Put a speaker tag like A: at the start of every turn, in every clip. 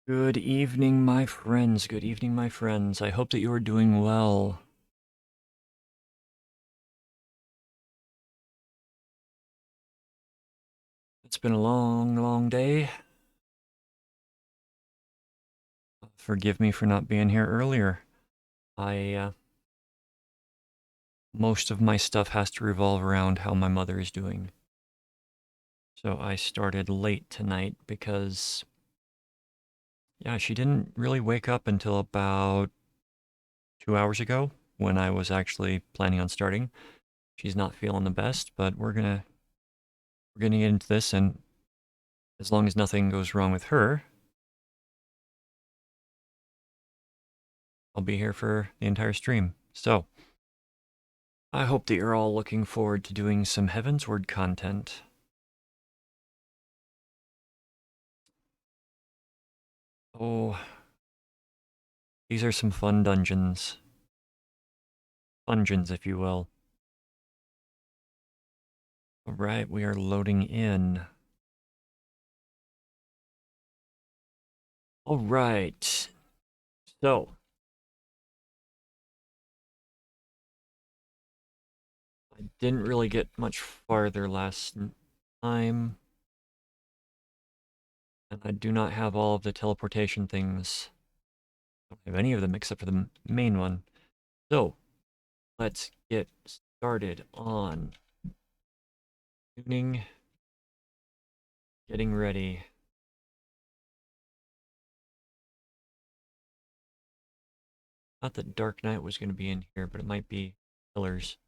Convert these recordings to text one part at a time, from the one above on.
A: Good evening, my friends. Good evening, my friends. I hope that you are doing well. It's been a long, long day. Forgive me for not being here earlier. I, most of my stuff has to revolve around how my mother is doing. So I started late tonight because, yeah, she didn't really wake up until about 2 hours ago when I was actually planning on starting. She's not feeling the best, but we're gonna get into this, and as long as nothing goes wrong with her, I'll be here for the entire stream. So, I hope that you're all looking forward to doing some Heavenward content. Oh, these are some fun dungeons. Dungeons, if you will. Alright, we are loading in. Alright, so, I didn't really get much farther last time, and I do not have all of the teleportation things. I don't have any of them except for the main one. So, let's get started on tuning, getting ready. Not that Dark Knight was going to be in here, but it might be Pillars.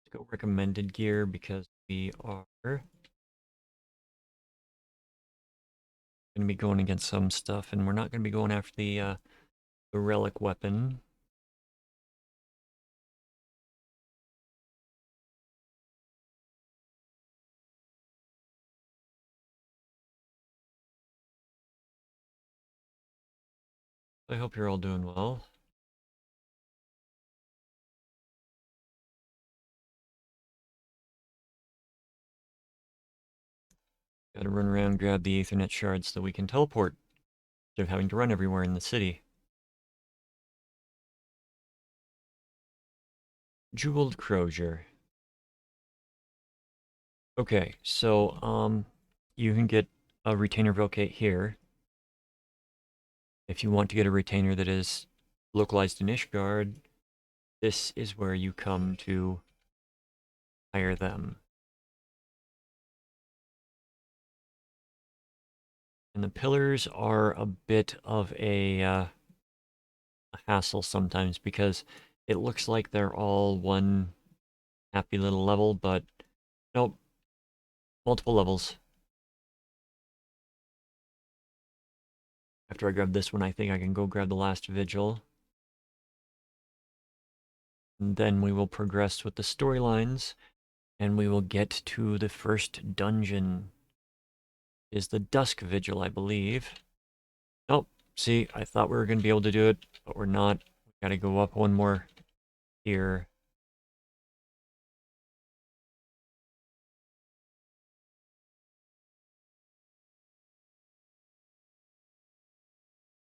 A: Let's go recommended gear because we are going to be going against some stuff, and we're not going to be going after the relic weapon. I hope you're all doing well. Got to run around, grab the Ethernet shards so we can teleport instead of having to run everywhere in the city. Jeweled Crozier. Okay, so you can get a retainer Velcate here. If you want to get a retainer that is localized in Ishgard, this is where you come to hire them. And the pillars are a bit of a hassle sometimes because it looks like they're all one happy little level, but nope, multiple levels. After I grab this one, I think I can go grab the last vigil. And then we will progress with the storylines, and we will get to the first dungeon. It is the Dusk Vigil, I believe. Nope, see, I thought we were going to be able to do it, but we're not. We gotta go up one more here.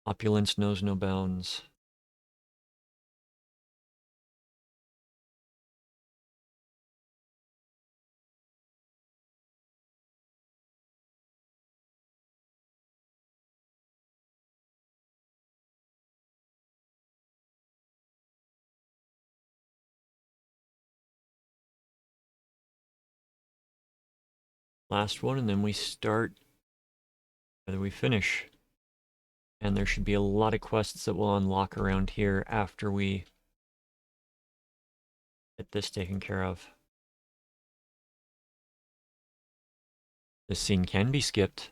A: Opulence knows no bounds. Last one, and then we start, whether we finish. And there should be a lot of quests that will unlock around here after we get this taken care of. This scene can be skipped.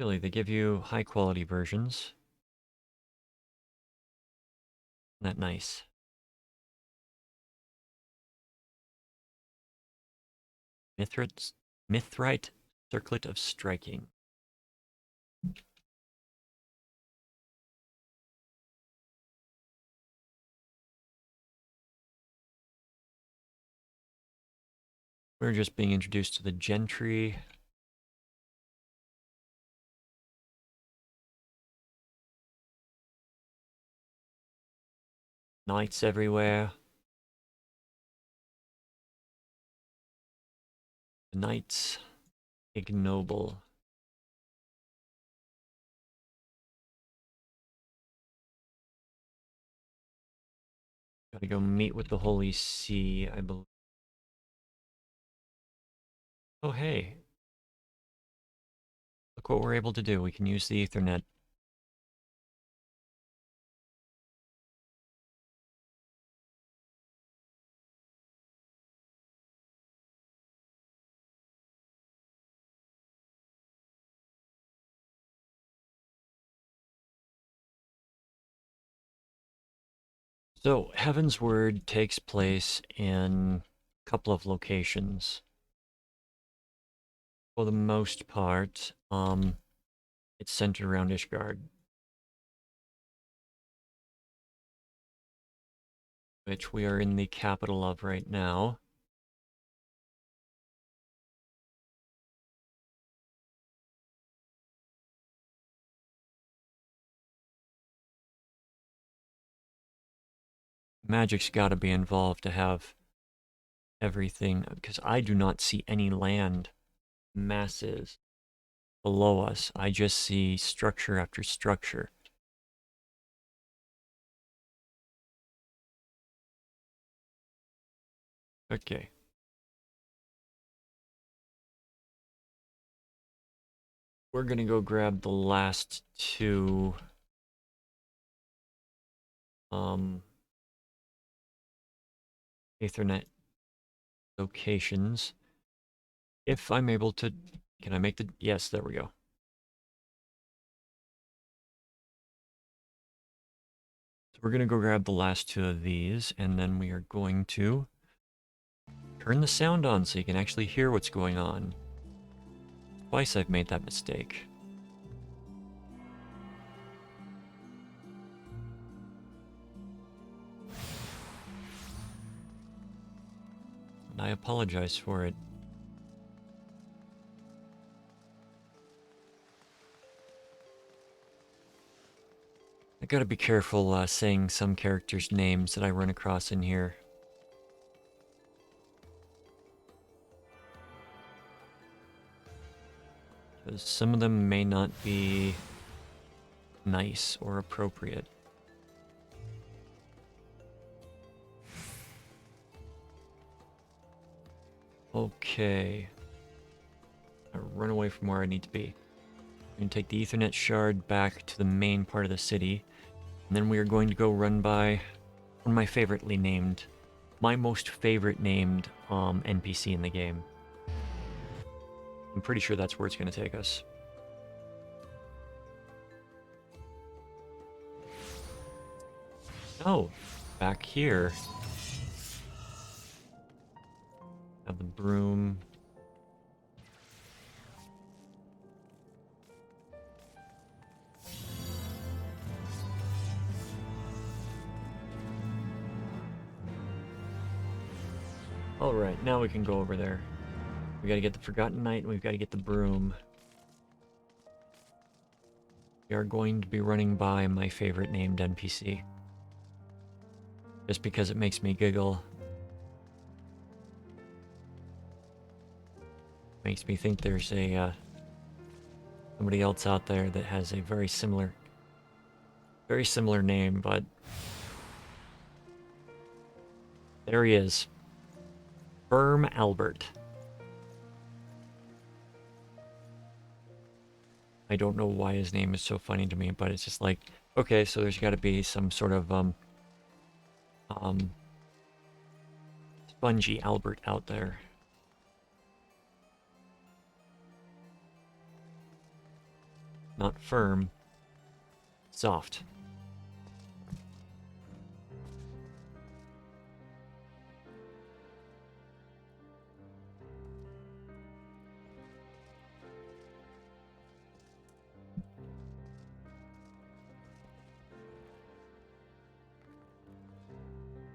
A: Really, they give you high quality versions. Isn't that nice? Mithrite, Mithrite Circlet of Striking. We're just being introduced to the gentry. Knights everywhere. The knights ignoble. Gotta go meet with the Holy See, I believe. Oh, hey. Look what we're able to do. We can use the Ethernet. So, Heavenward takes place in a couple of locations. For the most part, it's centered around Ishgard, which we are in the capital of right now. Magic's gotta be involved to have everything, because I do not see any land masses below us. I just see structure after structure. Okay. We're gonna go grab the last two Ethernet locations. If I'm able to, can I make the, yes, there we go. So we're gonna go grab the last two of these, and then we are going to turn the sound on so you can actually hear what's going on. Twice I've made that mistake. And I apologize for it. I gotta be careful saying some characters' names that I run across in here. Because some of them may not be nice or appropriate. Okay. I run away from where I need to be. I'm going to take the Ethernet shard back to the main part of the city. And then we are going to go run by one of my most favorite named NPC in the game. I'm pretty sure that's where it's going to take us. Oh, back here. Have the broom. Alright, now we can go over there. We gotta get the Forgotten Knight, and we've gotta get the broom. We are going to be running by my favorite named NPC. Just because it makes me giggle. Makes me think there's a, somebody else out there that has a very similar name, but... there he is. Firm Albert. I don't know why his name is so funny to me, but it's just like, okay, so there's gotta be some sort of, spongy Albert out there. not firm, soft.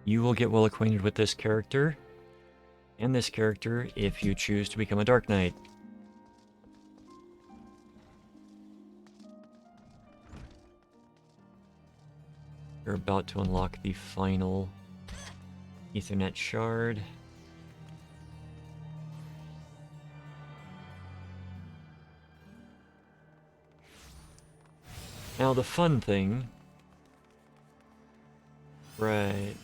A: You will get well acquainted with this character and this character if you choose to become a Dark Knight. You're about to unlock the final Ethernet shard. Now the fun thing... Right.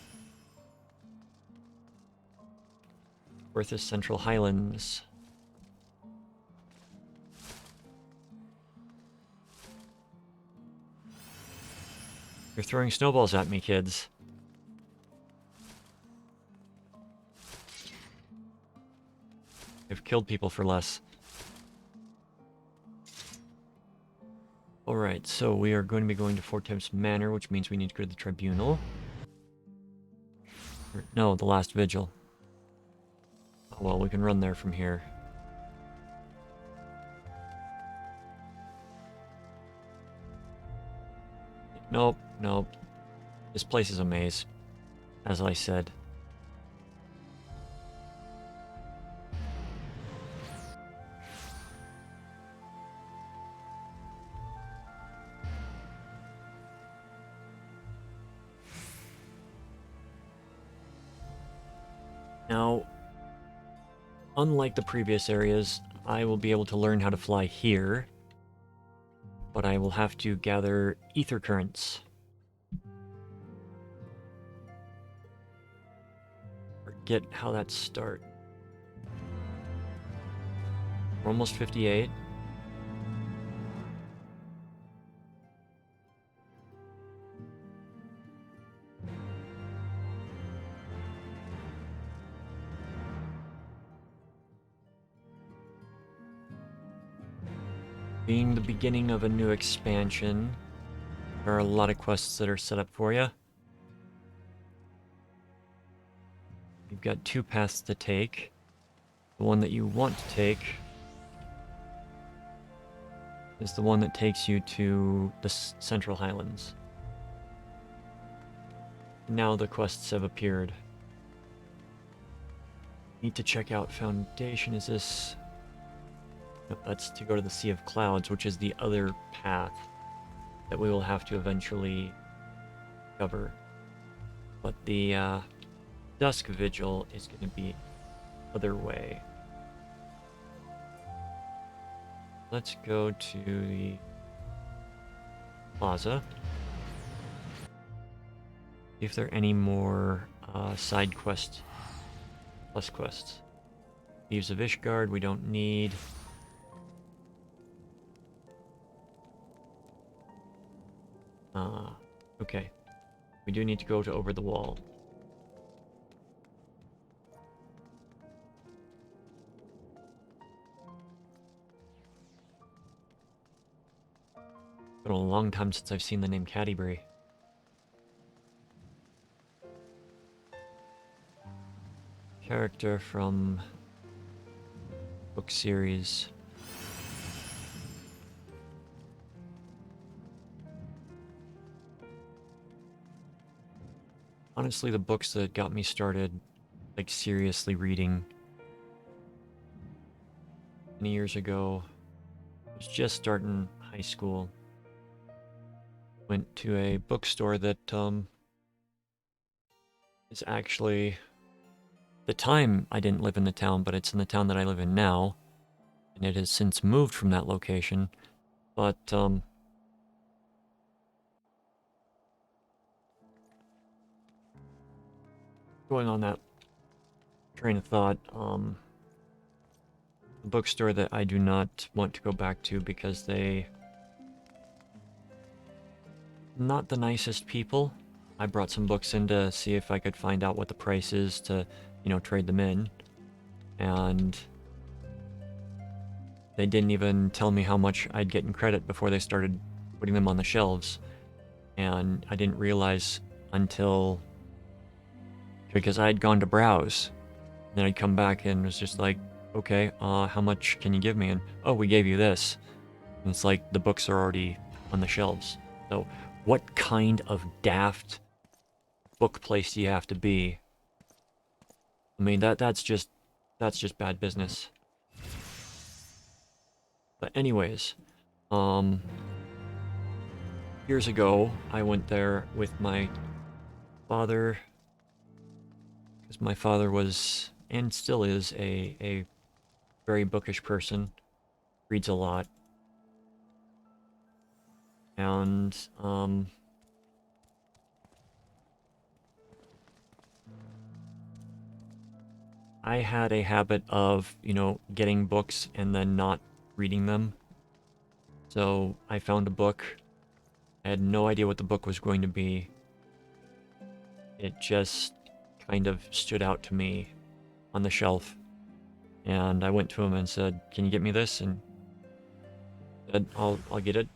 A: Worth is Central Highlands. You're throwing snowballs at me, kids. I've killed people for less. Alright, so we are going to be going to 4 times Manor, which means we need to go to the Tribunal. No, the Last Vigil. Oh, well, we can run there from here. Nope, nope. This place is a maze, as I said. Now, unlike the previous areas, I will be able to learn how to fly here, but I will have to gather ether currents. Forget how that starts. We're almost 58. Being the beginning of a new expansion, there are a lot of quests that are set up for you. You've got 2 paths to take. The one that you want to take is the one that takes you to the Central Highlands. Now the quests have appeared. Need to check out Foundation. Is this... No, that's to go to the Sea of Clouds, which is the other path that we will have to eventually cover. But the Dusk Vigil is going to be the other way. Let's go to the Plaza. See if there are any more side quests, plus quests. Thieves of Ishgard, we don't need. Okay. We do need to go to Over the Wall. It's been a long time since I've seen the name Caddybury. Character from book series. Honestly, the books that got me started, like, seriously reading many years ago, I was just starting high school. Went to a bookstore that is actually... The time I didn't live in the town, but it's in the town that I live in now, and it has since moved from that location. But going on that train of thought, a bookstore that I do not want to go back to because they... not the nicest people. I brought some books in to see if I could find out what the price is to, you know, trade them in. And they didn't even tell me how much I'd get in credit before they started putting them on the shelves. And I didn't realize until, because I had gone to browse. Then I'd come back and it was just like, okay, how much can you give me? And, oh, we gave you this. And it's like the books are already on the shelves. So what kind of daft book place do you have to be? I mean, that's just bad business. But anyways, years ago, I went there with my father, because my father was, and still is, a very bookish person, reads a lot, and, I had a habit of, getting books and then not reading them. So I found a book. I had no idea what the book was going to be. It just kind of stood out to me on the shelf. And I went to him and said, "Can you get me this?" And said, I'll get it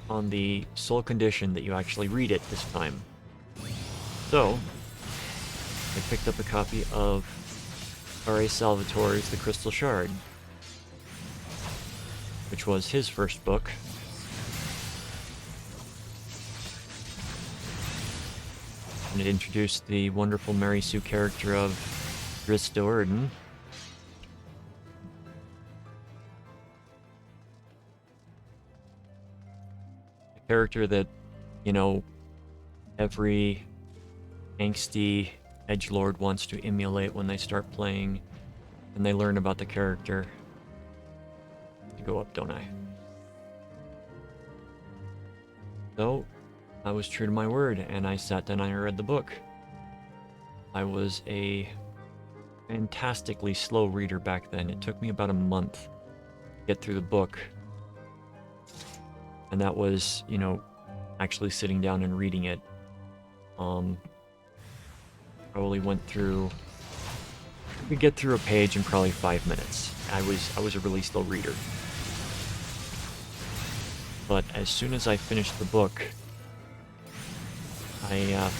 A: on the sole condition that you actually read it this time. So I picked up a copy of R.A. Salvatore's The Crystal Shard, which was his first book. And it introduced the wonderful Mary Sue character of Drizzt Do'Urden. A character that, every angsty edgelord wants to emulate when they start playing and they learn about the character. I go up, don't I? So I was true to my word, and I sat down and I read the book. I was a fantastically slow reader back then. It took me about a month to get through the book. And that was, actually sitting down and reading it. Probably went through, we could get through a page in probably 5 minutes. I was a really slow reader. But as soon as I finished the book, I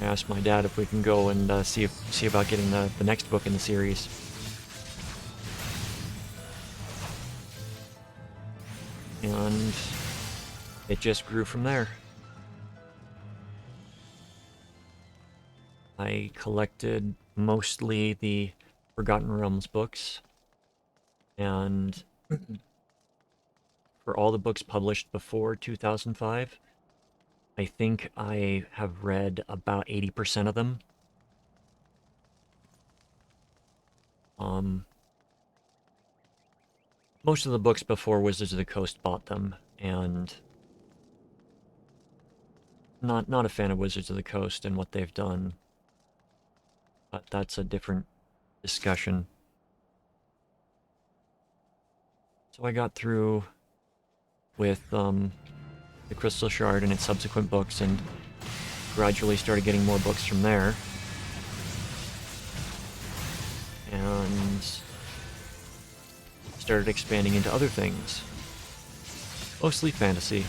A: asked my dad if we can go and see about getting the next book in the series. And it just grew from there. I collected mostly the Forgotten Realms books, and for all the books published before 2005, I think I have read about 80% of them. Most of the books before Wizards of the Coast bought them, and not a fan of Wizards of the Coast and what they've done, but that's a different discussion. So I got through with The Crystal Shard and its subsequent books, and gradually started getting more books from there. And started expanding into other things. Mostly fantasy.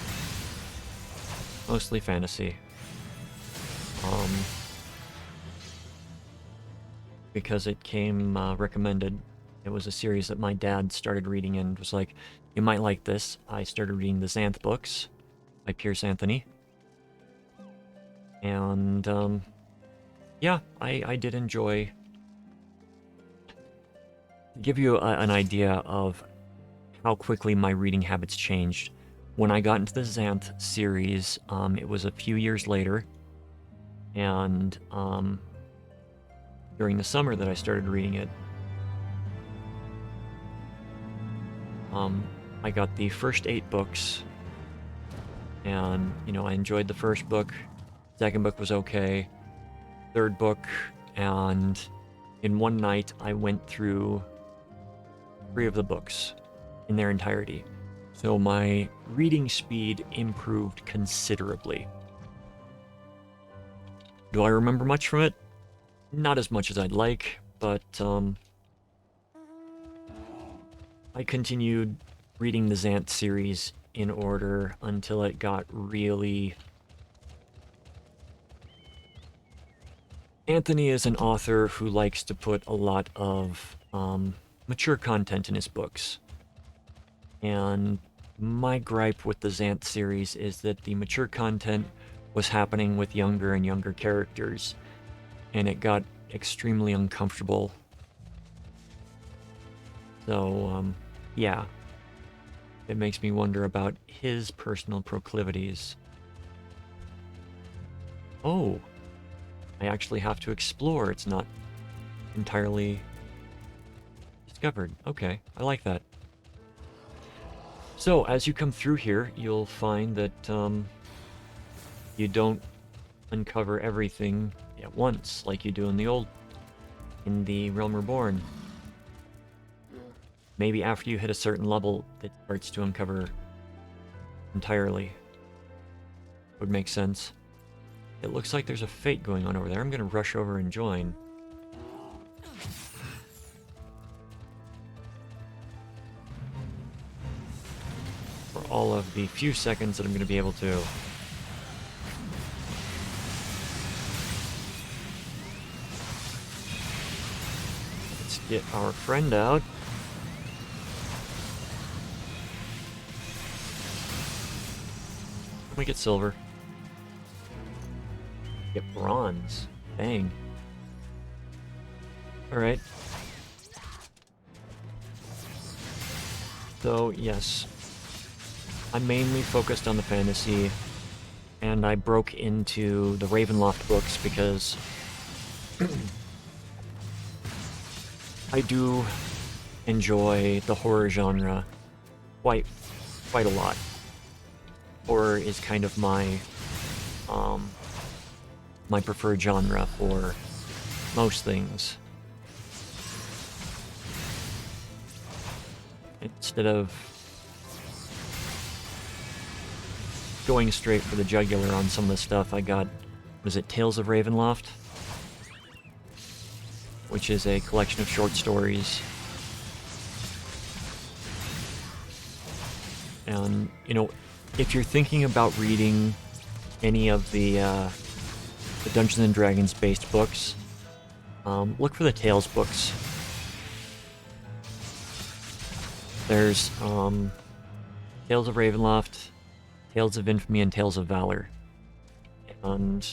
A: Because it came recommended. It was a series that my dad started reading and was like, "You might like this." I started reading the Xanth books by Pierce Anthony. And, yeah, I did enjoy. To give you an idea of how quickly my reading habits changed. When I got into the Xanth series, it was a few years later, and during the summer that I started reading it, I got the first 8 books, and, I enjoyed the first book. Second book was okay. Third book, and in one night, I went through 3 of the books in their entirety. So my reading speed improved considerably. Do I remember much from it? Not as much as I'd like, but I continued reading the Xanth series in order until it got really... Anthony is an author who likes to put a lot of mature content in his books. And my gripe with the Xanth series is that the mature content was happening with younger and younger characters, and it got extremely uncomfortable. So, yeah. It makes me wonder about his personal proclivities. Oh, I actually have to explore. It's not entirely discovered. Okay, I like that. So, as you come through here, you'll find that you don't uncover everything at once like you do in the Realm Reborn. Maybe after you hit a certain level, it starts to uncover entirely. Would make sense. It looks like there's a fate going on over there. I'm gonna rush over and join. For all of the few seconds that I'm gonna be able to. Let's get our friend out. We get silver. Get bronze. Dang. Alright. So, yes. I mainly focused on the fantasy, and I broke into the Ravenloft books because I do enjoy the horror genre quite a lot. Horror is kind of my my preferred genre for most things. Instead of going straight for the jugular on some of the stuff, I got, was it Tales of Ravenloft? Which is a collection of short stories. And, you know, if you're thinking about reading any of the Dungeons & Dragons based books, look for the Tales books. There's Tales of Ravenloft, Tales of Infamy, and Tales of Valor. And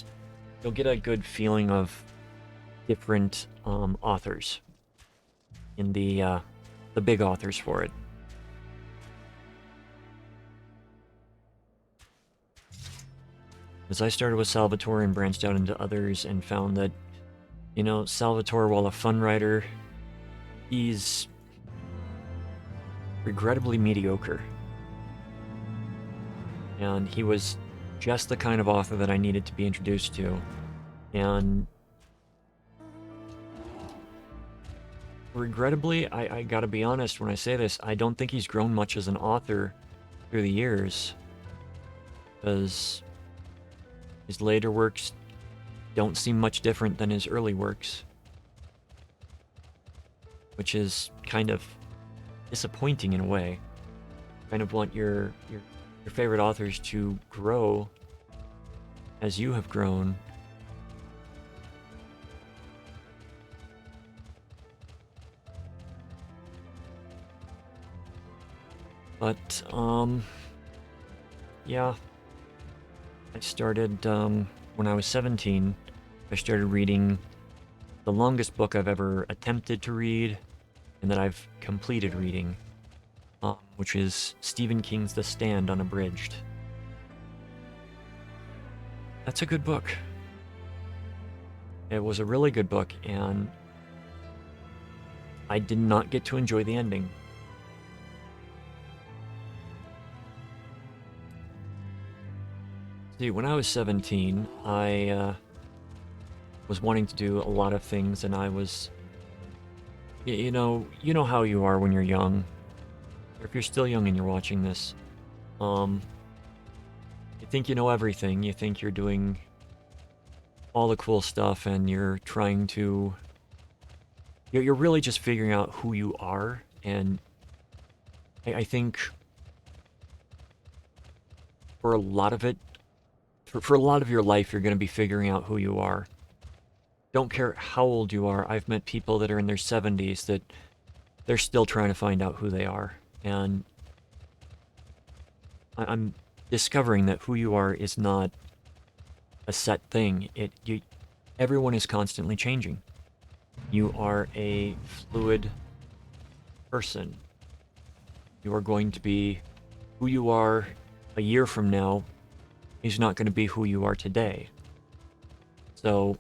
A: you'll get a good feeling of different authors in the big authors for it. As I started with Salvatore and branched out into others and found that, you know, Salvatore, while a fun writer, he's regrettably mediocre. And he was just the kind of author that I needed to be introduced to. And regrettably, I gotta be honest when I say this, I don't think he's grown much as an author through the years. Because his later works don't seem much different than his early works. Which is kind of disappointing in a way. Kind of want your favorite authors to grow as you have grown. But, yeah. I started, when I was 17, I started reading the longest book I've ever attempted to read, and that I've completed reading, which is Stephen King's The Stand Unabridged. That's a good book. It was a really good book, and I did not get to enjoy the ending. See, when I was 17, I was wanting to do a lot of things, and I was, you know how you are when you're young, or if you're still young and you're watching this. You think you know everything. You think you're doing all the cool stuff, and you're trying to... You're really just figuring out who you are, and I think for a lot of it, for a lot of your life, you're going to be figuring out who you are. Don't care how old you are. I've met people that are in their 70s that they're still trying to find out who they are. And I'm discovering that who you are is not a set thing. Everyone is constantly changing. You are a fluid person. You are going to be who you are a year from now is not going to be who you are today. So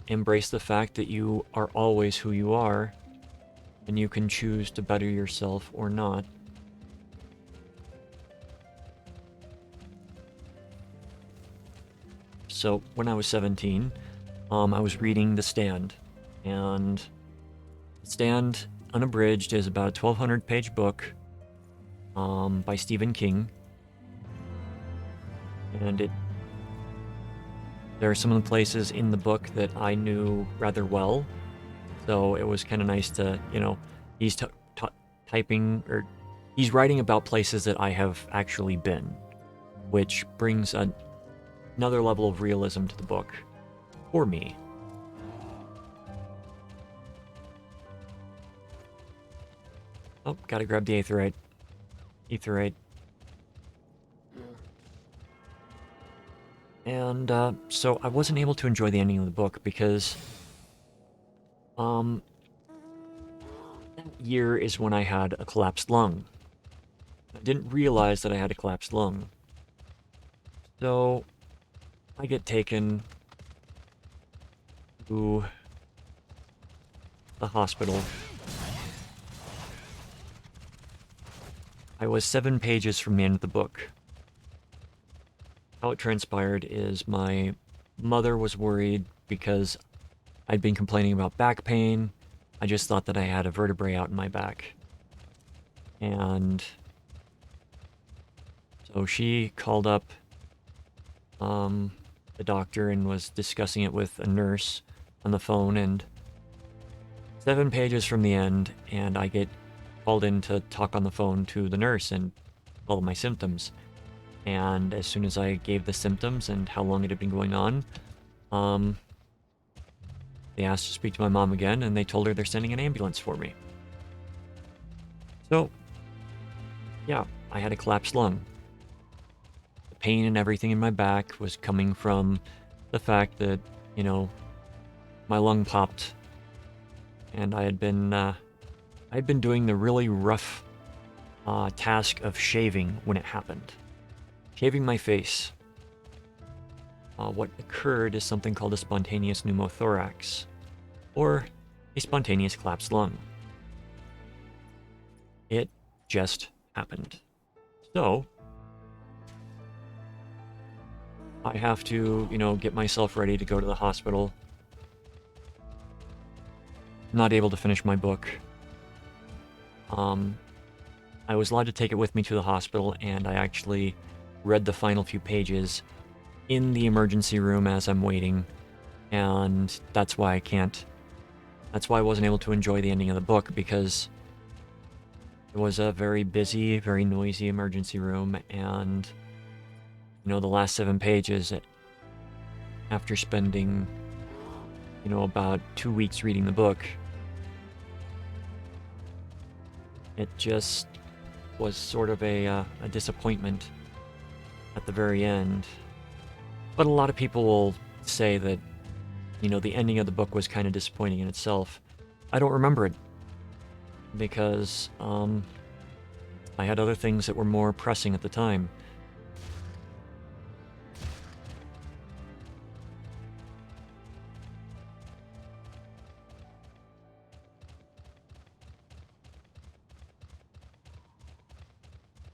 A: embrace the fact that you are always who you are, and you can choose to better yourself or not. So when I was 17, I was reading The Stand, and The Stand, unabridged, is about a 1,200-page book by Stephen King, and there are some of the places in the book that I knew rather well, so it was kind of nice to, he's typing, or he's writing about places that I have actually been, which brings another level of realism to the book for me. Oh, gotta grab the aetherite. And so I wasn't able to enjoy the ending of the book because that year is when I had a collapsed lung. I didn't realize that I had a collapsed lung. So I get taken to the hospital. I was 7 pages from the end of the book. How it transpired is my mother was worried because I'd been complaining about back pain. I just thought that I had a vertebrae out in my back. And so she called up the doctor and was discussing it with a nurse on the phone, and 7 pages from the end, and I get called in to talk on the phone to the nurse and all of my symptoms. And as soon as I gave the symptoms and how long it had been going on, they asked to speak to my mom again, and they told her they're sending an ambulance for me. So, yeah, I had a collapsed lung. The pain and everything in my back was coming from the fact that, my lung popped, and I had been doing the really rough task of shaving when it happened. Shaving my face. What occurred is something called a spontaneous pneumothorax, or a spontaneous collapsed lung. It just happened. So, I have to, get myself ready to go to the hospital. Not able to finish my book. I was allowed to take it with me to the hospital, and I actually read the final few pages in the emergency room as I'm waiting, and that's why I wasn't able to enjoy the ending of the book, because it was a very busy, very noisy emergency room, and, the last 7 pages, after spending, about 2 weeks reading the book, it just was sort of a disappointment at the very end. But a lot of people will say that, the ending of the book was kind of disappointing in itself. I don't remember it, because I had other things that were more pressing at the time.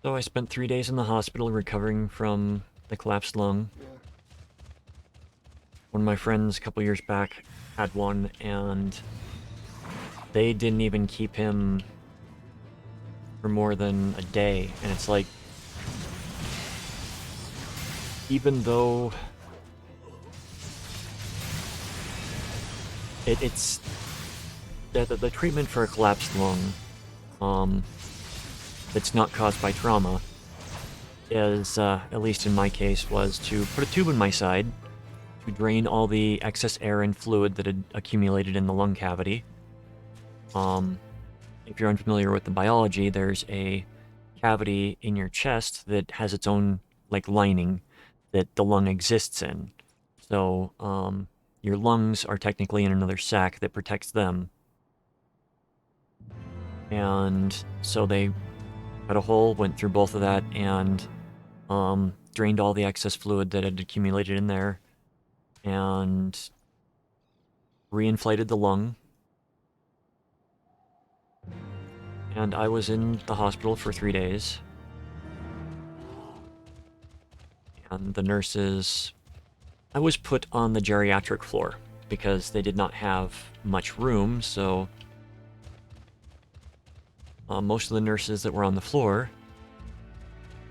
A: So I spent 3 days in the hospital recovering from the collapsed lung. One of my friends a couple years back had one, and they didn't even keep him for more than a day. And it's like, even though it's the treatment for a collapsed lung, that's not caused by trauma, is, at least in my case, was to put a tube in my side to drain all the excess air and fluid that had accumulated in the lung cavity. If you're unfamiliar with the biology, there's a cavity in your chest that has its own, like, lining that the lung exists in. So, your lungs are technically in another sac that protects them. And so they cut a hole, went through both of that, and drained all the excess fluid that had accumulated in there, and reinflated the lung. And I was in the hospital for 3 days. And the nurses... I was put on the geriatric floor because they did not have much room, so most of the nurses that were on the floor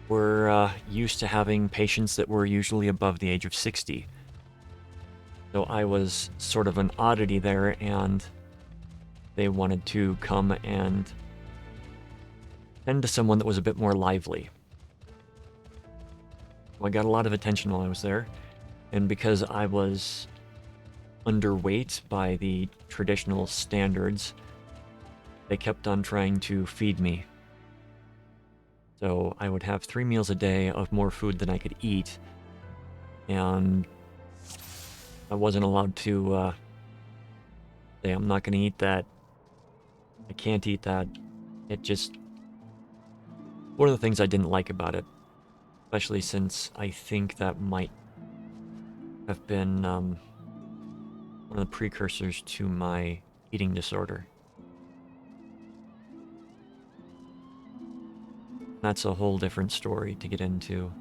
A: were used to having patients that were usually above the age of 60. So I was sort of an oddity there, and they wanted to come and tend to someone that was a bit more lively. So I got a lot of attention while I was there, and because I was underweight by the traditional standards, they kept on trying to feed me. So I would have 3 meals a day of more food than I could eat, and I wasn't allowed to say, I'm not going to eat that, I can't eat that. It just... one of the things I didn't like about it, especially since I think that might have been one of the precursors to my eating disorder. That's a whole different story to get into.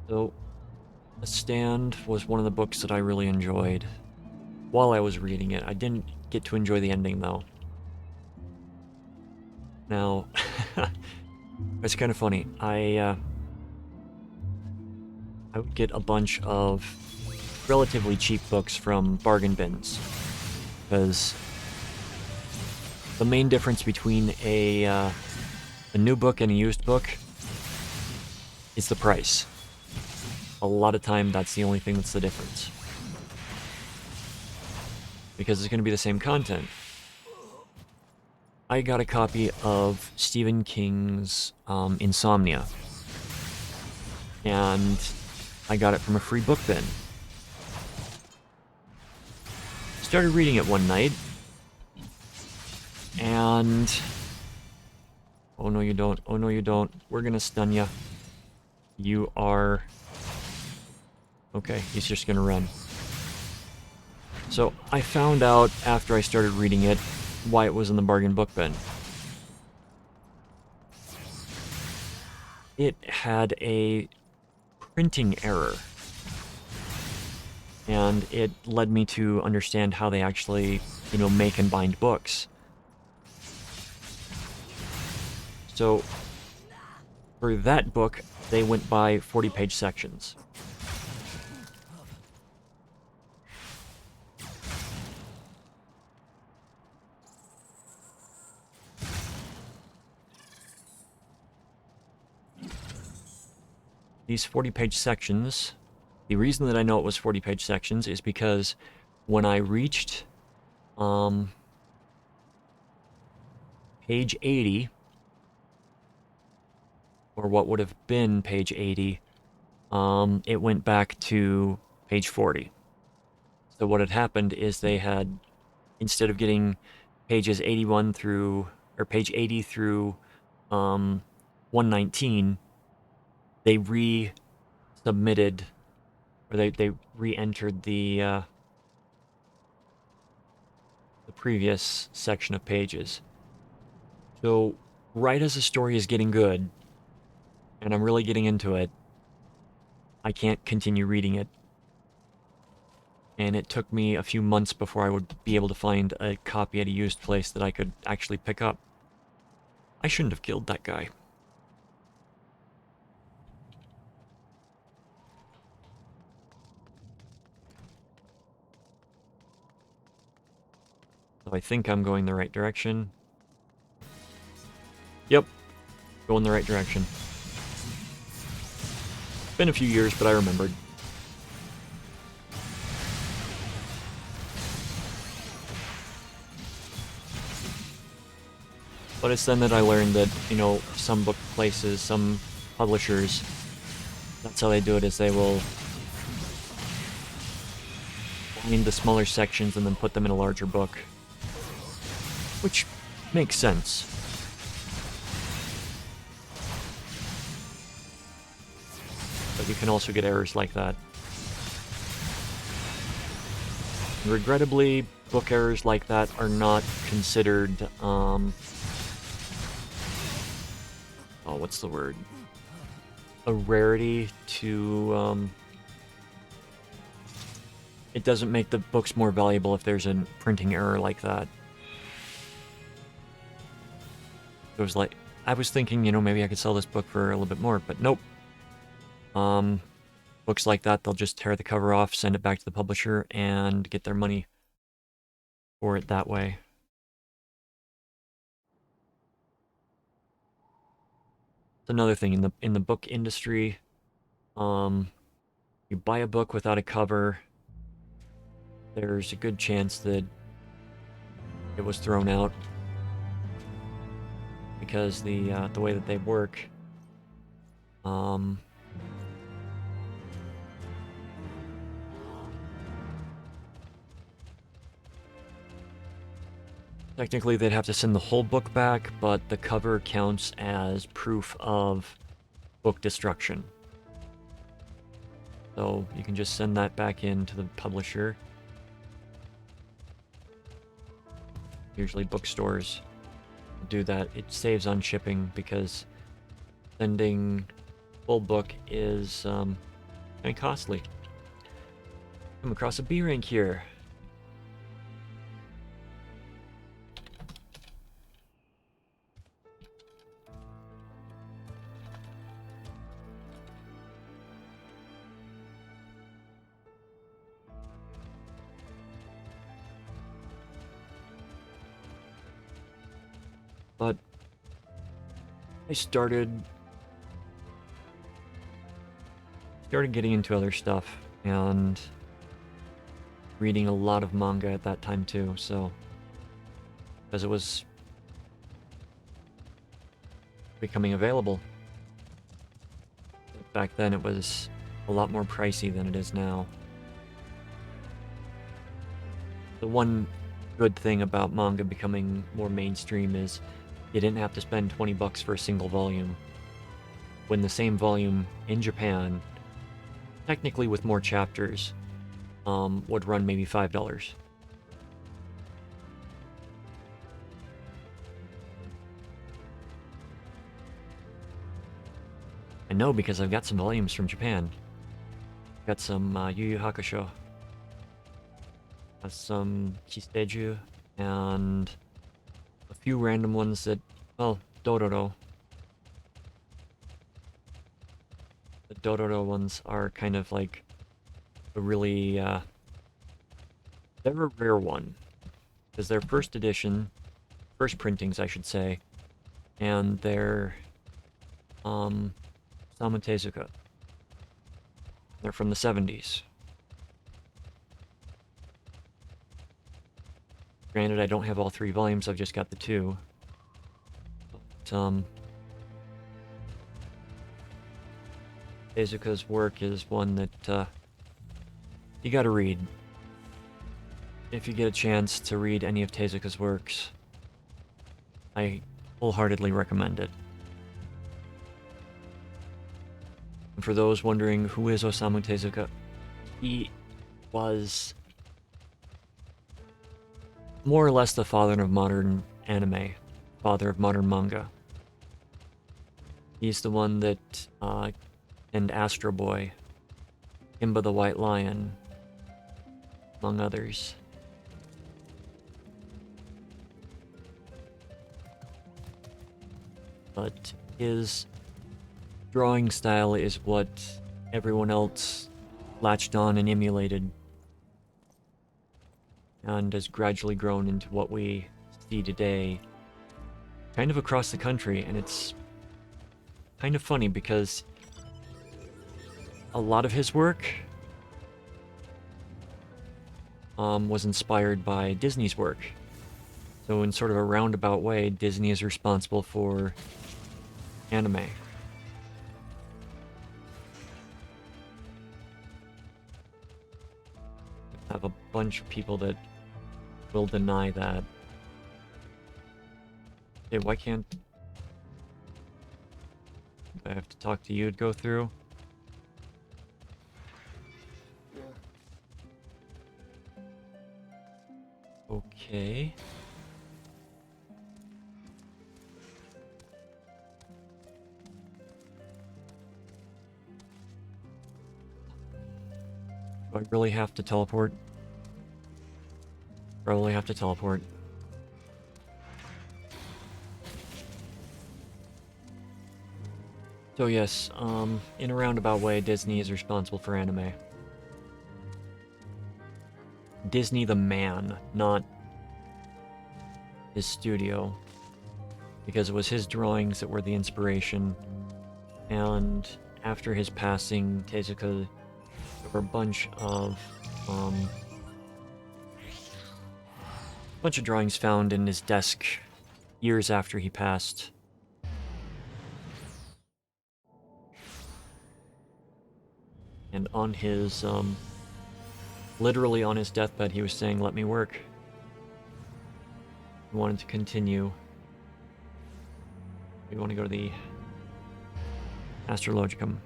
A: So, The Stand was one of the books that I really enjoyed while I was reading it. I didn't get to enjoy the ending, though. Now, it's kind of funny. I would get a bunch of relatively cheap books from bargain bins, because the main difference between a new book and a used book is the price. A lot of time, that's the only thing that's the difference, because it's going to be the same content. I got a copy of Stephen King's Insomnia, and I got it from a free book bin. Started reading it one night, and... oh no you don't, oh no you don't, we're gonna stun ya. You are... okay, he's just gonna run. So I found out after I started reading it why it was in the bargain book bin. It had a printing error, and it led me to understand how they actually, make and bind books. So for that book, they went by 40-page sections. These 40-page sections, the reason that I know it was 40-page sections is because when I reached page 80, or what would have been page 80, it went back to page 40. So what had happened is they had, instead of getting pages 81 through, or page 80 through 119, they resubmitted, or they re-entered the previous section of pages. So right as the story is getting good, and I'm really getting into it, I can't continue reading it. And it took me a few months before I would be able to find a copy at a used place that I could actually pick up. I shouldn't have killed that guy. So I think I'm going the right direction. Yep, going the right direction. Been a few years, but I remembered. But it's then that I learned that, you know, some book places, some publishers, that's how they do it, is they will find the smaller sections and then put them in a larger book. Which makes sense. But you can also get errors like that. And regrettably, book errors like that are not considered, oh, what's the word? A rarity to, it doesn't make the books more valuable if there's a printing error like that. It was like, I was thinking, you know, maybe I could sell this book for a little bit more, but nope. Books like that, they'll just tear the cover off, send it back to the publisher, and get their money for it that way. It's another thing in the book industry. You buy a book without a cover, there's a good chance that it was thrown out because the way that they work. Technically, they'd have to send the whole book back, but the cover counts as proof of book destruction. So you can just send that back in to the publisher. Usually bookstores do that. It saves on shipping because sending full book is kind of costly. Come across a B rank here. But I started getting into other stuff and reading a lot of manga at that time too, so because it was becoming available. Back then it was a lot more pricey than it is now. The one good thing about manga becoming more mainstream is you didn't have to spend 20 bucks for a single volume. When the same volume in Japan, technically with more chapters, would run maybe $5. I know because I've got some volumes from Japan. Got some Yu Yu Hakusho. Some Kisteju, and a few random ones that, well, Dororo. The Dororo ones are kind of like a really, they're a rare one. Because they're first edition, first printings, I should say, and they're, Samu Tezuka. They're from the 70s. Granted, I don't have all 3 volumes, I've just got the 2. But, Tezuka's work is one that, you gotta read. If you get a chance to read any of Tezuka's works, I wholeheartedly recommend it. And for those wondering who is Osamu Tezuka, he was more or less the father of modern anime, father of modern manga. He's the one that and Astro Boy, Kimba the White Lion, among others. but his drawing style is what everyone else latched on and emulated, and has gradually grown into what we see today, kind of across the country. And it's kind of funny because a lot of his work was inspired by Disney's work. So in sort of a roundabout way, Disney is responsible for anime. I have a bunch of people that will deny that. Hey, why can't I have to talk to you to go through? Okay. Do I really have to teleport? Probably have to teleport. So yes, in a roundabout way, Disney is responsible for anime. Disney the man, not his studio. Because it was his drawings that were the inspiration. And after his passing, Tezuka, there were a bunch of drawings found in his desk years after he passed. And on his, literally on his deathbed, he was saying, "Let me work." He wanted to continue. We want to go to the Astrologicum.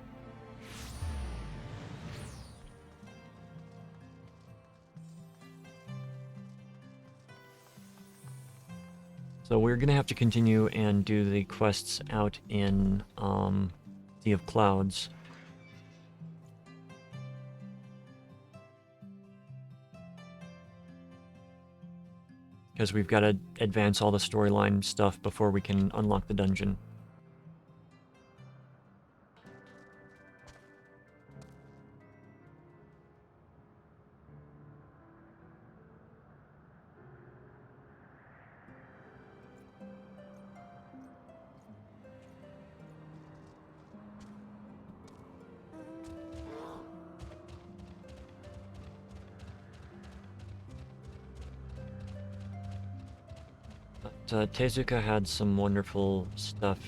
A: So we're gonna have to continue and do the quests out in Sea of Clouds. Because we've got to advance all the storyline stuff before we can unlock the dungeon. Tezuka had some wonderful stuff.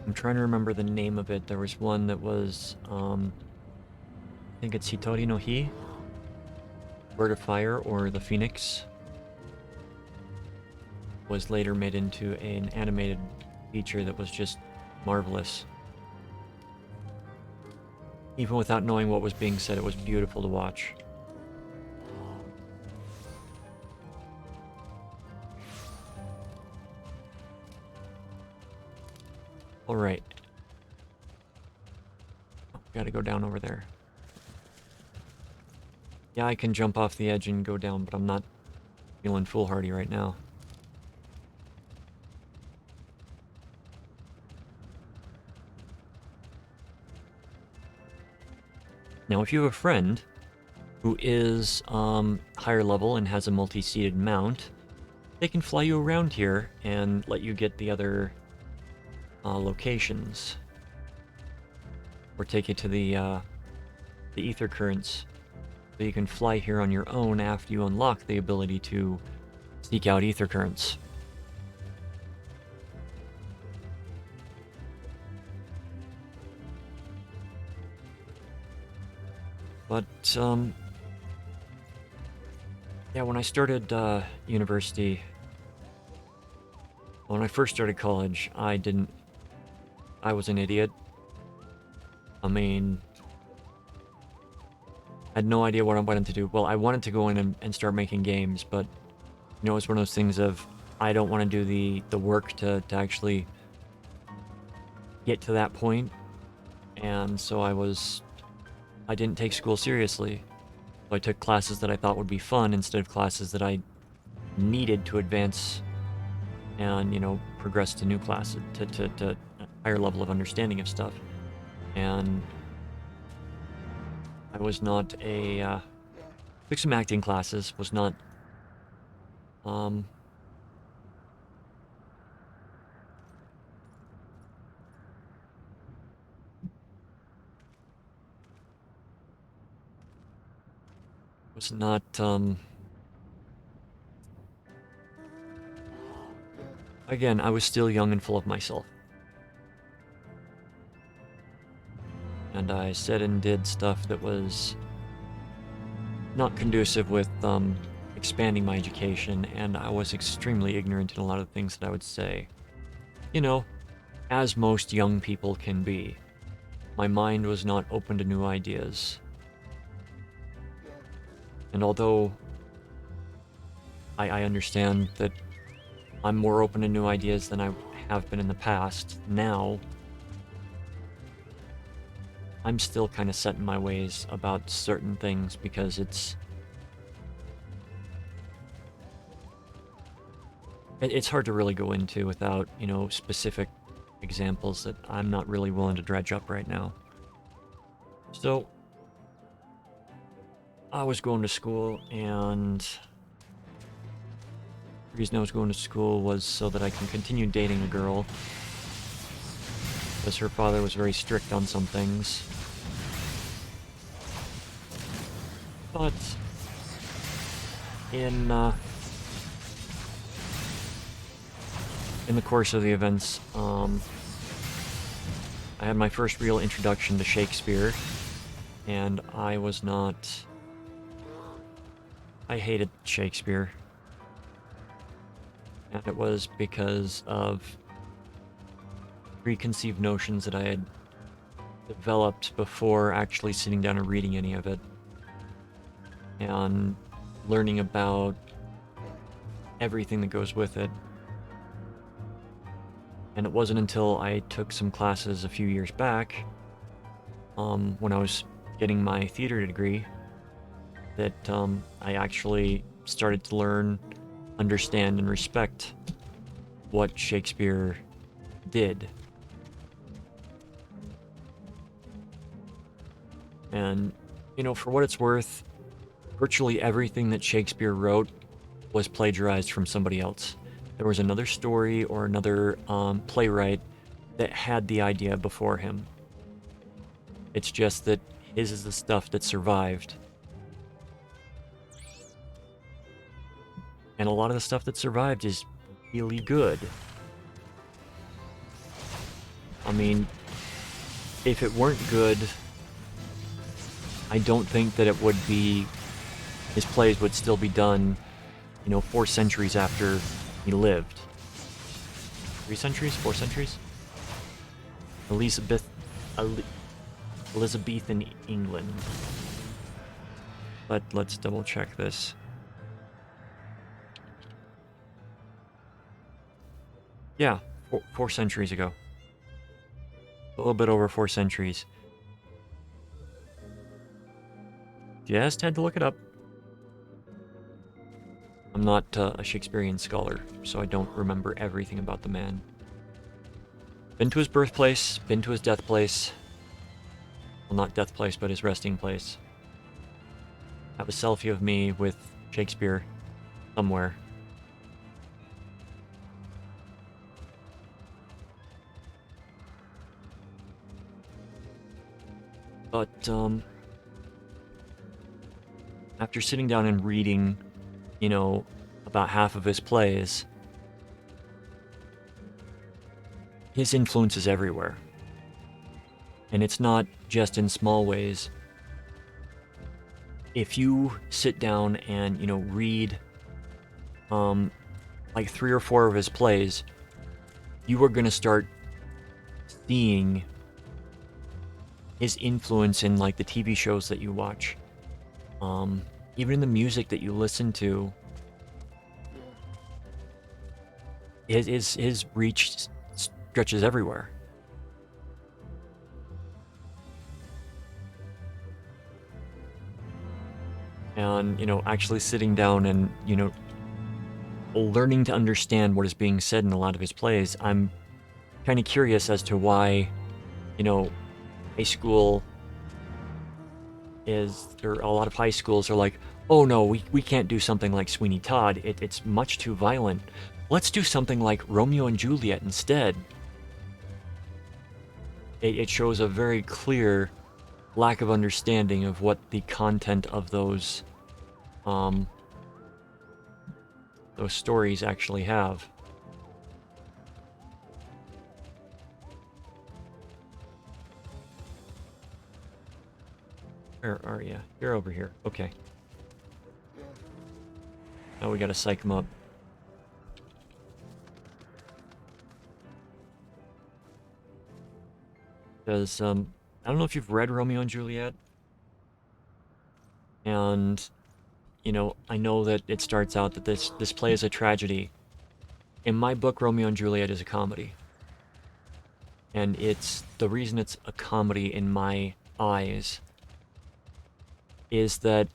A: I'm trying to remember the name of it. There was one that was, I think it's Hitori no Hi, Bird of Fire, or the Phoenix. Was later made into an animated feature that was just marvelous. Even without knowing what was being said, it was beautiful to watch. Alright. Gotta go down over there. Yeah, I can jump off the edge and go down, but I'm not feeling foolhardy right now. Now, if you have a friend who is higher level and has a multi-seated mount, they can fly you around here and let you get the other locations, or take you to the ether currents, so you can fly here on your own after you unlock the ability to seek out ether currents. But yeah, when I started university, when I first started college, I was an idiot. I mean, I had no idea what I wanted to do. Well, I wanted to go in and start making games, but, you know, it's one of those things of, I don't want to do the work to actually get to that point. And so I didn't take school seriously. So I took classes that I thought would be fun instead of classes that I needed to advance and, progress to new classes, to a higher level of understanding of stuff. And I was not took some acting classes, was not, was not, again, I was still young and full of myself. And I said and did stuff that was not conducive with expanding my education, and I was extremely ignorant in a lot of things that I would say. As most young people can be. My mind was not open to new ideas. And although I understand that I'm more open to new ideas than I have been in the past, now I'm still kind of set in my ways about certain things because it's hard to really go into without, specific examples that I'm not really willing to dredge up right now. So, I was going to school, and the reason I was going to school was so that I can continue dating a girl, because her father was very strict on some things. But in the course of the events, I had my first real introduction to Shakespeare, and I hated Shakespeare. And it was because of preconceived notions that I had developed before actually sitting down and reading any of it. And learning about everything that goes with it. And it wasn't until I took some classes a few years back, when I was getting my theater degree, that I actually started to learn, understand, and respect what Shakespeare did. And, for what it's worth, virtually everything that Shakespeare wrote was plagiarized from somebody else. There was another story or another playwright that had the idea before him. It's just that his is the stuff that survived. And a lot of the stuff that survived is really good. I mean, if it weren't good, I don't think that it would be... His plays would still be done, 4 centuries after he lived. 3 centuries? 4 centuries? Elizabethan England. But let's double check this. Yeah, 4 centuries ago. A little bit over 4 centuries. Just had to look it up. I'm not a Shakespearean scholar, so I don't remember everything about the man. Been to his birthplace, been to his death place. Well, not death place, but his resting place. Have a selfie of me with Shakespeare somewhere. But, after sitting down and reading, about half of his plays, his influence is everywhere. And it's not just in small ways. If you sit down and, read, like 3 or 4 of his plays, you are going to start seeing his influence in, like, the TV shows that you watch. Even in the music that you listen to, his reach stretches everywhere. And, actually sitting down and, learning to understand what is being said in a lot of his plays, I'm kind of curious as to why, you know, a school is, or a lot of high schools are like, oh no, we can't do something like Sweeney Todd. It's much too violent. Let's do something like Romeo and Juliet instead. It shows a very clear lack of understanding of what the content of those stories actually have. Where are you? You're over here. Okay. Now we gotta psych him up. Because, I don't know if you've read Romeo and Juliet. And, you know, I know that it starts out that this play is a tragedy. In my book, Romeo and Juliet is a comedy. And the reason it's a comedy in my eyes is that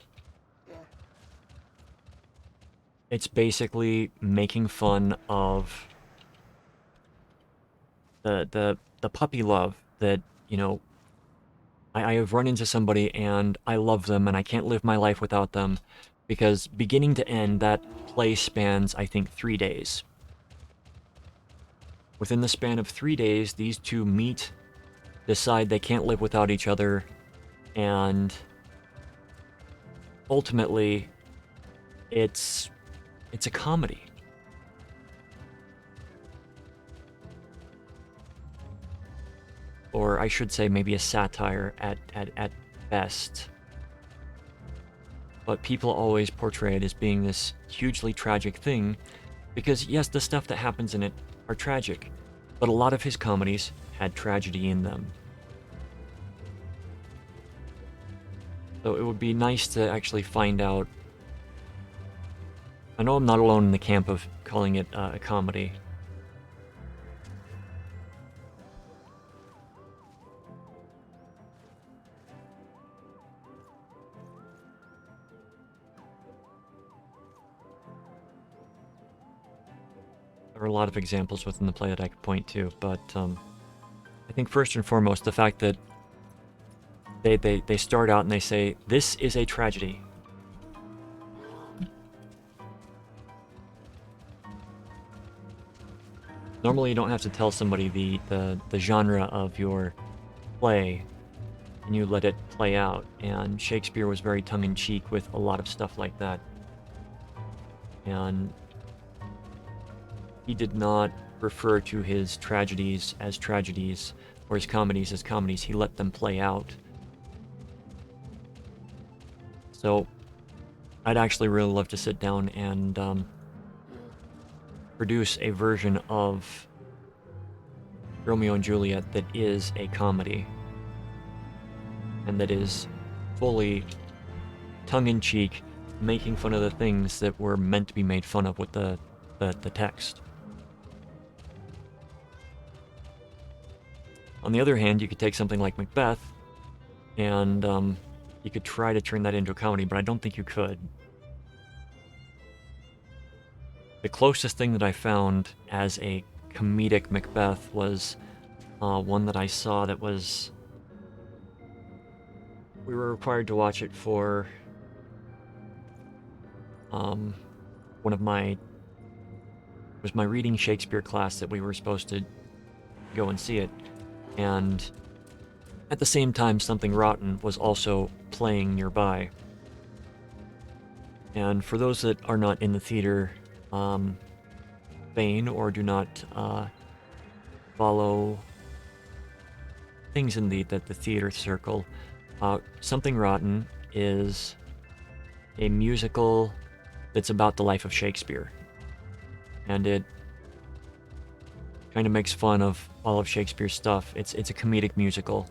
A: it's basically making fun of the puppy love that, you know, I have run into somebody and I love them and I can't live my life without them, because beginning to end, that play spans, I think, 3 days. Within the span of 3 days, these two meet, decide they can't live without each other, and ultimately, it's a comedy. Or I should say maybe a satire at best. But people always portray it as being this hugely tragic thing, because yes, the stuff that happens in it are tragic, but a lot of his comedies had tragedy in them. So it would be nice to actually find out. I know I'm not alone in the camp of calling it a comedy. There are a lot of examples within the play that I could point to, but I think first and foremost, the fact that they start out and they say, this is a tragedy. Normally you don't have to tell somebody the genre of your play, and you let it play out, and Shakespeare was very tongue-in-cheek with a lot of stuff like that. And he did not refer to his tragedies as tragedies, or his comedies as comedies. He let them play out. So, I'd actually really love to sit down and produce a version of Romeo and Juliet that is a comedy, and that is fully tongue-in-cheek, making fun of the things that were meant to be made fun of with the text. On the other hand, you could take something like Macbeth, and you could try to turn that into a comedy, but I don't think you could. The closest thing that I found as a comedic Macbeth was one that I saw that was... We were required to watch it for one of my... It was my reading Shakespeare class that we were supposed to go and see it. And at the same time, Something Rotten was also playing nearby. And for those that are not in the theater vein, or do not follow things in the theater circle, Something Rotten is a musical that's about the life of Shakespeare. And it kind of makes fun of all of Shakespeare's stuff. It's a comedic musical.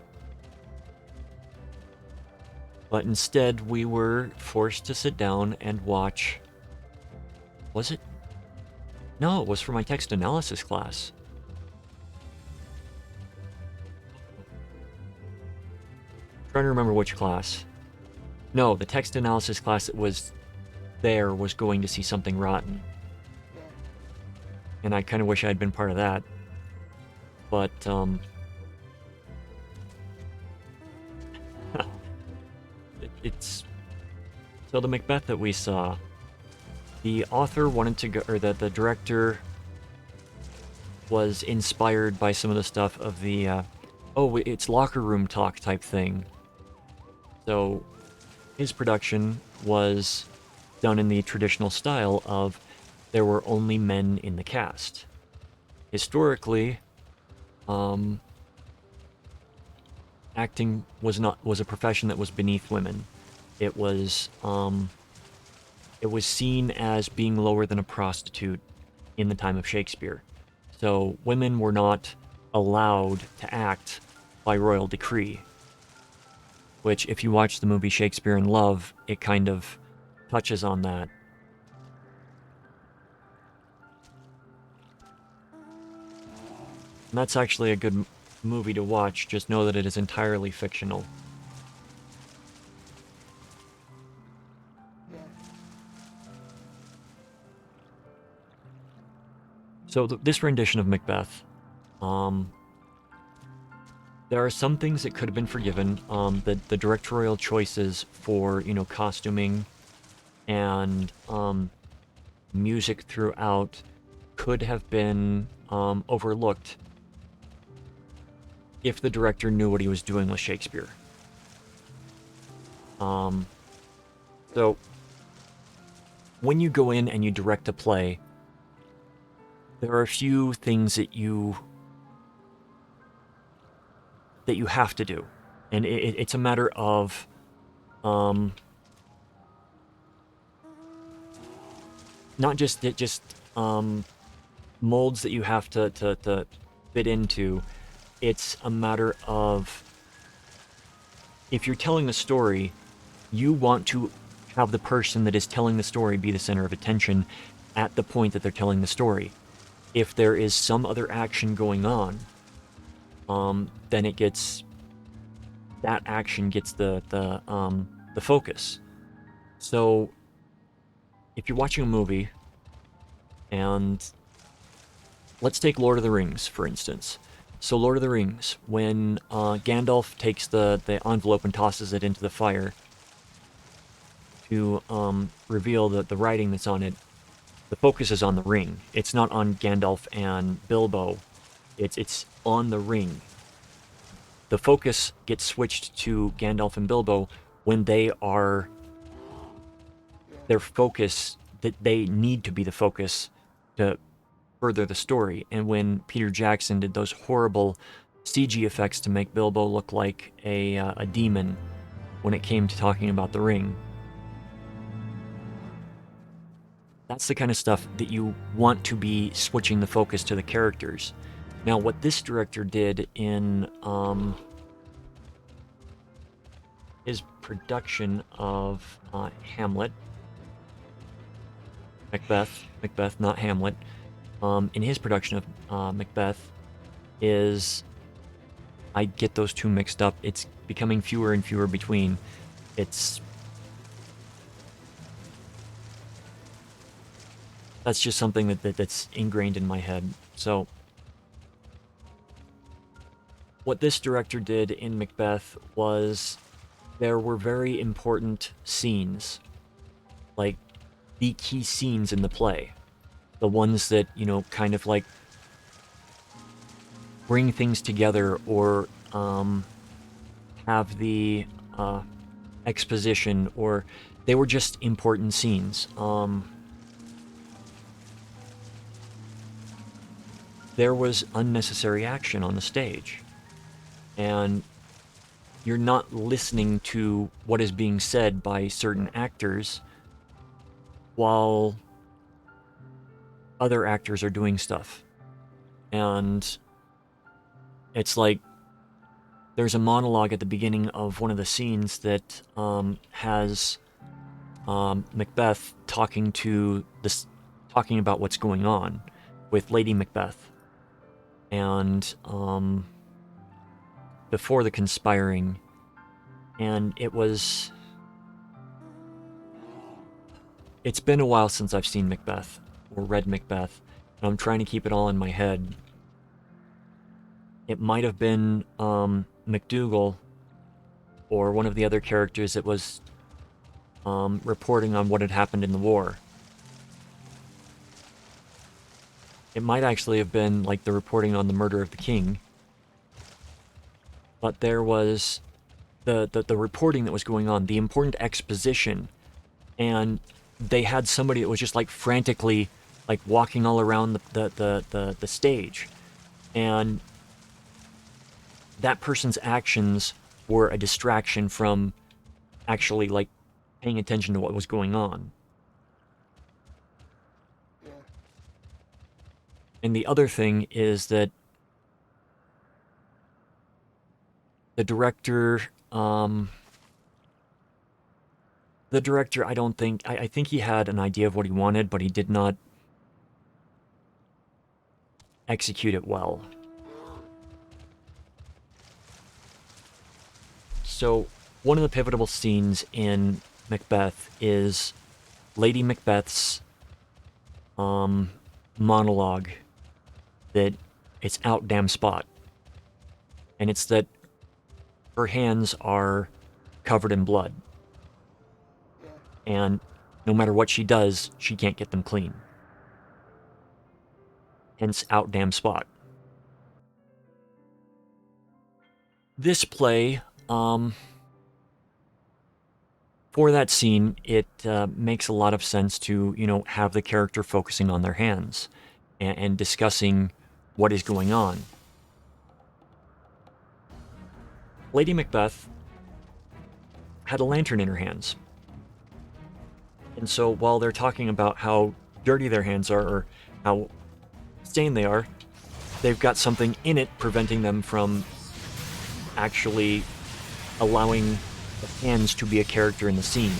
A: But instead, we were forced to sit down and watch... Was it? No, it was for my text analysis class. I'm trying to remember which class. No, the text analysis class that was there was going to see Something Rotten. and I kind of wish I had been part of that. But it's so the Macbeth that we saw. The author wanted to go, or the director was inspired by some of the stuff of the oh, it's locker room talk type thing. So his production was done in the traditional style of there were only men in the cast. Historically, acting was a profession that was beneath women. It was seen as being lower than a prostitute in the time of Shakespeare. So women were not allowed to act by royal decree, which if you watch the movie Shakespeare in Love, it kind of touches on that. And that's actually a good movie to watch, just know that it is entirely fictional. So this rendition of Macbeth, there are some things that could have been forgiven. The directorial choices for, costuming and music throughout could have been overlooked if the director knew what he was doing with Shakespeare. So when you go in and you direct a play, there are a few things that you have to do, and it's a matter of not just molds that you have to fit into. It's a matter of, if you're telling the story, you want to have the person that is telling the story be the center of attention at the point that they're telling the story. If there is some other action going on, then that action gets the focus. So if you're watching a movie, and let's take Lord of the Rings, for instance. So Lord of the Rings, when Gandalf takes the envelope and tosses it into the fire to reveal the writing that's on it, the focus is on the ring. It's not on Gandalf and Bilbo. It's on the ring. The focus gets switched to Gandalf and Bilbo when their focus, that they need to be the focus to further the story. And when Peter Jackson did those horrible CG effects to make Bilbo look like a demon when it came to talking about the ring, that's the kind of stuff that you want to be switching the focus to the characters. Now, what this director did in his production of Macbeth, not Hamlet, in his production of Macbeth, is, I get those two mixed up. It's becoming fewer and fewer between. That's just something that's ingrained in my head. So what this director did in Macbeth was, there were very important scenes, like the key scenes in the play, the ones that, kind of like bring things together, or have the exposition, or they were just important scenes. There was unnecessary action on the stage, and you're not listening to what is being said by certain actors while other actors are doing stuff. And it's like, there's a monologue at the beginning of one of the scenes that has Macbeth talking about what's going on with Lady Macbeth. And before the conspiring, and it's been a while since I've seen Macbeth or read Macbeth, and I'm trying to keep it all in my head. It might have been McDougal or one of the other characters that was reporting on what had happened in the war. It might actually have been like the reporting on the murder of the king. But there was the reporting that was going on, the important exposition, and they had somebody that was just like frantically like walking all around the stage. And that person's actions were a distraction from actually like paying attention to what was going on. And the other thing is that the director, I don't think, I think he had an idea of what he wanted, but he did not execute it well. So, one of the pivotal scenes in Macbeth is Lady Macbeth's monologue that it's out damn spot. And it's that her hands are covered in blood. And no matter what she does, she can't get them clean. Hence, out damn spot. This play, for that scene, it makes a lot of sense to, you know, have the character focusing on their hands and discussing what is going on. Lady Macbeth had a lantern in her hands. And so while they're talking about how dirty their hands are or how stained they are, they've got something in it preventing them from actually allowing the hands to be a character in the scene.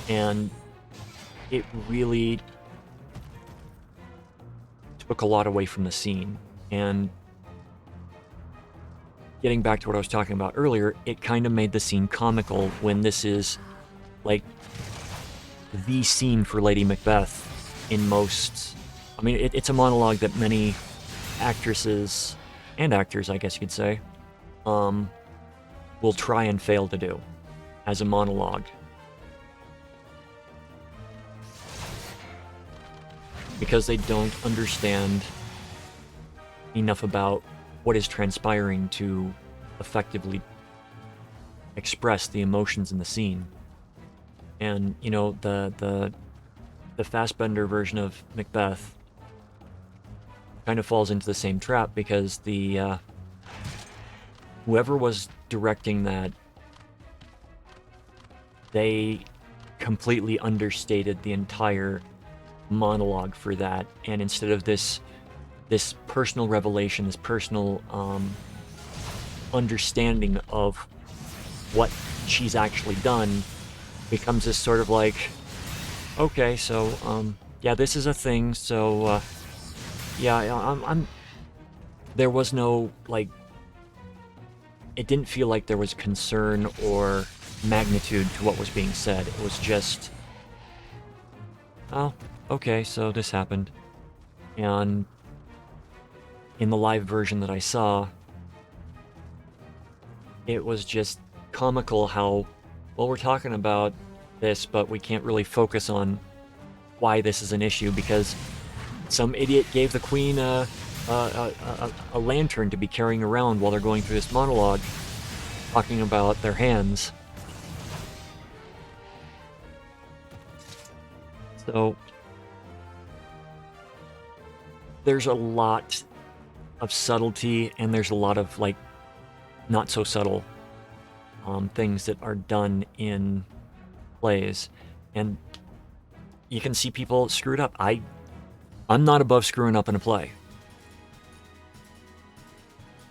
A: And it really took a lot away from the scene. And getting back to what I was talking about earlier, it kind of made the scene comical when this is like the scene for Lady Macbeth in most... I mean, it's a monologue that many actresses and actors, I guess you could say, will try and fail to do as a monologue. Because they don't understand enough about what is transpiring to effectively express the emotions in the scene. And, you know, the Fassbender version of Macbeth kind of falls into the same trap because the whoever was directing that, they completely understated the entire monologue for that, and instead of this personal revelation, this personal understanding of what she's actually done, becomes this sort of like, okay, so yeah, this is a thing, so yeah, I'm there was no, like, it didn't feel like there was concern or magnitude to what was being said. It was just, oh, okay, so this happened. And in the live version that I saw, it was just comical how, well, we're talking about this, but we can't really focus on why this is an issue because some idiot gave the queen a lantern to be carrying around while they're going through this monologue, talking about their hands. So there's a lot of subtlety, and there's a lot of, like, not so subtle things that are done in plays, and you can see people screwed up. I'm not above screwing up in a play.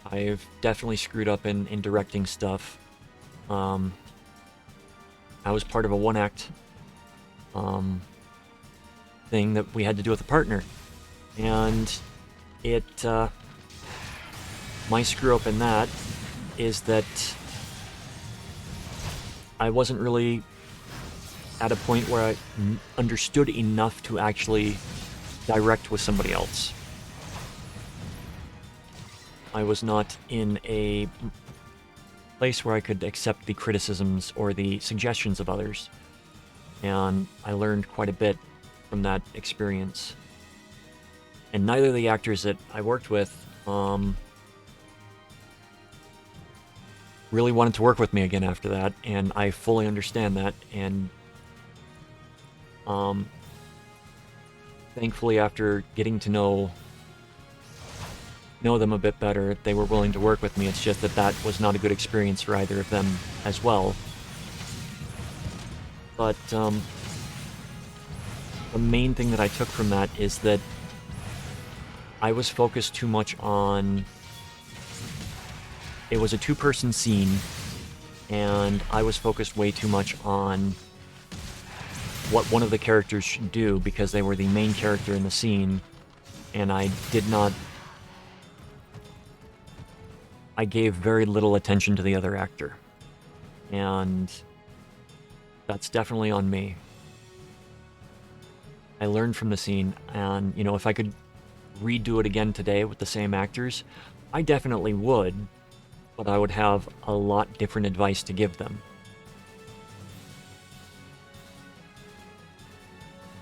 A: I've definitely screwed up in directing stuff. I was part of a one-act thing that we had to do with a partner, and it my screw up in that is that I wasn't really at a point where I understood enough to actually direct with somebody else. I was not in a place where I could accept the criticisms or the suggestions of others. And I learned quite a bit from that experience. And neither of the actors that I worked with really wanted to work with me again after that, and I fully understand that. And thankfully, after getting to know them a bit better, they were willing to work with me. It's just that that was not a good experience for either of them as well. But the main thing that I took from that is that I was focused too much on... It was a two-person scene, and I was focused way too much on what one of the characters should do because they were the main character in the scene, and I gave very little attention to the other actor. And that's definitely on me. I learned from the scene, and, you know, if I could redo it again today with the same actors, I definitely would, but I would have a lot different advice to give them.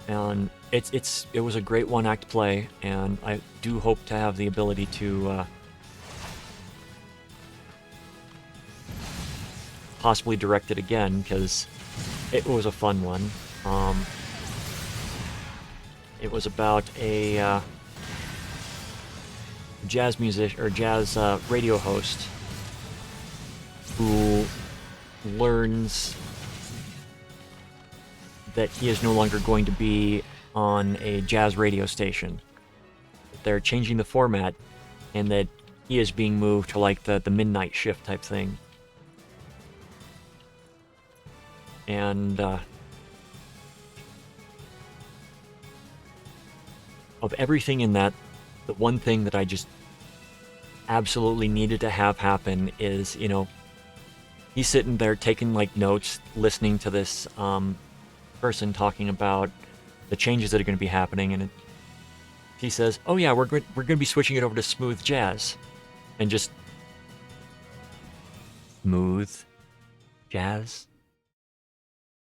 A: And it was a great one-act play, and I do hope to have the ability to possibly direct it again, because it was a fun one. It was about a jazz musician or jazz radio host who learns that he is no longer going to be on a jazz radio station. They're changing the format, and that he is being moved to like the midnight shift type thing. And of everything in that, the one thing that I just absolutely needed to have happen is, you know, he's sitting there taking like notes, listening to this person talking about the changes that are going to be happening, and he says, "Oh yeah, we're going to be switching it over to smooth jazz," and just smooth jazz,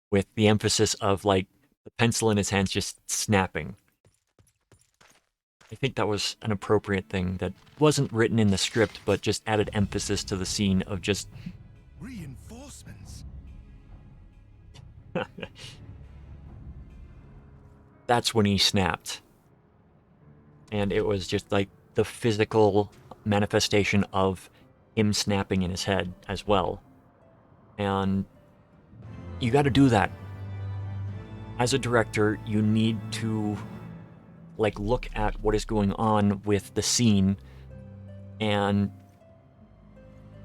A: with the emphasis of like the pencil in his hands just snapping. I think that was an appropriate thing that wasn't written in the script, but just added emphasis to the scene of just
B: reinforcements.
A: That's when he snapped. And it was just like the physical manifestation of him snapping in his head as well. And you got to do that. As a director, you need to like look at what is going on with the scene and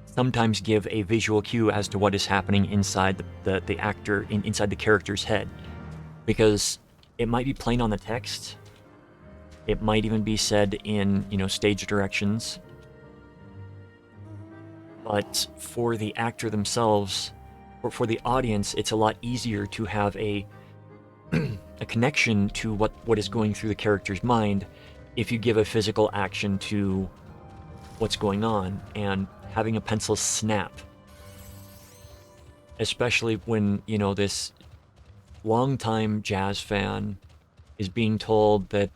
A: sometimes give a visual cue as to what is happening inside the actor, inside the character's head. Because it might be plain on the text. It might even be said in, you know, stage directions. But for the actor themselves, or for the audience, it's a lot easier to have a connection to what is going through the character's mind if you give a physical action to what's going on. And having a pencil snap, especially when, you know, this longtime jazz fan is being told that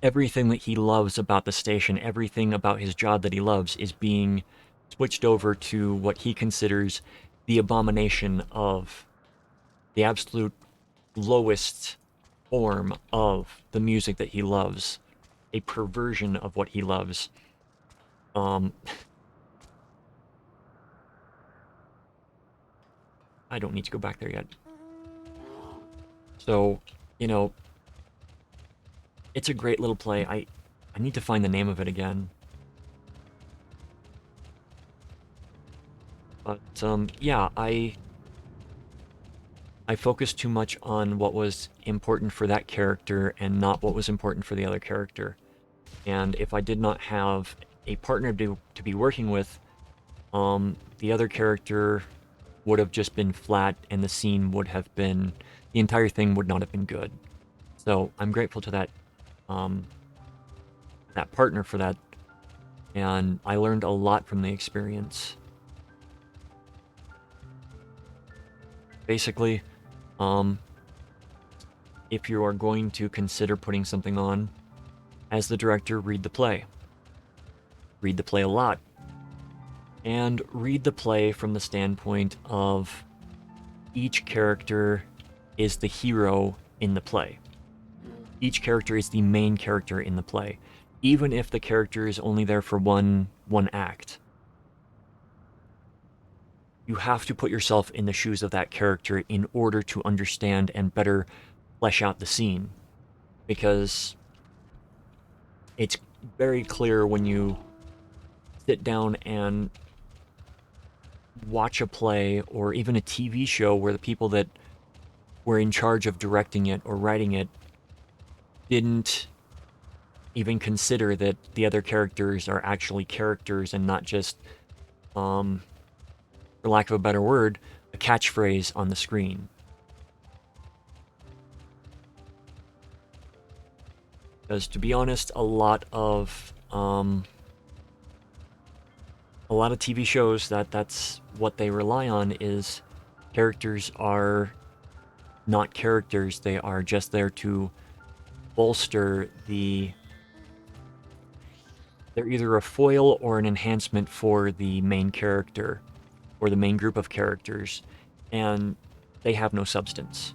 A: everything that he loves about the station, everything about his job that he loves, is being switched over to what he considers the abomination of the absolute lowest form of the music that he loves, a perversion of what he loves. I don't need to go back there yet. So, you know, it's a great little play. I need to find the name of it again. But, yeah, I focused too much on what was important for that character and not what was important for the other character. And if I did not have a partner to be working with, the other character would have just been flat, and the scene would have been the entire thing would not have been good. So I'm grateful to that partner for that, and I learned a lot from the experience. Basically, if you are going to consider putting something on, as the director, read the play. Read the play a lot. And read the play from the standpoint of each character is the hero in the play. Each character is the main character in the play, even if the character is only there for one act. You have to put yourself in the shoes of that character in order to understand and better flesh out the scene. Because it's very clear when you sit down and watch a play or even a TV show where the people that were in charge of directing it or writing it didn't even consider that the other characters are actually characters and not just, for lack of a better word, a catchphrase on the screen. Because to be honest, a lot of TV shows that's what they rely on is characters are not characters. They are just there to bolster they're either a foil or an enhancement for the main character or the main group of characters, and they have no substance.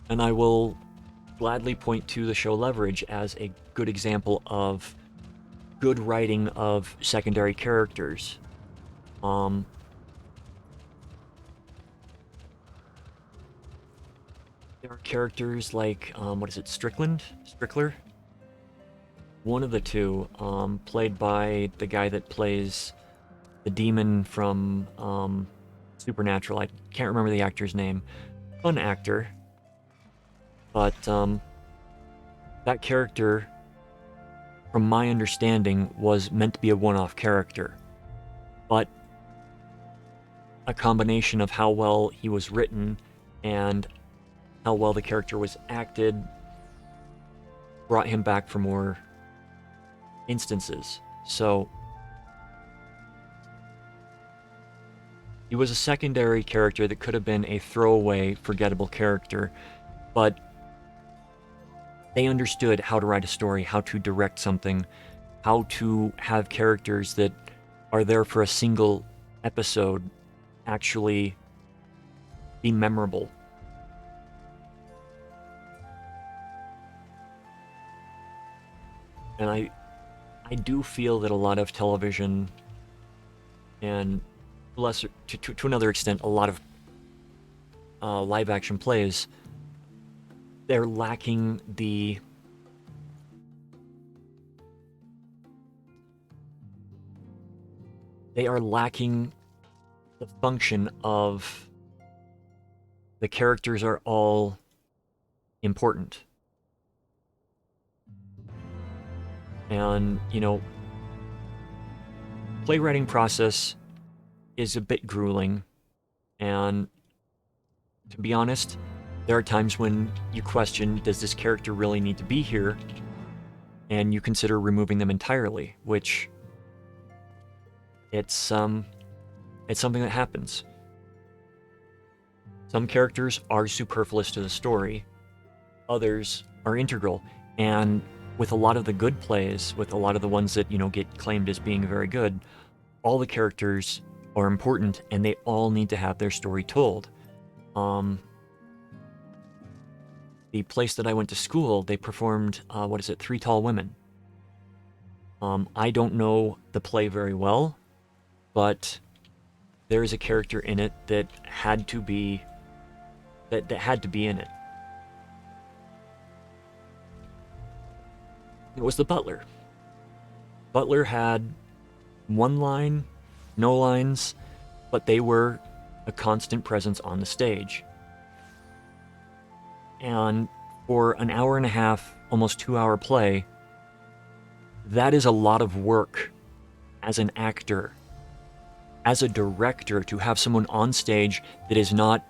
A: And I will gladly point to the show Leverage as a good example of good writing of secondary characters. There are characters like, Strickler? One of the two, played by the guy that plays the demon from Supernatural. I can't remember the actor's name. Fun actor. But that character, from my understanding, was meant to be a one-off character. But a combination of how well he was written and how well the character was acted brought him back for more instances. So he was a secondary character that could have been a throwaway, forgettable character, but they understood how to write a story, how to direct something, how to have characters that are there for a single episode actually be memorable. And I do feel that a lot of television, and to another extent, a lot of live action plays, they're lacking the function of the characters are all important. And, playwriting process is a bit grueling, and to be honest, there are times when you question, does this character really need to be here? And you consider removing them entirely, which it's something that happens. Some characters are superfluous to the story, others are integral, and with a lot of the good plays, with a lot of the ones that, get claimed as being very good, all the characters are important and they all need to have their story told. The place that I went to school, they performed, Three Tall Women. I don't know the play very well, but there is a character in it that had to be in it. It was the butler. Butler had one line, no lines, but they were a constant presence on the stage. And for an hour and a half, almost 2-hour play, that is a lot of work as an actor as a director, to have someone on stage that is not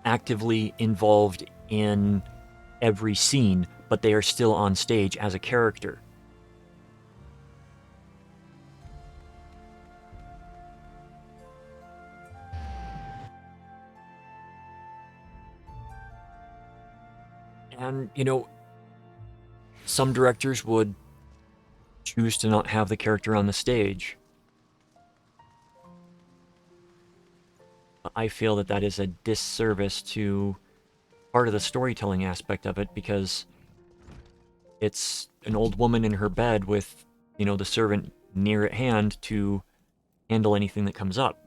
A: actively involved in every scene, but they are still on stage as a character. And, you know, some directors would choose to not have the character on the stage. I feel that that is a disservice to part of the storytelling aspect of it, because it's an old woman in her bed with, you know, the servant near at hand to handle anything that comes up.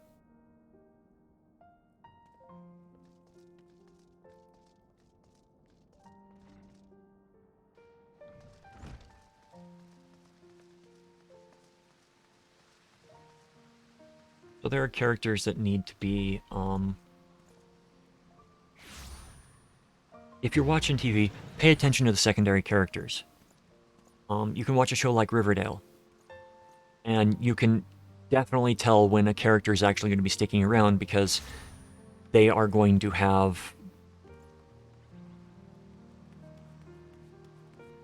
A: So there are characters that need to be, if you're watching TV, pay attention to the secondary characters. You can watch a show like Riverdale, and you can definitely tell when a character is actually going to be sticking around, because they are going to have...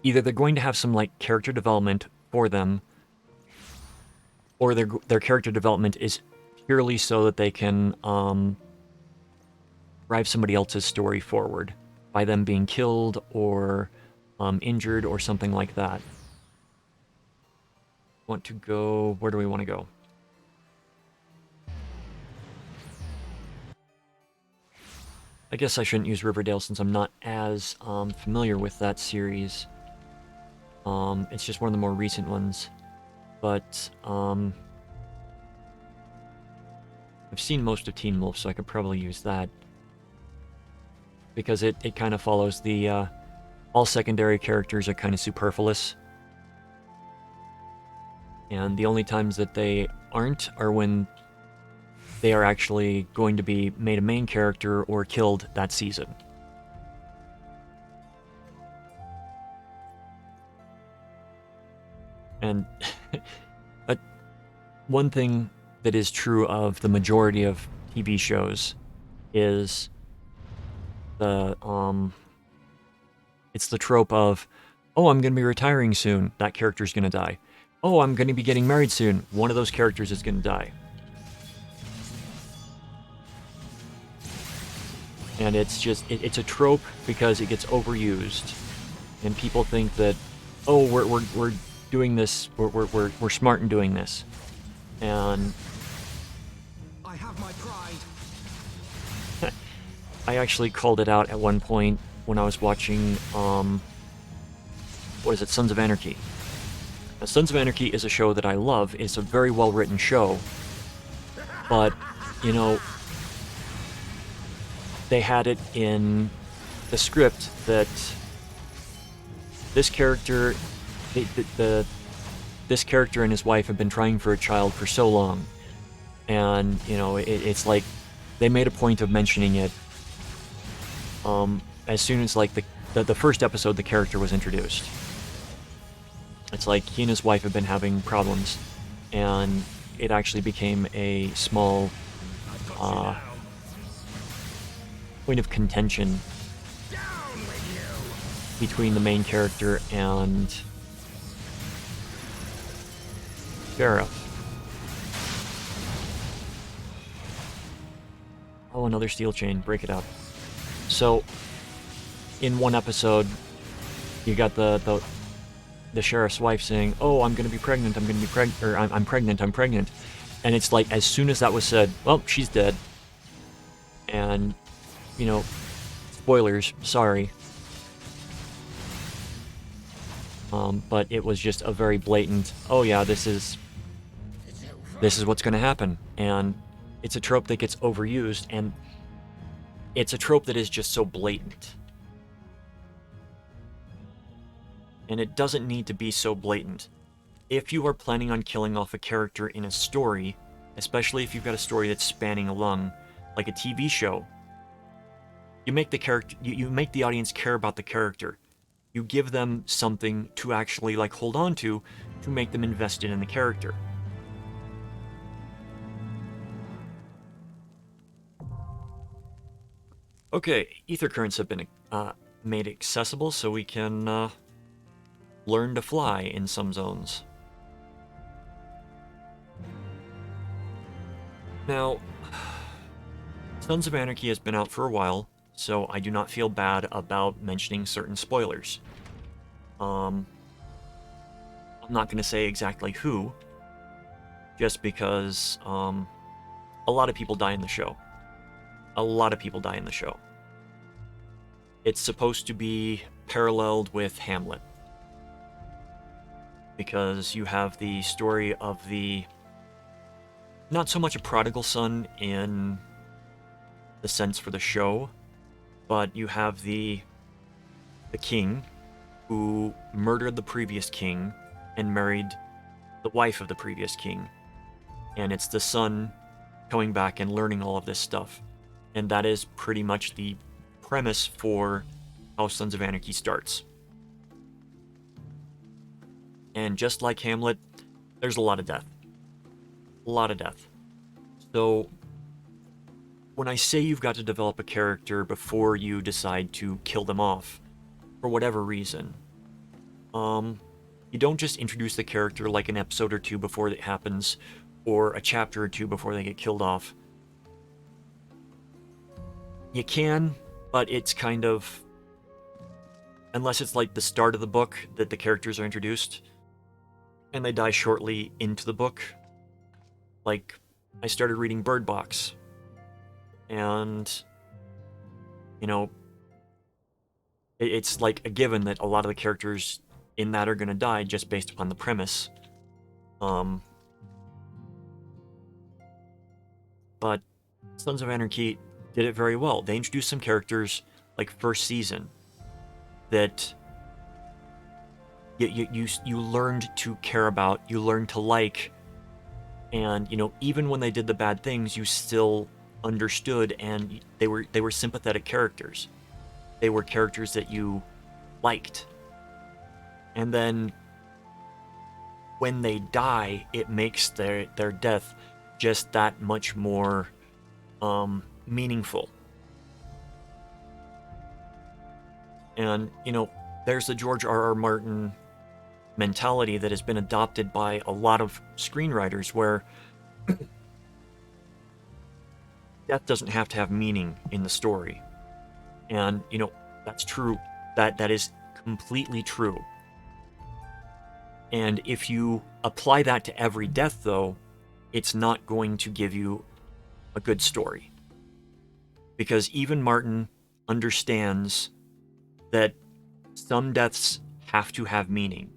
A: either they're going to have some, like, character development for them, or their character development is purely so that they can drive somebody else's story forward by them being killed or injured or something like that. Want to go... where do we want to go? I guess I shouldn't use Riverdale since I'm not as familiar with that series. It's just one of the more recent ones. But I've seen most of Teen Wolf, so I could probably use that. Because it kind of follows the... all secondary characters are kind of superfluous. And the only times that they aren't are when they are actually going to be made a main character or killed that season. And one thing that is true of the majority of TV shows is the it's the trope of, oh, I'm going to be retiring soon, that character's going to die. Oh, I'm going to be getting married soon, one of those characters is going to die. And it's just, it's a trope because it gets overused. And people think that, oh, we're doing this, we're smart in doing this. And
B: I have my pride.
A: I actually called it out at one point when I was watching, what is it, Sons of Anarchy. Now, Sons of Anarchy is a show that I love. It's a very well-written show. But, you know, they had it in the script that this character, this character and his wife have been trying for a child for so long. And, you know, it's like they made a point of mentioning it as soon as, like, the first episode the character was introduced. It's like he and his wife have been having problems, and it actually became a small point of contention between the main character and Sheriff. Oh, another steel chain. Break it up. So, in one episode, you got the sheriff's wife saying, "Oh, I'm gonna be pregnant. I'm gonna be pregnant, or I'm pregnant. I'm pregnant," and it's like as soon as that was said, well, she's dead. And, you know, spoilers. Sorry. But it was just a very blatant, oh yeah, this is what's gonna happen. And it's a trope that gets overused, and it's a trope that is just so blatant. And it doesn't need to be so blatant. If you are planning on killing off a character in a story, especially if you've got a story that's spanning along, like a TV show, you make the character, you make the audience care about the character. You give them something to actually, like, hold on to make them invested in the character. Okay, ether currents have been made accessible so we can learn to fly in some zones. Now, Sons of Anarchy has been out for a while, so I do not feel bad about mentioning certain spoilers. I'm not going to say exactly who, just because a lot of people die in the show. A lot of people die in the show. It's supposed to be paralleled with Hamlet, because you have the story of the, not so much a prodigal son in the sense for the show, but you have the king who murdered the previous king and married the wife of the previous king. And it's the son going back and learning all of this stuff. And that is pretty much the premise for how Sons of Anarchy starts. And just like Hamlet, there's a lot of death. A lot of death. So when I say you've got to develop a character before you decide to kill them off, for whatever reason, you don't just introduce the character like an episode or two before it happens, or a chapter or two before they get killed off. You can, but it's kind of, unless it's like the start of the book that the characters are introduced, and they die shortly into the book. Like, I started reading Bird Box, and, you know, it's like a given that a lot of the characters in that are going to die just based upon the premise. But Sons of Anarchy did it very well. They introduced some characters, like first season, that you learned to care about, you learned to like, and even when they did the bad things, you still understood, and they were sympathetic characters. They were characters that you liked. And then when they die, it makes their death just that much more meaningful. And there's the George R.R. Martin mentality that has been adopted by a lot of screenwriters, where death doesn't have to have meaning in the story. And that's true. That is completely true. And if you apply that to every death, though, it's not going to give you a good story. Because even Martin understands that some deaths have to have meaning.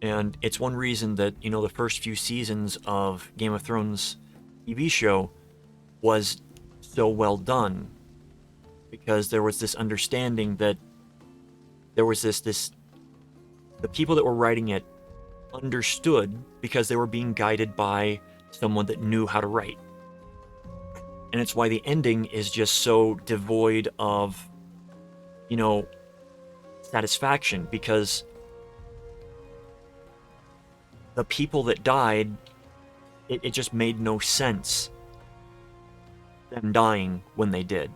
A: And it's one reason that, the first few seasons of Game of Thrones TV show was so well done. Because there was this understanding that there was the people that were writing it understood, because they were being guided by someone that knew how to write. And it's why the ending is just so devoid of, satisfaction, because the people that died, it just made no sense, them dying when they did.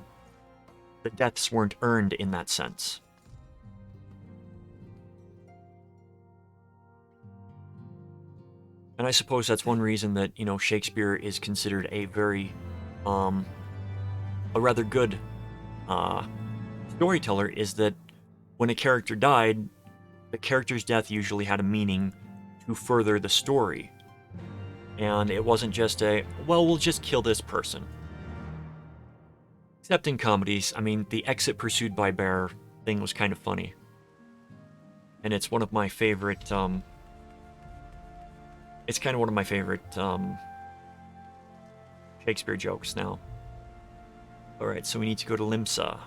A: The deaths weren't earned in that sense. And I suppose that's one reason that, Shakespeare is considered a very, a rather good storyteller, is that when a character died, the character's death usually had a meaning to further the story. And it wasn't just we'll just kill this person. Except in comedies, the exit pursued by bear thing was kind of funny. And it's one of my favorite, it's kind of one of my favorite, Shakespeare jokes now. Alright, so we need to go to Limsa.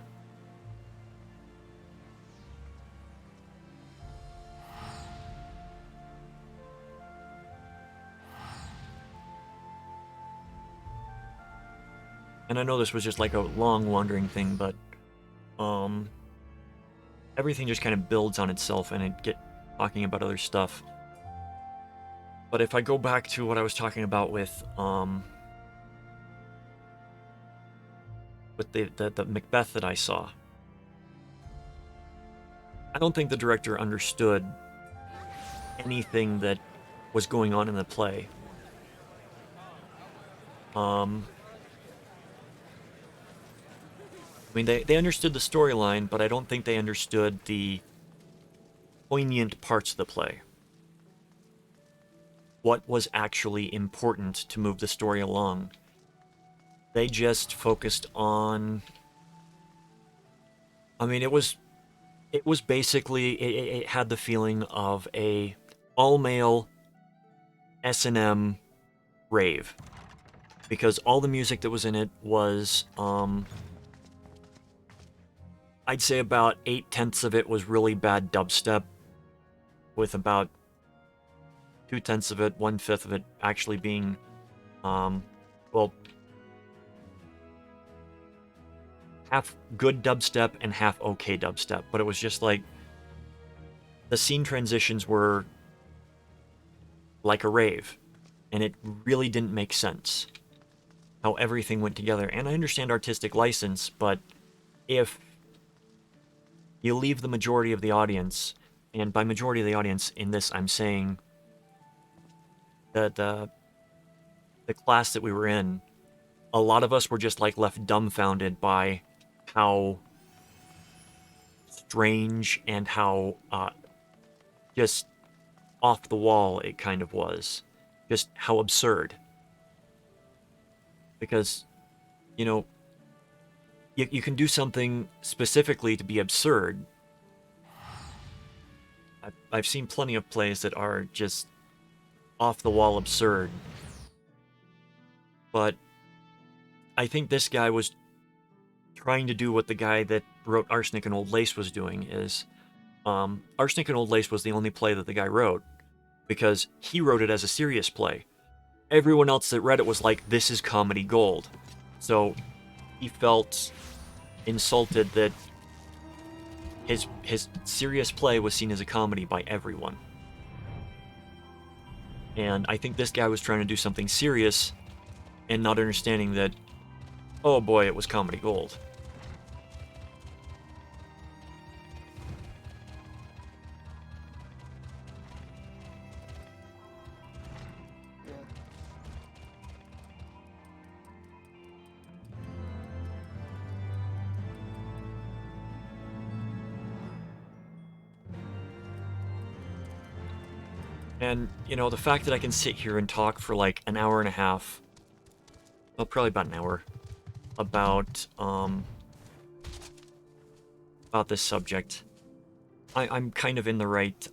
A: And I know this was just like a long wandering thing, but everything just kind of builds on itself, and it get talking about other stuff. But if I go back to what I was talking about with the Macbeth that I saw, I don't think the director understood anything that was going on in the play. I mean, they understood the storyline, but I don't think they understood the poignant parts of the play. What was actually important to move the story along. They just focused on... I mean, it was basically... It had the feeling of a all-male S&M rave. Because all the music that was in it was... I'd say about 8/10 of it was really bad dubstep, with about 2/10 of it, 1/5 of it actually being, well, half good dubstep and half okay dubstep. But it was just like, the scene transitions were like a rave, and it really didn't make sense how everything went together. And I understand artistic license, but if you leave the majority of the audience, and by majority of the audience in this I'm saying the class that we were in, a lot of us were just like left dumbfounded by how strange and how just off the wall it kind of was. Just how absurd. Because, you know, you can do something specifically to be absurd. I've seen plenty of plays that are just off the wall absurd. But I think this guy was trying to do what the guy that wrote Arsenic and Old Lace was doing. Is Arsenic and Old Lace was the only play that the guy wrote, because he wrote it as a serious play. Everyone else that read it was like, this is comedy gold. So he felt insulted that his serious play was seen as a comedy by everyone. And I think this guy was trying to do something serious and not understanding that, oh boy, it was comedy gold. And, you know, the fact that I can sit here and talk for like an hour and a half, well, probably about an hour, about this subject, I'm kind of in the right,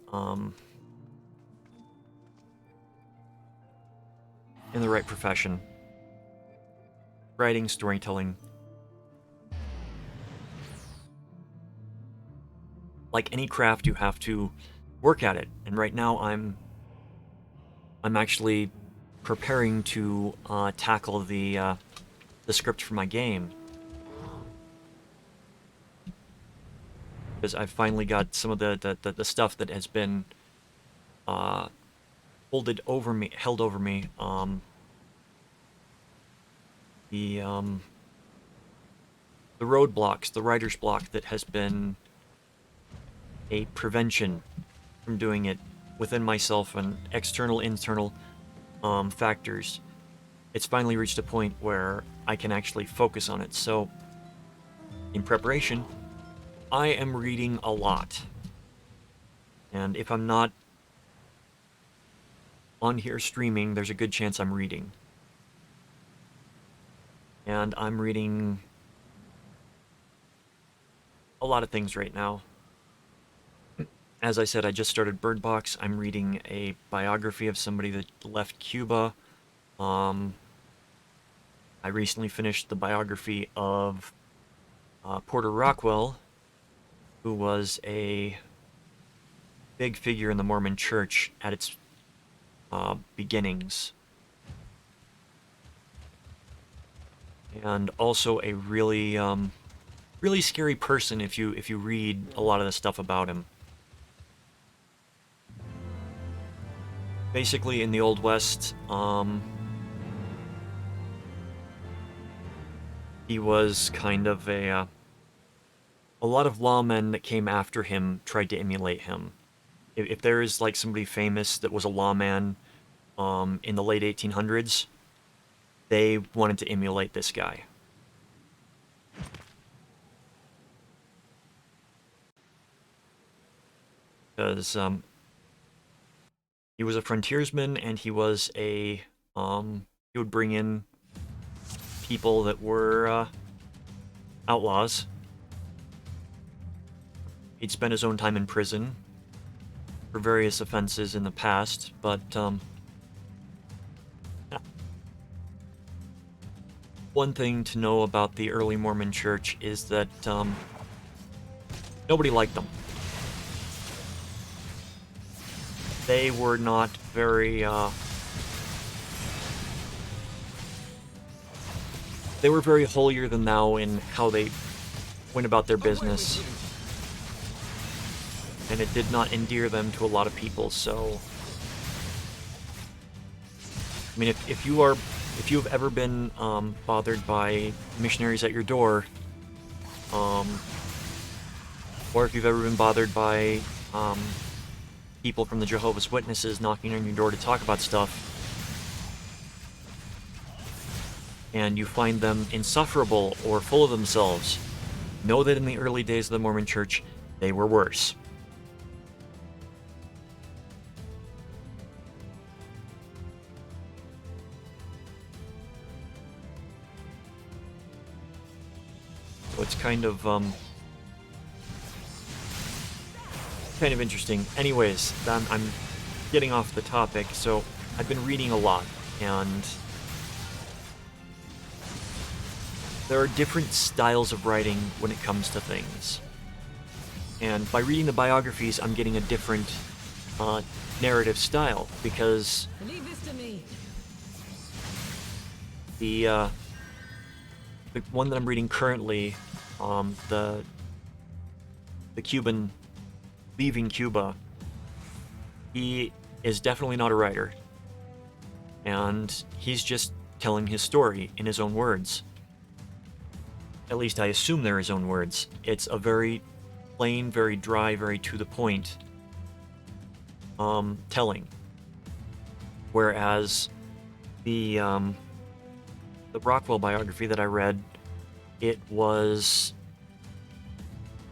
A: profession. Writing, storytelling. Like any craft, you have to work at it. And right now I'm actually preparing to tackle the script for my game, because I've finally got some of the stuff that has been held over me. The roadblocks, the writer's block that has been a prevention from doing it within myself, and external, internal factors. It's finally reached a point where I can actually focus on it. So, in preparation, I am reading a lot. And if I'm not on here streaming, there's a good chance I'm reading. And I'm reading a lot of things right now. As I said, I just started Bird Box. I'm reading a biography of somebody that left Cuba. I recently finished the biography of Porter Rockwell, who was a big figure in the Mormon Church at its beginnings. And also a really, really scary person if you read a lot of the stuff about him. basically in the Old West, he was kind of a lot of lawmen that came after him tried to emulate him. If there is like somebody famous that was a lawman in the late 1800s, they wanted to emulate this guy. Because he was a frontiersman, and he was he would bring in people that were outlaws. He'd spent his own time in prison for various offenses in the past, but one thing to know about the early Mormon church is that nobody liked them. They were not very they were very holier than thou in how they went about their business, and it did not endear them to a lot of people. So, I mean, if you've ever been bothered by missionaries at your door, or if you've ever been bothered by people from the Jehovah's Witnesses knocking on your door to talk about stuff, and you find them insufferable or full of themselves, know that in the early days of the Mormon Church, they were worse. So it's kind of interesting. Anyways, I'm getting off the topic. So I've been reading a lot, and there are different styles of writing when it comes to things. And by reading the biographies, I'm getting a different narrative style, because
C: Leave this to me.
A: the one that I'm reading currently, the Cuban leaving Cuba, he is definitely not a writer, and he's just telling his story in his own words. At least I assume they're his own words. It's a very plain, very dry, very to the point telling. Whereas the Rockwell biography that I read, it was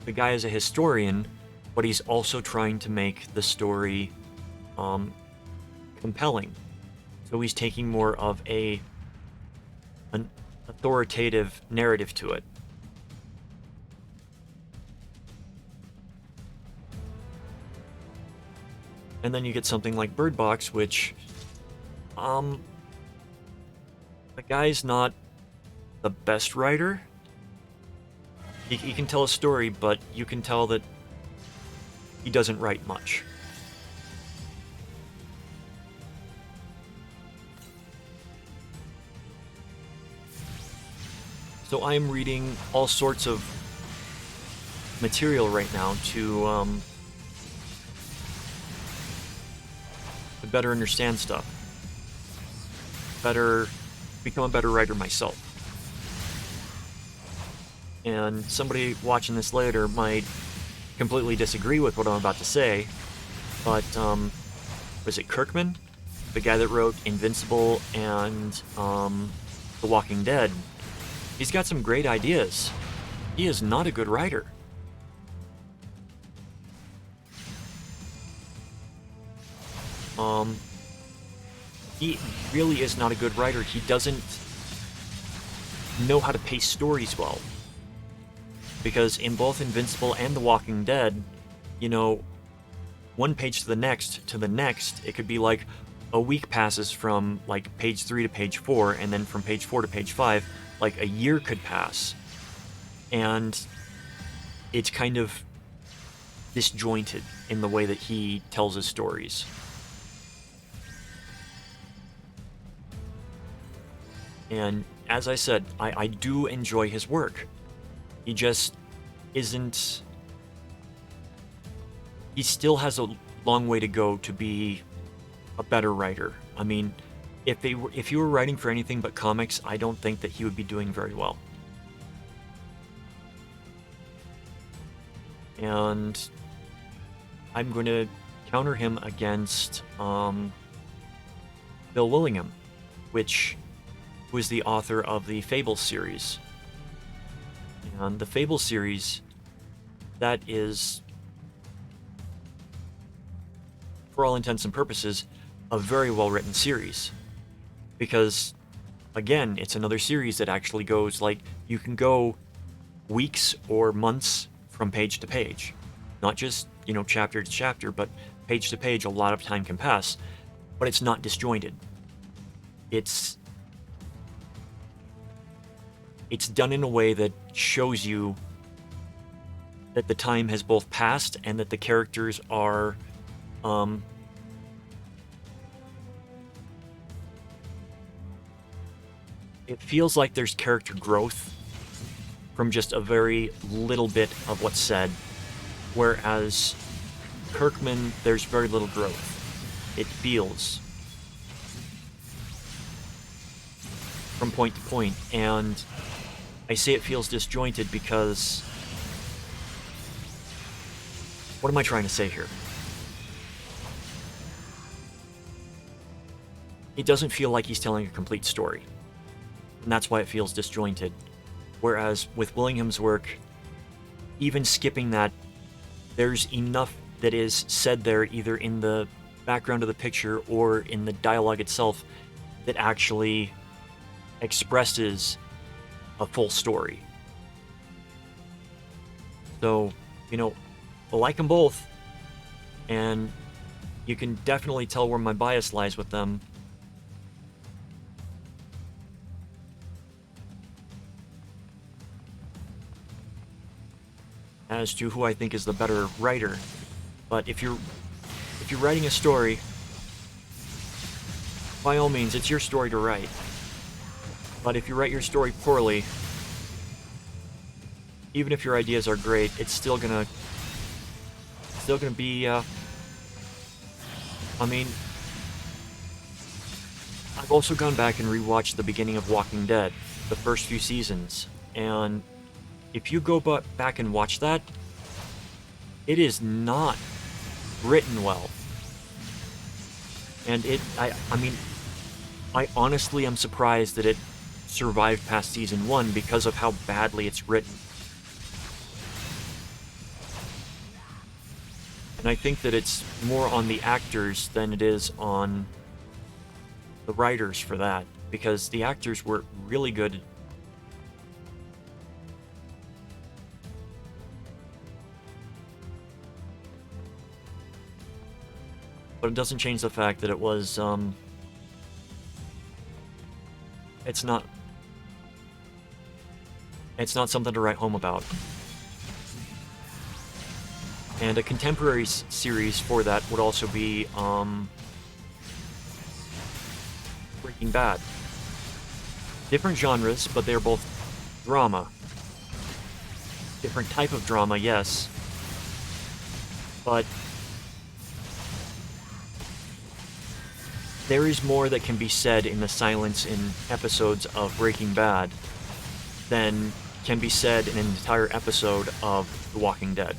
A: the guy is a historian, but he's also trying to make the story compelling. So he's taking more of an authoritative narrative to it. And then you get something like Bird Box, which the guy's not the best writer. He can tell a story, but you can tell that he doesn't write much. So I'm reading all sorts of material right now to better understand stuff, become a better writer myself. And somebody watching this later might completely disagree with what I'm about to say, but was it Kirkman, the guy that wrote Invincible and The Walking Dead? He's got some great ideas. He is not a good writer. He really is not a good writer. He doesn't know how to pace stories well. Because in both Invincible and The Walking Dead, you know, one page to the next, it could be like a week passes from like page 3 to page 4, and then from page 4 to page 5, like a year could pass. And it's kind of disjointed in the way that he tells his stories. And as I said, I do enjoy his work. He just isn't... He still has a long way to go to be a better writer. I mean, if you were writing for anything but comics, I don't think that he would be doing very well. And I'm going to counter him against Bill Willingham, which was the author of the Fable series. And the Fable series, that is, for all intents and purposes, a very well-written series. Because, again, it's another series that actually goes, like, you can go weeks or months from page to page. Not just, chapter to chapter, but page to page, a lot of time can pass. But it's not disjointed. It's done in a way that shows you that the time has both passed and that the characters are it feels like there's character growth from just a very little bit of what's said, whereas Kirkman, there's very little growth. It feels from point to point, and I say it feels disjointed because what am I trying to say here? It doesn't feel like he's telling a complete story, and that's why it feels disjointed. Whereas with Willingham's work, even skipping that, there's enough that is said there either in the background of the picture or in the dialogue itself that actually expresses a full story. So, I like them both, and you can definitely tell where my bias lies with them. As to who I think is the better writer. But if you're writing a story, by all means, it's your story to write. But if you write your story poorly, even if your ideas are great, it's still gonna be, I mean, I've also gone back and rewatched the beginning of Walking Dead, the first few seasons, and if you go back and watch that, it is not written well. And I honestly am surprised that it survived past season 1 because of how badly it's written. And I think that it's more on the actors than it is on the writers for that, because the actors were really good. But it doesn't change the fact that it was, it's not something to write home about. And a contemporary series for that would also be, Breaking Bad. Different genres, but they're both drama. Different type of drama, yes. But there is more that can be said in the silence in episodes of Breaking Bad than can be said in an entire episode of The Walking Dead.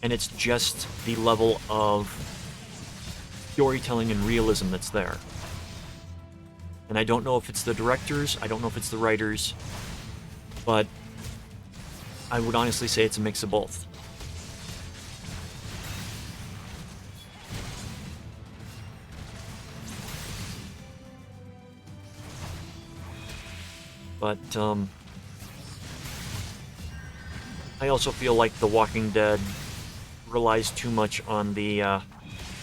A: And it's just the level of storytelling and realism that's there. And I don't know if it's the directors, I don't know if it's the writers, but I would honestly say it's a mix of both. But, I also feel like The Walking Dead relies too much on the,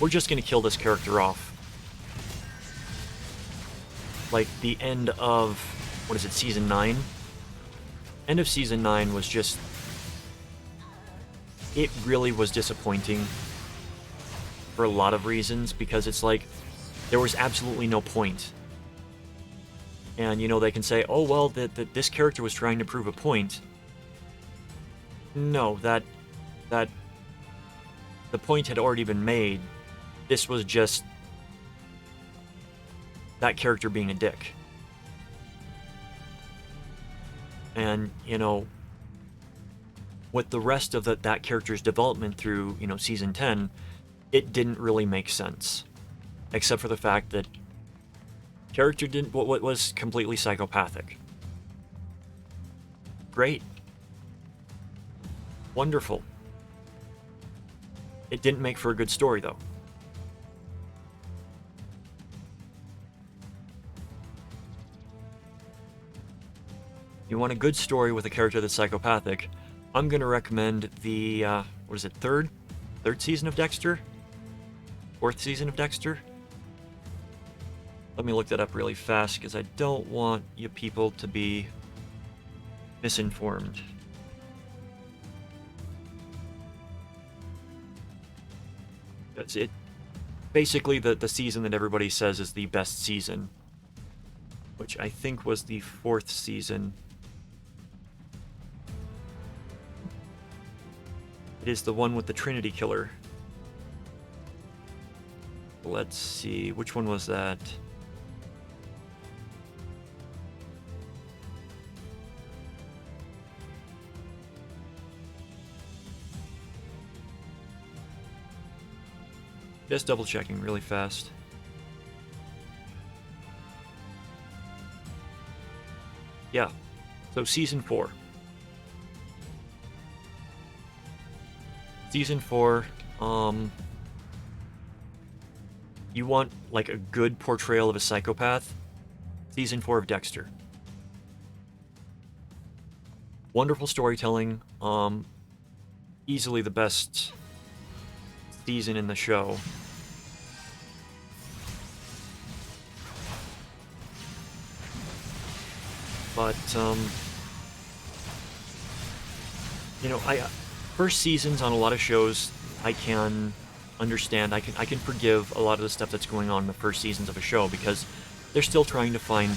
A: we're just gonna kill this character off. Like, the end of, what is it, Season 9? End of Season 9 was just... It really was disappointing for a lot of reasons, because it's like, there was absolutely no point. And, they can say, oh, well, that this character was trying to prove a point. No, that the point had already been made. This was just that character being a dick. And, you know, with the rest of that character's development through, you know, season 10, it didn't really make sense. Except for the fact that character what was completely psychopathic. Great. Wonderful. It didn't make for a good story, though. You want a good story with a character that's psychopathic, I'm going to recommend the, what is it, third season of Dexter? Fourth season of Dexter? Let me look that up really fast, because I don't want you people to be misinformed. That's it. Basically, the season that everybody says is the best season, which I think was the fourth season. It is the one with the Trinity Killer. Let's see, which one was that? Just double checking really fast. Yeah, so season 4. Season 4, you want like a good portrayal of a psychopath? Season 4 of Dexter. Wonderful storytelling, easily the best season in the show. But, you know, first seasons on a lot of shows, I can understand. I can forgive a lot of the stuff that's going on in the first seasons of a show, because they're still trying to find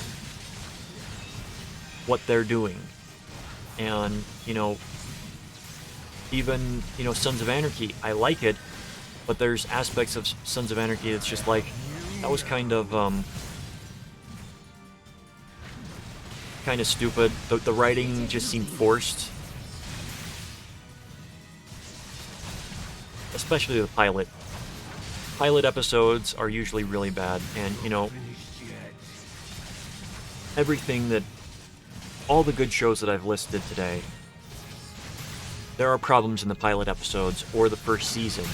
A: what they're doing. And, you know, even, you know, Sons of Anarchy, I like it, but there's aspects of Sons of Anarchy that's just like, that was kind of stupid. The writing just seemed forced. Especially the pilot. Pilot episodes are usually really bad, and, you know, everything that, all the good shows that I've listed today, there are problems in the pilot episodes or the first season.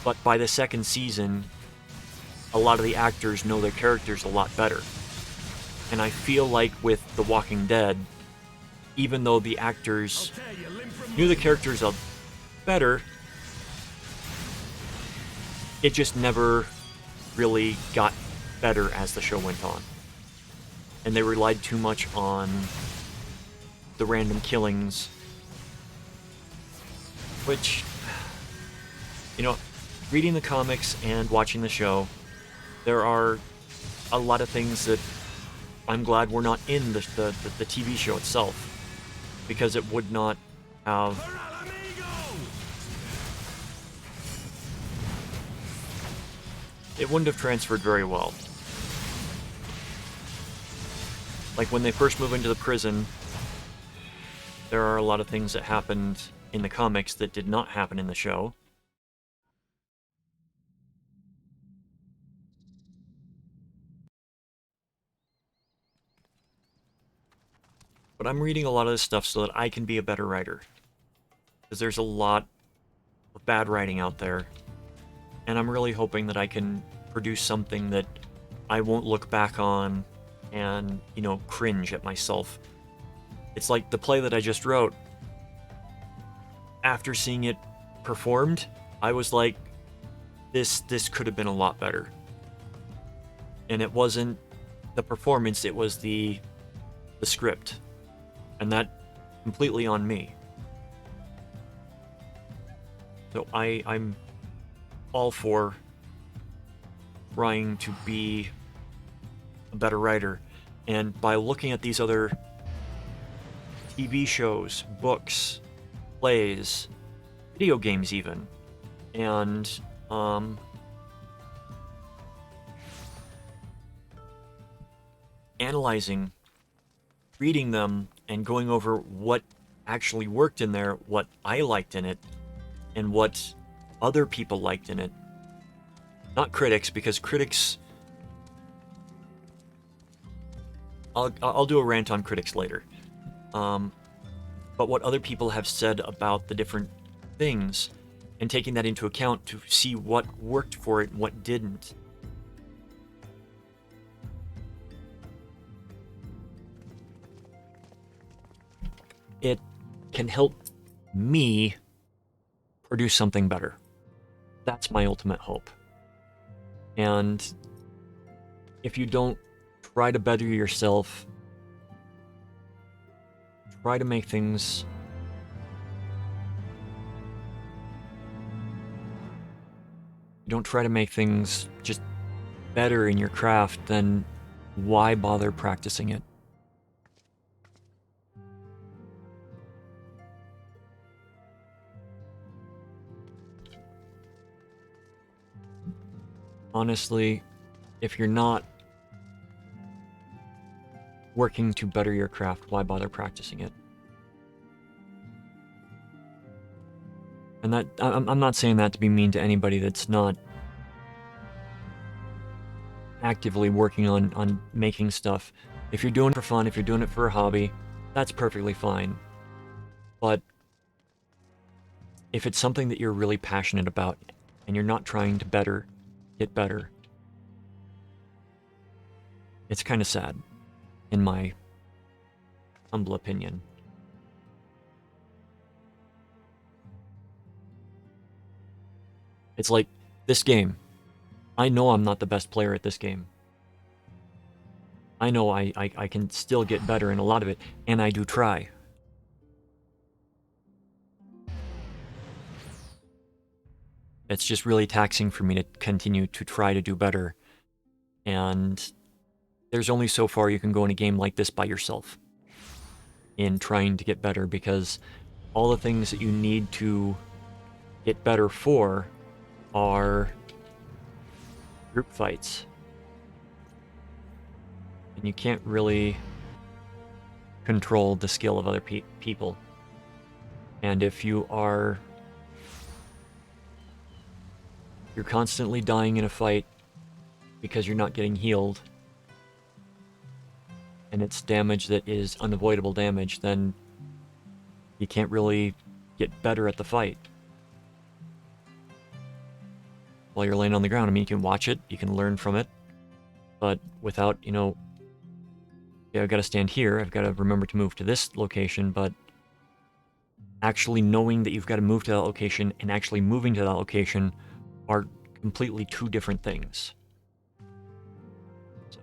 A: But by the second season, a lot of the actors know their characters a lot better. And I feel like with The Walking Dead, even though the actors knew the characters better, it just never really got better as the show went on. And they relied too much on the random killings, which, you know, reading the comics and watching the show, there are a lot of things that I'm glad were not in the TV show itself, because it would not have... It wouldn't have transferred very well. Like, when they first move into the prison, there are a lot of things that happened in the comics that did not happen in the show. But I'm reading a lot of this stuff so that I can be a better writer. Because there's a lot of bad writing out there. And I'm really hoping that I can produce something that I won't look back on and, you know, cringe at myself. It's like the play that I just wrote. After seeing it performed, I was like, this could have been a lot better. And it wasn't the performance, it was the script. And that completely on me. So I'm all for trying to be a better writer. And by looking at these other TV shows, books, plays, video games even, and analyzing, reading them, and going over what actually worked in there, what I liked in it, and what other people liked in it. Not critics, because critics... I'll do a rant on critics later. But what other people have said about the different things, and taking that into account to see what worked for it and what didn't. It can help me produce something better. That's my ultimate hope. And if you don't try to better yourself, try to make things just better in your craft, then why bother practicing it? Honestly, if you're not working to better your craft, why bother practicing it? And that I'm not saying that to be mean to anybody that's not actively working on making stuff. If you're doing it for fun, if you're doing it for a hobby, that's perfectly fine. But if it's something that you're really passionate about and you're not trying to get better, it's kind of sad, in my humble opinion. It's like this game. I know I'm not the best player at this game. I know I can still get better in a lot of it, and I do try. It's just really taxing for me to continue to try to do better. And there's only so far you can go in a game like this by yourself in trying to get better, because all the things that you need to get better for are group fights. And you can't really control the skill of other people. And if you're constantly dying in a fight because you're not getting healed, and it's damage that is unavoidable damage, then you can't really get better at the fight. While you're laying on the ground, I mean, you can watch it, you can learn from it, but without, yeah, I've got to stand here, I've got to remember to move to this location, but actually knowing that you've got to move to that location and actually moving to that location are completely two different things. So.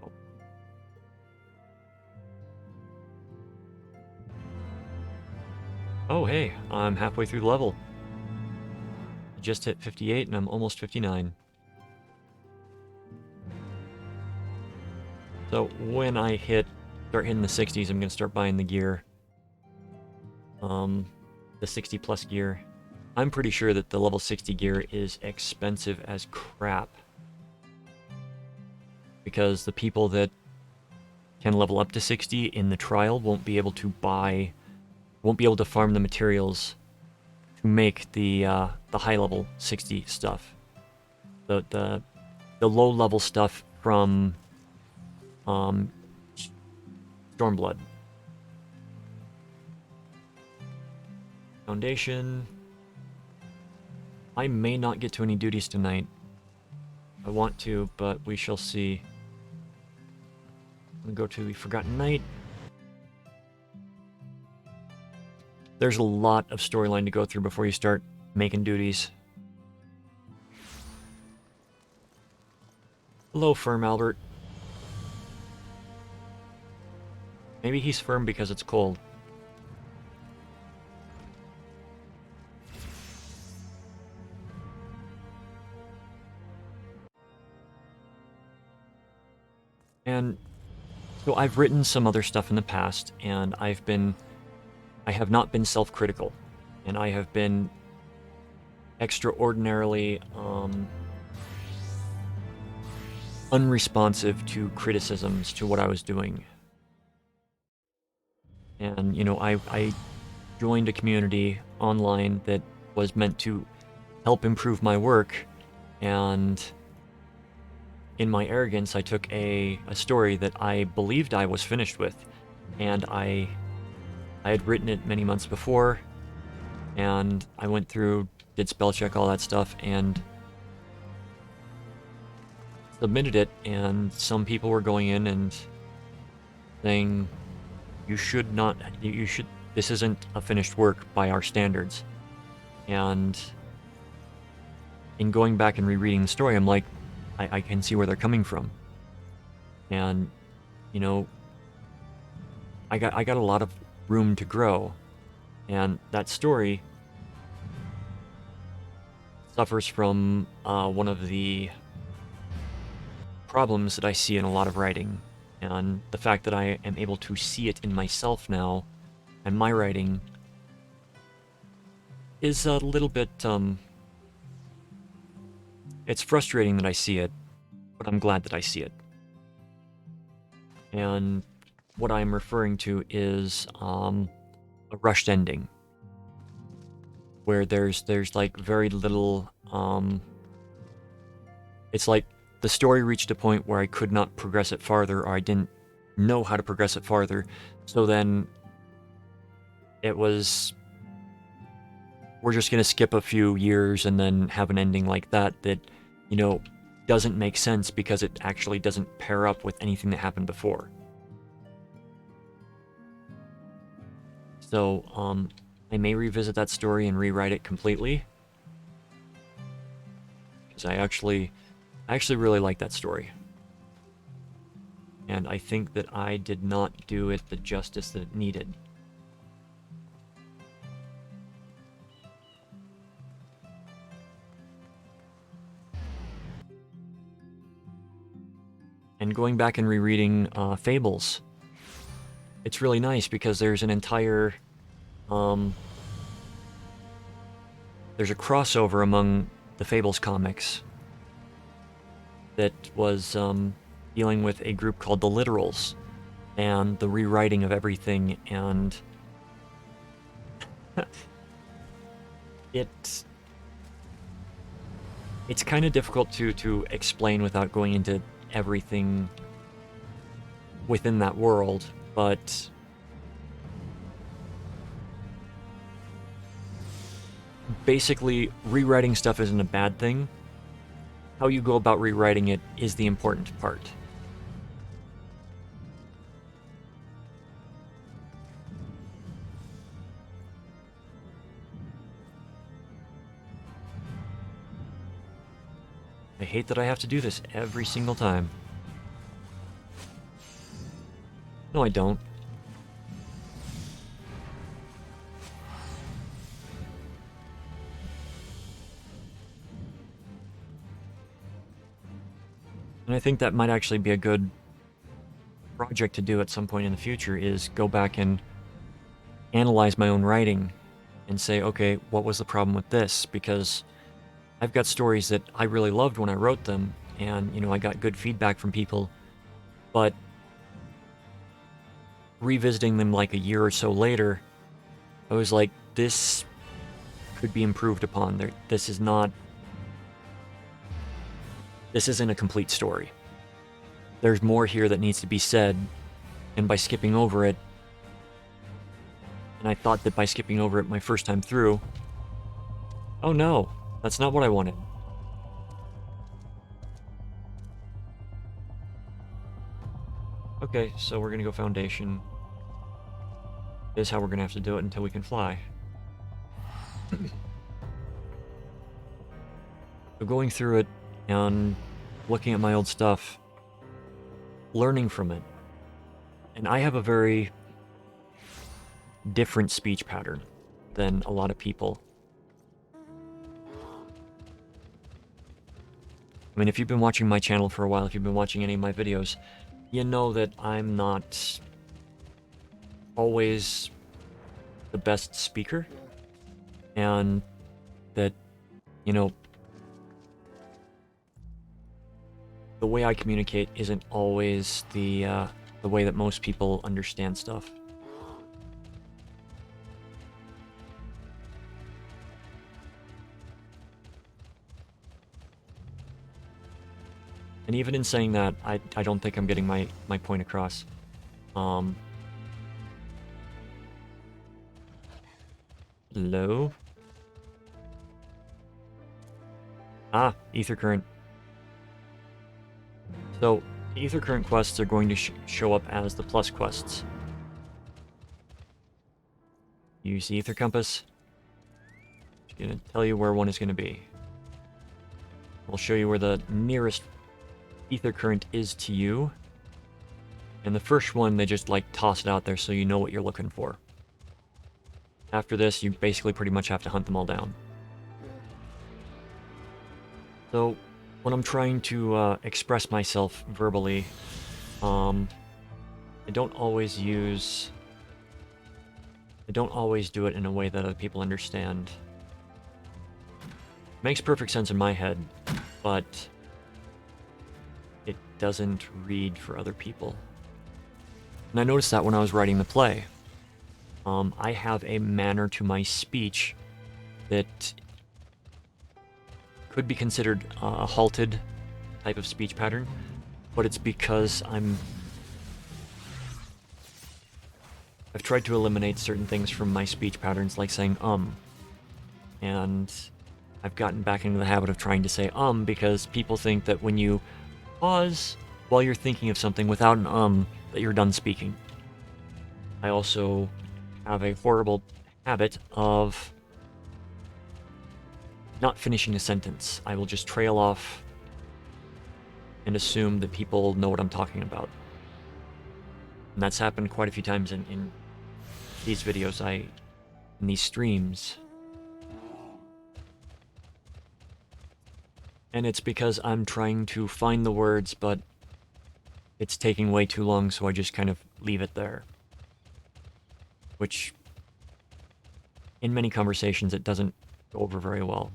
A: Oh, hey, I'm halfway through the level. I just hit 58 and I'm almost 59. So when I start hitting the 60s, I'm going to start buying the gear. The 60 plus gear. I'm pretty sure that the level 60 gear is expensive as crap. Because the people that can level up to 60 in the trial won't be able to farm the materials to make the high level 60 stuff. The low level stuff from Stormblood. Foundation. I may not get to any duties tonight. I want to, but we shall see. I'm gonna go to the Forgotten Knight. There's a lot of storyline to go through before you start making duties. Hello, Firm Albert. Maybe he's firm because it's cold. And so I've written some other stuff in the past, and I have not been self-critical, and I have been extraordinarily unresponsive to criticisms to what I was doing. And, you know, I joined a community online that was meant to help improve my work, and in my arrogance, I took a story that I believed I was finished with, and I had written it many months before, and I went through, did spell check, all that stuff, and submitted it, and some people were going in and saying, you should, this isn't a finished work by our standards. And in going back and rereading the story, I'm like, I can see where they're coming from. And, you know, I got a lot of room to grow. And that story suffers from one of the problems that I see in a lot of writing. And the fact that I am able to see it in myself now, and my writing, is a little bit, it's frustrating that I see it, but I'm glad that I see it. And what I'm referring to is a rushed ending, where there's like very little, it's like the story reached a point where I could not progress it farther, or I didn't know how to progress it farther. So then it was, we're just going to skip a few years and then have an ending like that, you know, doesn't make sense because it actually doesn't pair up with anything that happened before. So, I may revisit that story and rewrite it completely, because I actually really like that story. And I think that I did not do it the justice that it needed. And going back and rereading Fables, it's really nice because there's an entire, there's a crossover among the Fables comics that was dealing with a group called the Literals and the rewriting of everything, and it's kind of difficult to explain without going into everything within that world, but basically rewriting stuff isn't a bad thing. How you go about rewriting it is the important part. I hate that I have to do this every single time. No, I don't. And I think that might actually be a good project to do at some point in the future, is go back and analyze my own writing and say, okay, what was the problem with this? Because I've got stories that I really loved when I wrote them, and, you know, I got good feedback from people, but revisiting them like a year or so later, I was like, this could be improved upon. This isn't a complete story. There's more here that needs to be said, and by skipping over it, and I thought that by skipping over it my first time through, oh no, that's not what I wanted. Okay, so we're gonna go Foundation. This is how we're gonna have to do it until we can fly. So going through it and looking at my old stuff, learning from it. And I have a very different speech pattern than a lot of people. I mean, if you've been watching my channel for a while, if you've been watching any of my videos, you know that I'm not always the best speaker, and that you know, the way I communicate isn't always the way that most people understand stuff. And even in saying that, I don't think I'm getting my point across. Hello? Ah, ether current. So, ether current quests are going to show up as the plus quests. Use the ether compass. It's gonna tell you where one is gonna be. We'll show you where the nearest ether current is to you. And the first one, they just like toss it out there so you know what you're looking for. After this, you basically pretty much have to hunt them all down. So, when I'm trying to express myself verbally, I don't always do it in a way that other people understand. Makes perfect sense in my head, but it doesn't read for other people. And I noticed that when I was writing the play. I have a manner to my speech that could be considered a halted type of speech pattern, but it's because I've tried to eliminate certain things from my speech patterns, like saying and I've gotten back into the habit of trying to say because people think that when you pause while you're thinking of something without an that you're done speaking. I also have a horrible habit of not finishing a sentence. I will just trail off and assume that people know what I'm talking about. And that's happened quite a few times in these videos, in these streams. And it's because I'm trying to find the words, but it's taking way too long, so I just kind of leave it there. Which, in many conversations, it doesn't go over very well.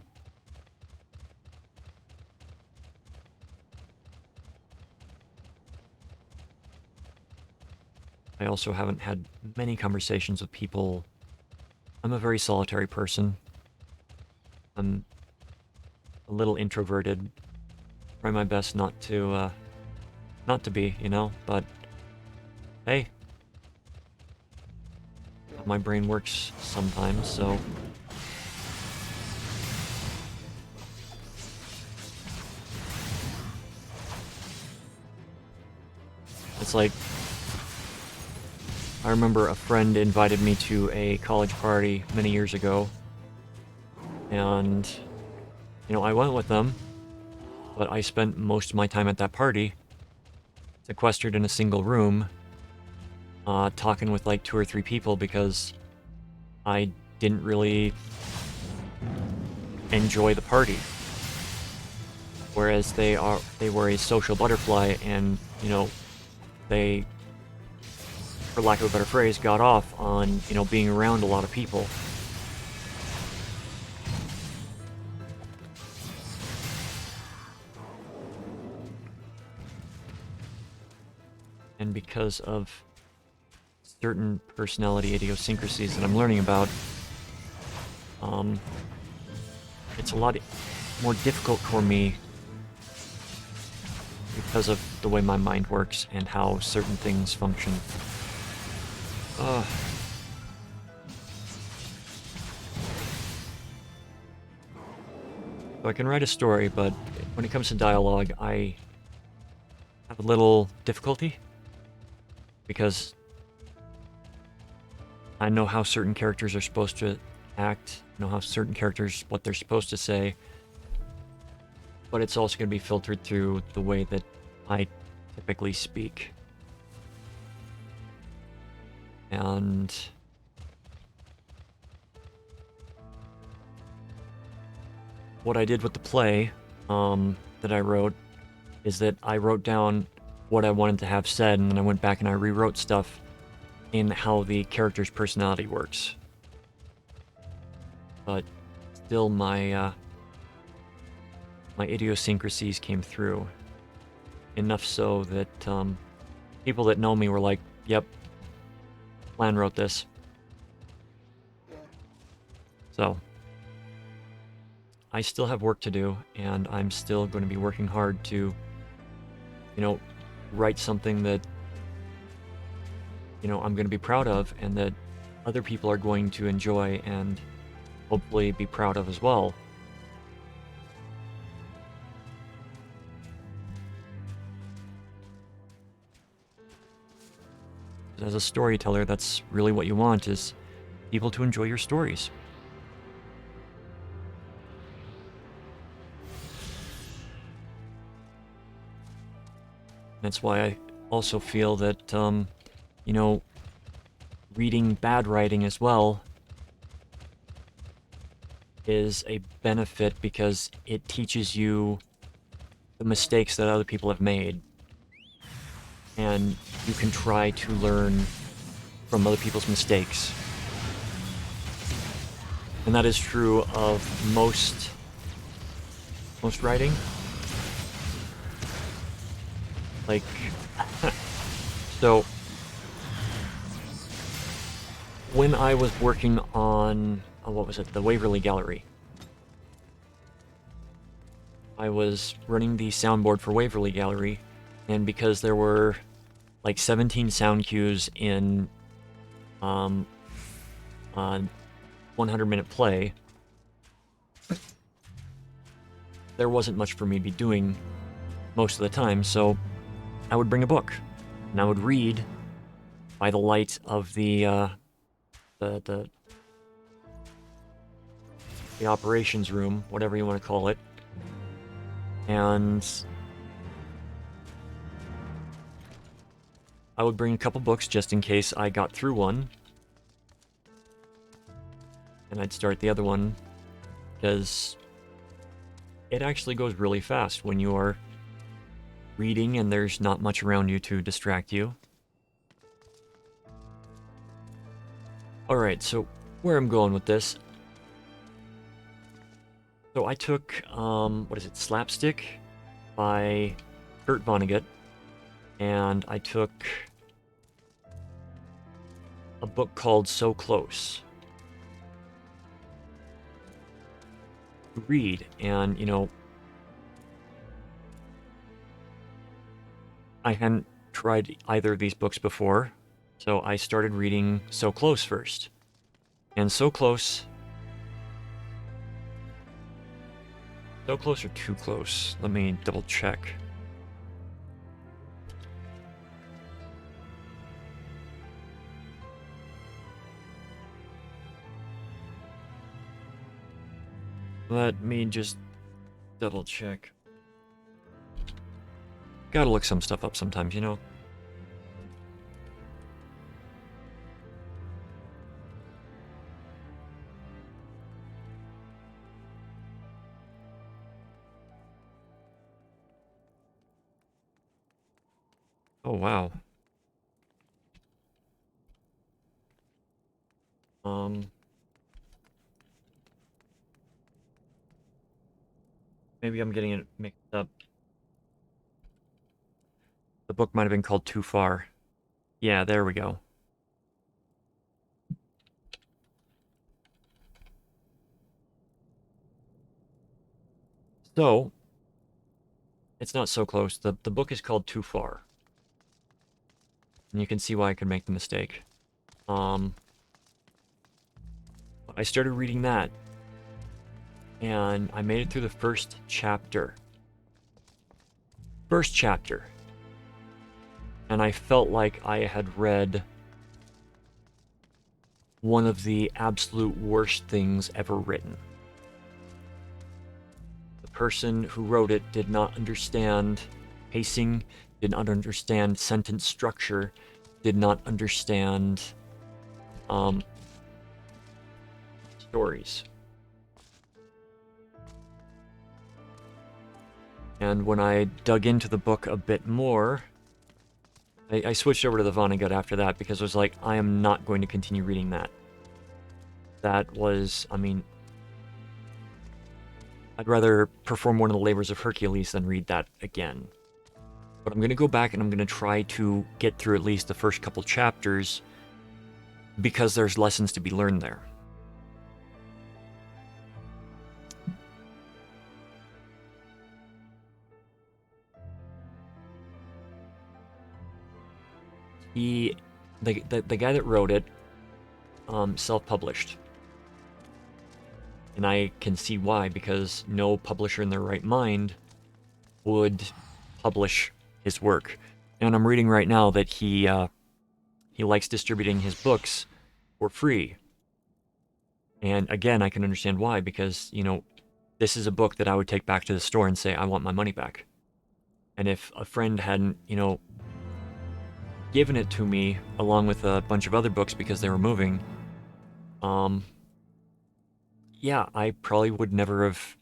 A: I also haven't had many conversations with people. I'm a very solitary person. I'm a little introverted. Try my best not to be, you know, but hey, my brain works sometimes, so it's like, I remember a friend invited me to a college party many years ago, and, you know, I went with them, but I spent most of my time at that party sequestered in a single room, talking with like 2 or 3 people because I didn't really enjoy the party. Whereas they were a social butterfly, and, you know, they, for lack of a better phrase, got off on, you know, being around a lot of people. And because of certain personality idiosyncrasies that I'm learning about, it's a lot more difficult for me because of the way my mind works and how certain things function. So I can write a story, but when it comes to dialogue, I have a little difficulty because I know how certain characters are supposed to act, know how certain characters, what they're supposed to say, but it's also going to be filtered through the way that I typically speak. And what I did with the play that I wrote is that I wrote down what I wanted to have said, and then I went back and I rewrote stuff in how the character's personality works. But still, my my idiosyncrasies came through. Enough so that people that know me were like, yep, Plan wrote this. So, I still have work to do, and I'm still going to be working hard to, write something that, I'm going to be proud of, and that other people are going to enjoy and hopefully be proud of as well. As a storyteller, that's really what you want, is people to enjoy your stories. That's why I also feel that, reading bad writing as well is a benefit, because it teaches you the mistakes that other people have made. And you can try to learn from other people's mistakes. And that is true of most writing. Like, so, when I was working on, what was it, the Waverly Gallery, I was running the soundboard for Waverly Gallery, and because there were like 17 sound cues in 100-minute play, there wasn't much for me to be doing most of the time, so I would bring a book, and I would read by the light of the operations room, whatever you want to call it, and I would bring a couple books just in case I got through one, and I'd start the other one, because it actually goes really fast when you are reading and there's not much around you to distract you. Alright, so where I'm going with this. So I took, Slapstick by Kurt Vonnegut, and I took a book called So Close to read, and, I hadn't tried either of these books before, so I started reading So Close first. And So Close or Too Close? Let me double check. Let me just double check. Gotta look some stuff up sometimes, Oh, wow. Maybe I'm getting it mixed up. The book might have been called Too Far. Yeah, there we go. So, it's not So Close. The book is called Too Far. And you can see why I could make the mistake. I started reading that, and I made it through the first chapter. And I felt like I had read one of the absolute worst things ever written. The person who wrote it did not understand pacing, did not understand sentence structure, did not understand stories. And when I dug into the book a bit more, I switched over to the Vonnegut after that, because I was like, I am not going to continue reading that. That was, I'd rather perform one of the labors of Hercules than read that again. But I'm going to go back and I'm going to try to get through at least the first couple chapters because there's lessons to be learned there. The guy that wrote it, self-published. And I can see why, because no publisher in their right mind would publish his work. And I'm reading right now that he likes distributing his books for free. And again, I can understand why, because, you know, this is a book that I would take back to the store and say, I want my money back. And if a friend hadn't, you know, given it to me along with a bunch of other books because they were moving, yeah, I probably would never have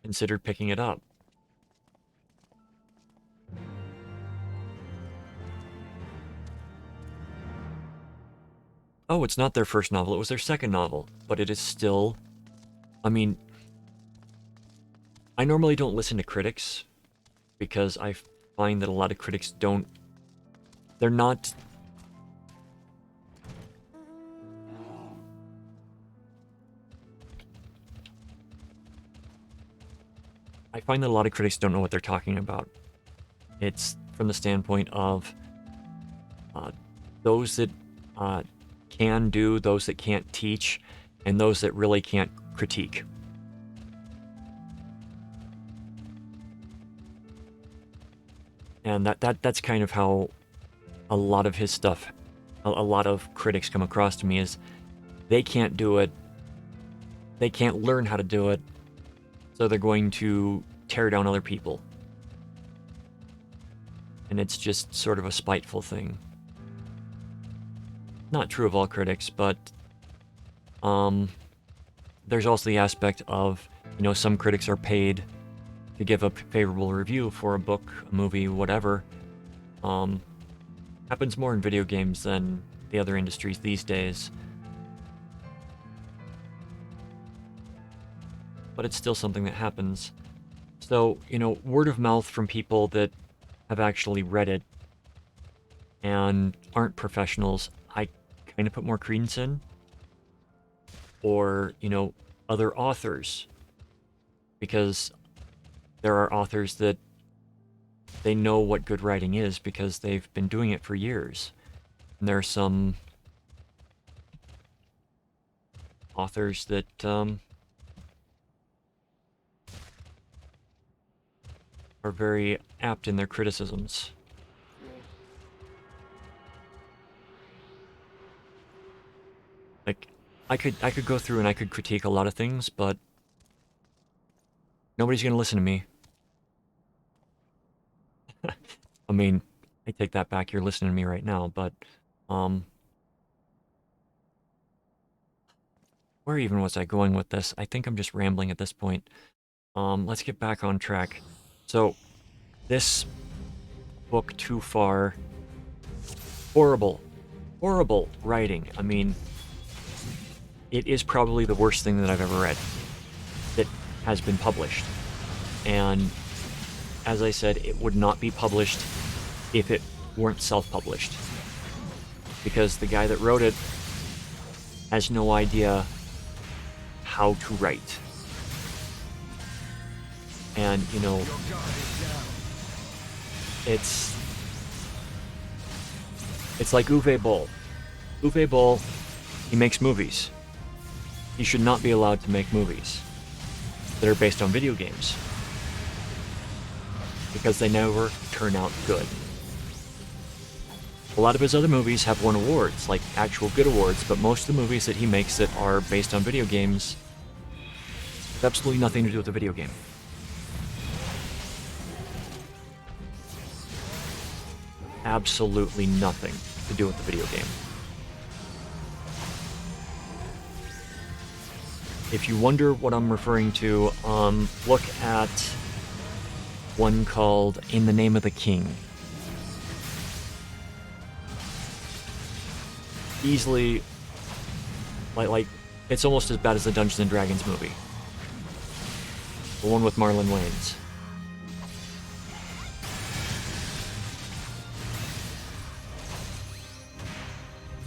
A: considered picking it up. Oh, it's not their first novel, it was their second novel, but it is still, I mean, I normally don't listen to critics because I find that a lot of critics don't, they're not, I find that a lot of critics don't know what they're talking about. It's from the standpoint of those that can do, those that can't teach, and those that really can't critique. And that's kind of how a lot of his stuff, a lot of critics come across to me, is they can't do it, they can't learn how to do it, so they're going to tear down other people. And it's just sort of a spiteful thing. Not true of all critics, but there's also the aspect of, you know, some critics are paid to give a favorable review for a book, a movie, whatever. Happens more in video games than the other industries these days. But it's still something that happens. So, you know, word of mouth from people that have actually read it and aren't professionals, I kind of put more credence in. Or, you know, other authors. Because there are authors that they know what good writing is because they've been doing it for years. And there are some authors that are very apt in their criticisms. Like, I could go through and I could critique a lot of things, but nobody's gonna listen to me. I mean, I take that back, you're listening to me right now, but where even was I going with this? I think I'm just rambling at this point. Let's get back on track. So, this book, Too Far, horrible writing. I mean, it is probably the worst thing that I've ever read that has been published. And as I said, it would not be published if it weren't self-published. Because the guy that wrote it has no idea how to write. And, you know, it's like Uwe Boll. Uwe Boll, he makes movies. He should not be allowed to make movies that are based on video games. Because they never turn out good. A lot of his other movies have won awards, like actual good awards, but most of the movies that he makes that are based on video games have absolutely nothing to do with the video game. Absolutely nothing to do with the video game. If you wonder what I'm referring to, look at one called In the Name of the King. Easily, like it's almost as bad as the Dungeons and Dragons movie. The one with Marlon Wayans.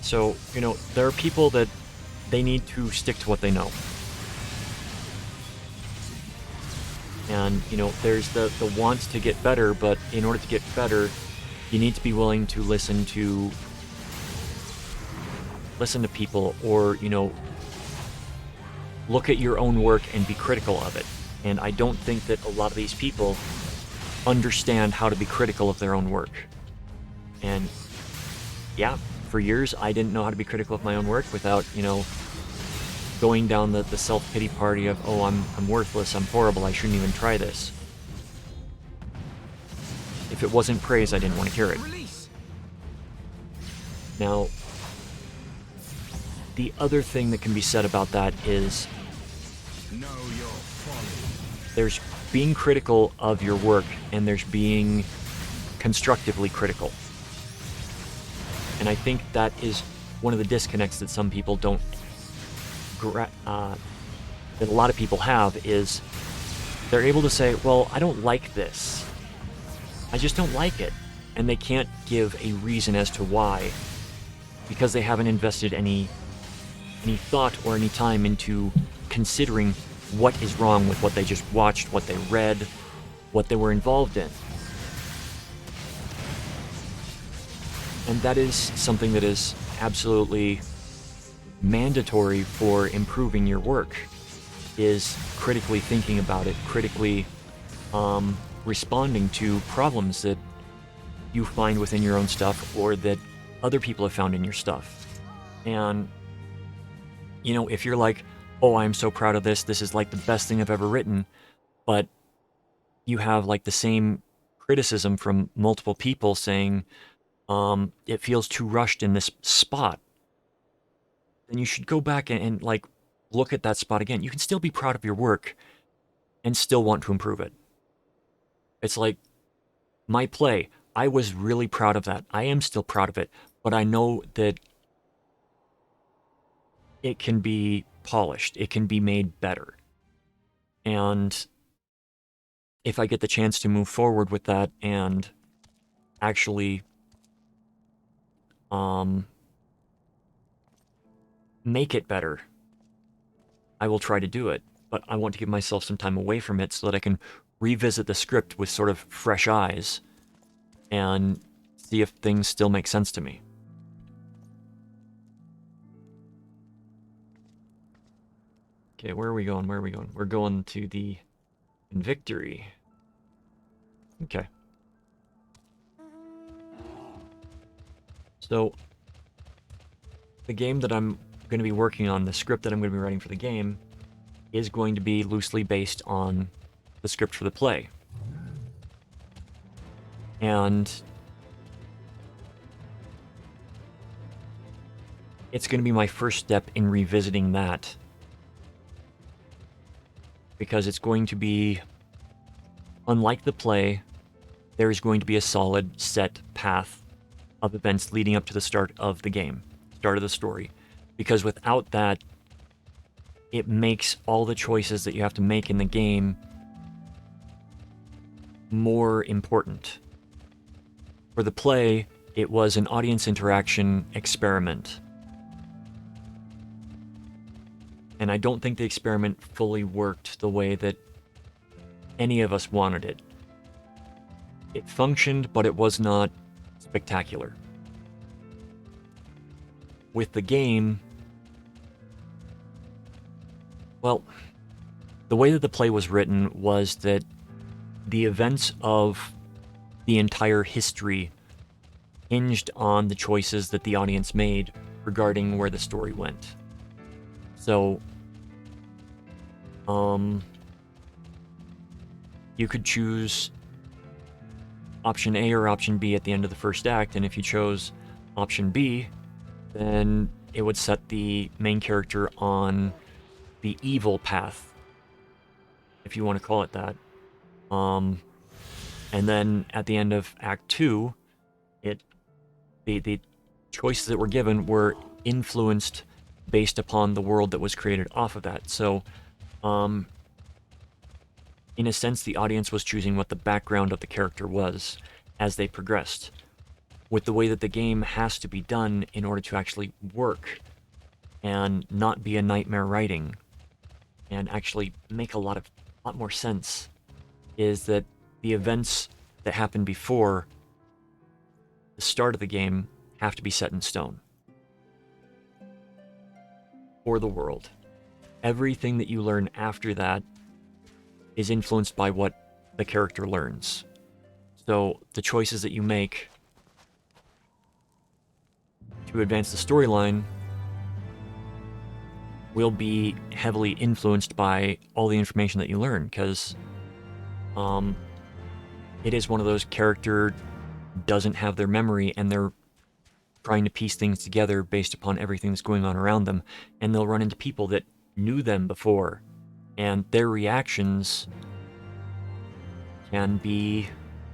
A: So, you know, there are people that they need to stick to what they know. And, you know, there's the want to get better, but in order to get better, you need to be willing to listen to people, or, you know, look at your own work and be critical of it. And I don't think that a lot of these people understand how to be critical of their own work. And yeah, for years I didn't know how to be critical of my own work without, you know, going down the self-pity party of, oh, I'm worthless, I'm horrible, I shouldn't even try this. If it wasn't praise, I didn't want to hear it. Now, the other thing that can be said about that is there's being critical of your work, and there's being constructively critical. And I think that is one of the disconnects that some people don't, that a lot of people have, is they're able to say, well, I don't like this. I just don't like it. And they can't give a reason as to why, because they haven't invested any thought or any time into considering what is wrong with what they just watched, what they read, what they were involved in. And that is something that is absolutely mandatory for improving your work, is critically thinking about it, critically responding to problems that you find within your own stuff or that other people have found in your stuff. And, you know, if you're like, oh, I'm so proud of this, this is like the best thing I've ever written, but you have like the same criticism from multiple people saying, it feels too rushed in this spot, then you should go back and like look at that spot again. You can still be proud of your work and still want to improve it. It's like my play. I was really proud of that. I am still proud of it, but I know that it can be polished. It can be made better. And if I get the chance to move forward with that and actually make it better, I will try to do it. But I want to give myself some time away from it so that I can revisit the script with sort of fresh eyes and see if things still make sense to me. Okay, where are we going? Where are we going? We're going to the Victory. Okay. So, the game that I'm going to be working on, the script that I'm going to be writing for the game, is going to be loosely based on the script for the play. And it's going to be my first step in revisiting that, because it's going to be, unlike the play, there's going to be a solid set path of events leading up to the start of the game, start of the story. Because without that, it makes all the choices that you have to make in the game more important. For the play, it was an audience interaction experiment. And I don't think the experiment fully worked the way that any of us wanted it. It functioned, but it was not spectacular. With the game, well, the way that the play was written was that the events of the entire history hinged on the choices that the audience made regarding where the story went. So, you could choose option A or option B at the end of the first act, and if you chose option B, then it would set the main character on the evil path, if you want to call it that. And then at the end of Act 2, the choices that were given were influenced based upon the world that was created off of that. So, in a sense, the audience was choosing what the background of the character was as they progressed. With the way that the game has to be done in order to actually work and not be a nightmare writing and actually make a lot more sense, is that the events that happened before the start of the game have to be set in stone for the world. Everything that you learn after that is influenced by what the character learns. So the choices that you make to advance the storyline will be heavily influenced by all the information that you learn, because it is one of those character doesn't have their memory and they're trying to piece things together based upon everything that's going on around them, and they'll run into people that knew them before, and their reactions can be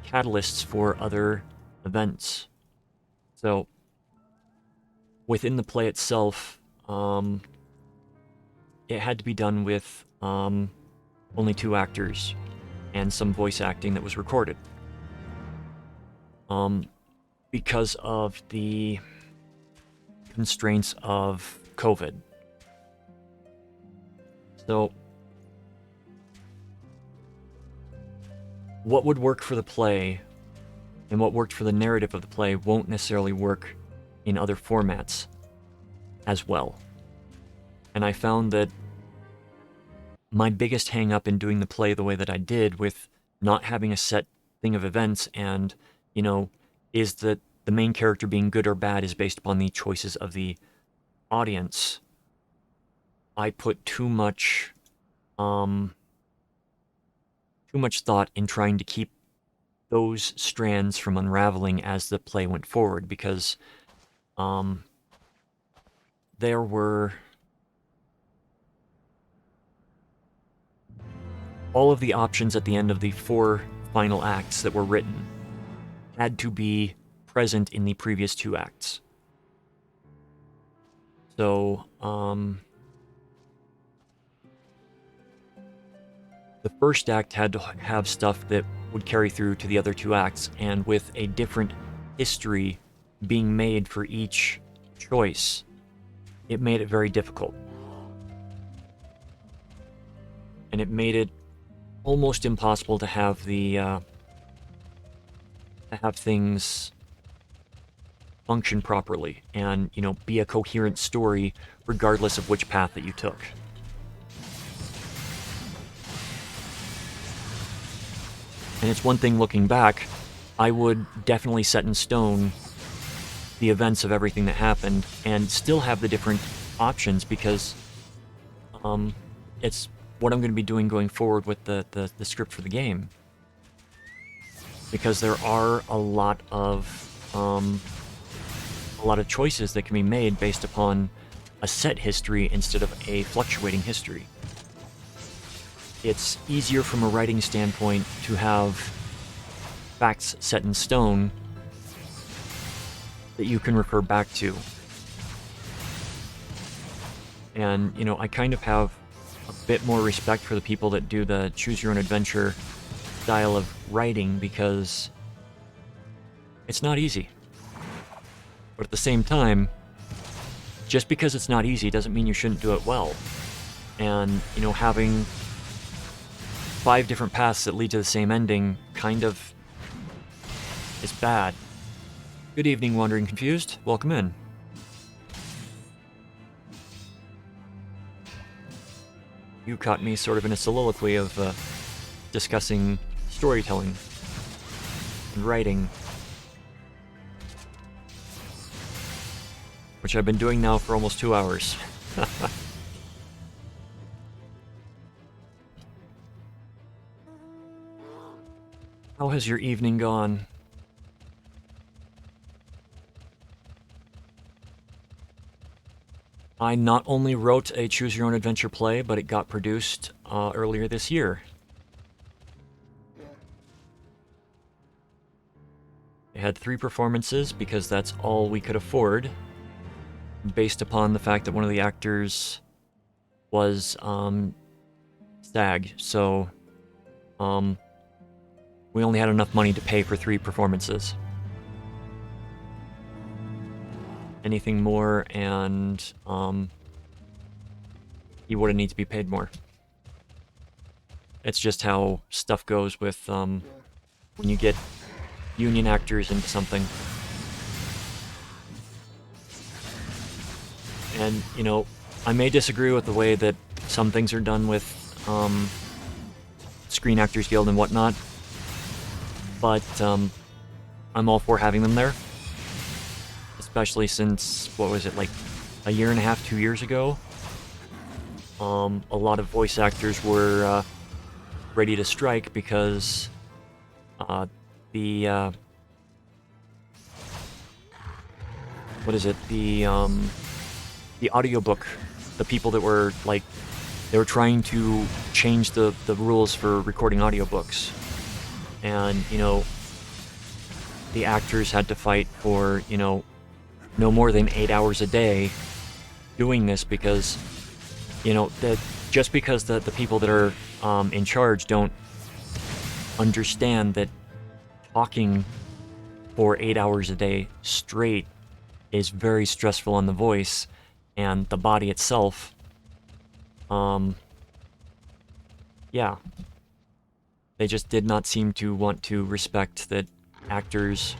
A: catalysts for other events. So within the play itself, it had to be done with only 2 actors and some voice acting that was recorded. Because of the constraints of COVID. So, what would work for the play and what worked for the narrative of the play won't necessarily work in other formats as well. And I found that my biggest hang-up in doing the play the way that I did, with not having a set thing of events and, is that the main character being good or bad is based upon the choices of the audience. I put too much thought in trying to keep those strands from unraveling as the play went forward, because there were all of the options at the end of the 4 final acts that were written had to be present in the previous 2 acts. So, the first act had to have stuff that would carry through to the other 2 acts, and with a different history being made for each choice, it made it very difficult. And it made it almost impossible to have things function properly and, be a coherent story regardless of which path that you took. And it's one thing looking back, I would definitely set in stone the events of everything that happened and still have the different options, because it's what I'm going to be doing going forward with the script for the game. Because there are a lot of choices that can be made based upon a set history instead of a fluctuating history. It's easier from a writing standpoint to have facts set in stone that you can refer back to. And, I kind of have a bit more respect for the people that do the choose your own adventure style of writing, because it's not easy. But at the same time, just because it's not easy doesn't mean you shouldn't do it well. And, having 5 different paths that lead to the same ending kind of is bad. Good evening, Wandering Confused. Welcome in. You caught me sort of in a soliloquy of discussing storytelling and writing, which I've been doing now for almost 2 hours. How has your evening gone? I not only wrote a Choose Your Own Adventure play, but it got produced earlier this year. It had 3 performances because that's all we could afford, based upon the fact that one of the actors was SAG, so we only had enough money to pay for 3 performances. Anything more, and he wouldn't need to be paid more. It's just how stuff goes with when you get union actors into something. And, you know, I may disagree with the way that some things are done with Screen Actors Guild and whatnot, but I'm all for having them there. Especially since, what was it, like a year and a half, 2 years ago? A lot of voice actors were ready to strike because the what is it? The audiobook, the people that were like, they were trying to change the rules for recording audiobooks, and you know, the actors had to fight for, you know, no more than 8 hours a day doing this, because, you know, that just because the people that are in charge don't understand that talking for 8 hours a day straight is very stressful on the voice and the body itself. Yeah. They just did not seem to want to respect that actors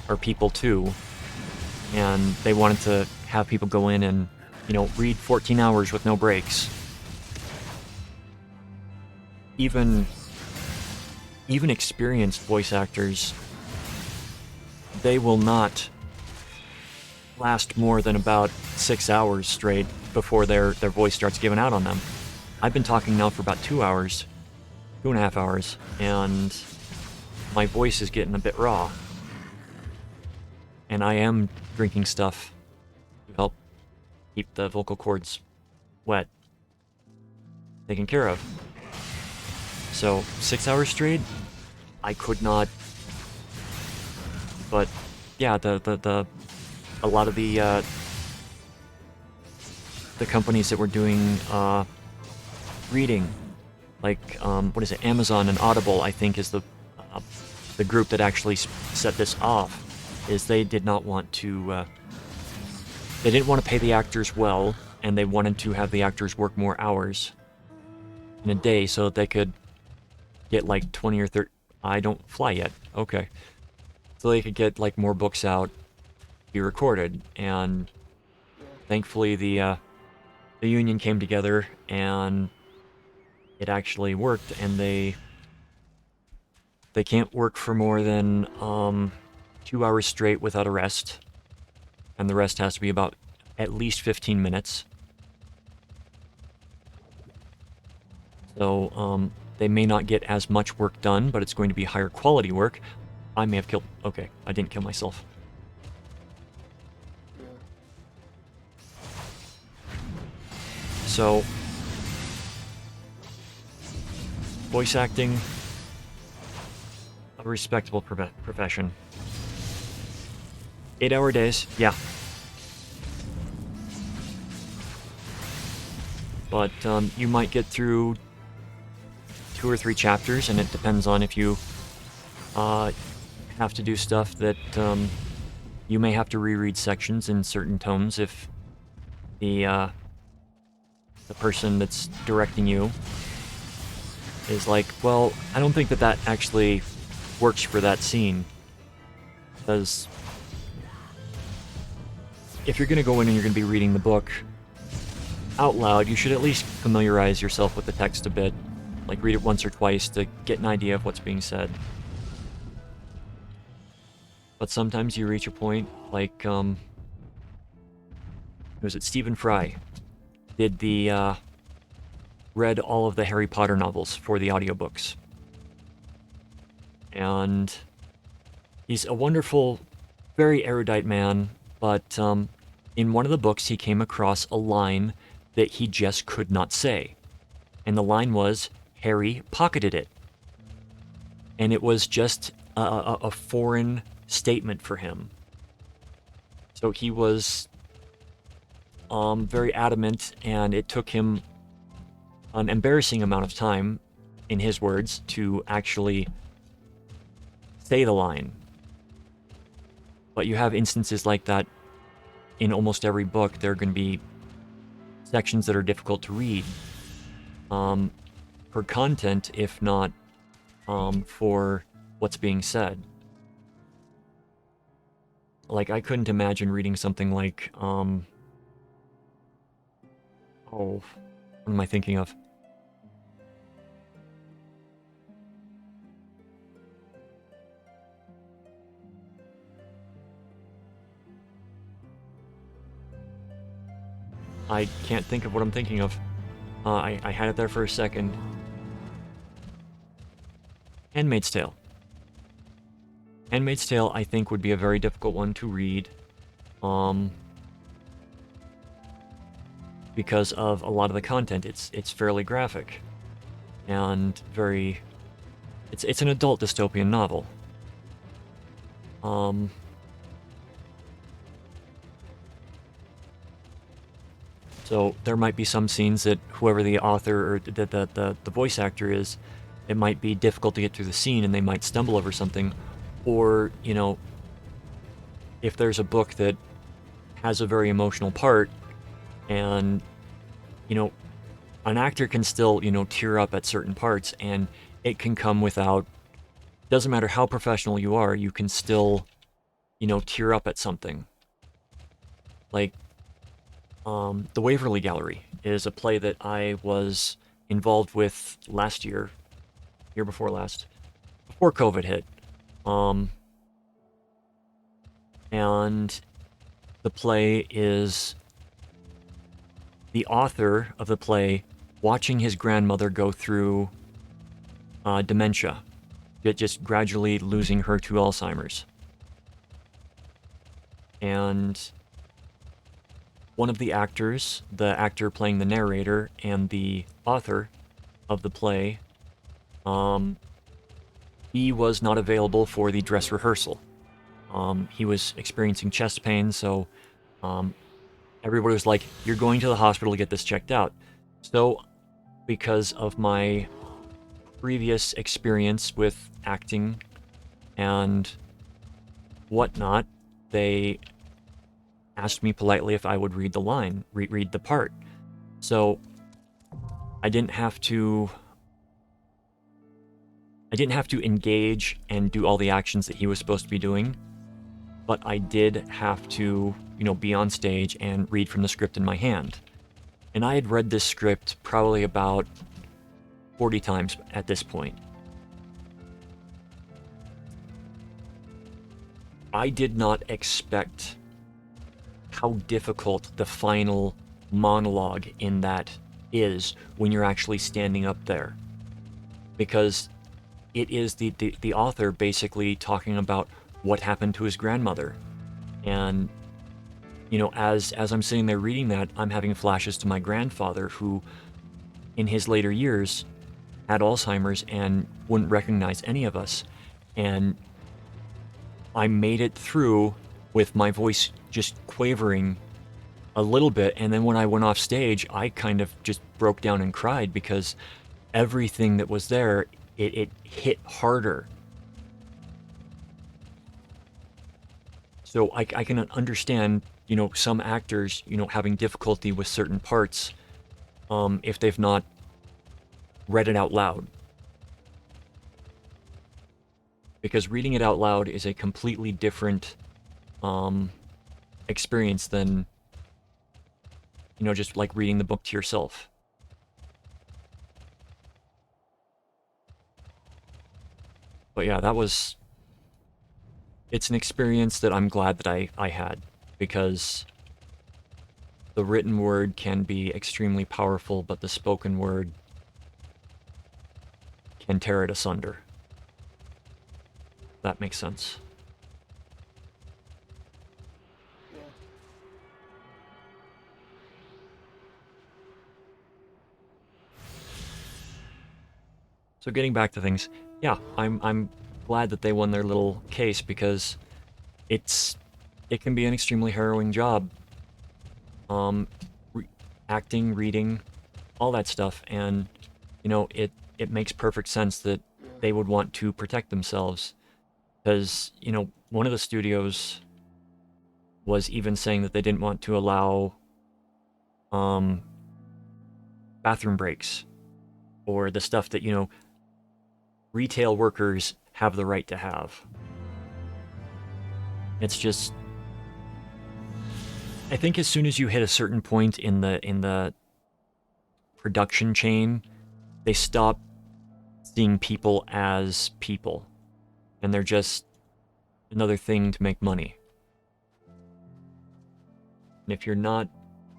A: are people too, and they wanted to have people go in and, you know, read 14 hours with no breaks. Even experienced voice actors, they will not last more than about 6 hours straight before their voice starts giving out on them. I've been talking now for about 2 hours, 2.5 hours, and my voice is getting a bit raw. And I am drinking stuff to help keep the vocal cords wet, taken care of. So 6 hours straight, I could not. But yeah, a lot of the companies that were doing reading, like what is it, Amazon and Audible, I think is the group that actually set this off, is they did not want to. They didn't want to pay the actors well, and they wanted to have the actors work more hours in a day so that they could get like 20 or 30. I don't fly yet. Okay. So they could get like more books out, be recorded, and thankfully the union came together and it actually worked, and they can't work for more than 2 hours straight without a rest, and the rest has to be about at least 15 minutes. So they may not get as much work done, but it's going to be higher quality work. I may have killed. Okay, I didn't kill myself. So, voice acting, a respectable profession. 8-hour days, yeah. But you might get through 2 or 3 chapters, and it depends on if you have to do stuff that you may have to reread sections in certain tones if the person that's directing you is like, well, I don't think that actually works for that scene. Because if you're going to go in and you're going to be reading the book out loud, you should at least familiarize yourself with the text a bit. Like, read it once or twice to get an idea of what's being said. But sometimes you reach a point, like, was it Stephen Fry did read all of the Harry Potter novels for the audiobooks. And he's a wonderful, very erudite man, but in one of the books he came across a line that he just could not say. And the line was, Harry pocketed it. And it was just a foreign statement for him. So he was very adamant, and it took him an embarrassing amount of time in his words, to actually say the line. But you have instances like that in almost every book. There are going to be sections that are difficult to read for content, if not for what's being said. Like, I couldn't imagine reading something like, oh, what am I thinking of? I can't think of what I'm thinking of. I had it there for a second. Handmaid's Tale. Handmaid's Tale, I think, would be a very difficult one to read. Because of a lot of the content. It's fairly graphic. And very... It's an adult dystopian novel. So there might be some scenes that whoever the author or the voice actor is, it might be difficult to get through the scene and they might stumble over something. Or, you know, if there's a book that has a very emotional part and, you know, an actor can still, you know, tear up at certain parts and it can come without, doesn't matter how professional you are, you can still, you know, tear up at something. Like, The Waverly Gallery is a play that I was involved with last year before last, before COVID hit. And the play is the author of the play watching his grandmother go through dementia, just gradually losing her to Alzheimer's. And one of the actors, the actor playing the narrator and the author of the play, he was not available for the dress rehearsal. He was experiencing chest pain, so everybody was like, you're going to the hospital to get this checked out. So, because of my previous experience with acting and whatnot, they asked me politely if I would read the line, read the part. So I didn't have to engage and do all the actions that he was supposed to be doing, but I did have to, you know, be on stage and read from the script in my hand. And I had read this script probably about 40 times at this point. I did not expect how difficult the final monologue in that is when you're actually standing up there. Because it is the author basically talking about what happened to his grandmother. And, you know, as I'm sitting there reading that, I'm having flashes to my grandfather, who in his later years had Alzheimer's and wouldn't recognize any of us. And I made it through with my voice just quavering a little bit, and then when I went off stage, I kind of just broke down and cried because everything that was there, it hit harder. So I can understand, you know, some actors, you know, having difficulty with certain parts if they've not read it out loud. Because reading it out loud is a completely different experience than, you know, just like reading the book to yourself. But yeah, it's an experience that I'm glad that I had, because the written word can be extremely powerful, but the spoken word can tear it asunder. That makes sense. So getting back to things, yeah, I'm glad that they won their little case, because it can be an extremely harrowing job. Acting, reading, all that stuff, and you know, it makes perfect sense that they would want to protect themselves. Because, you know, one of the studios was even saying that they didn't want to allow bathroom breaks, or the stuff that, you know, retail workers have the right to have. It's just, I think as soon as you hit a certain point in the production chain, they stop seeing people as people, and they're just another thing to make money. And if you're not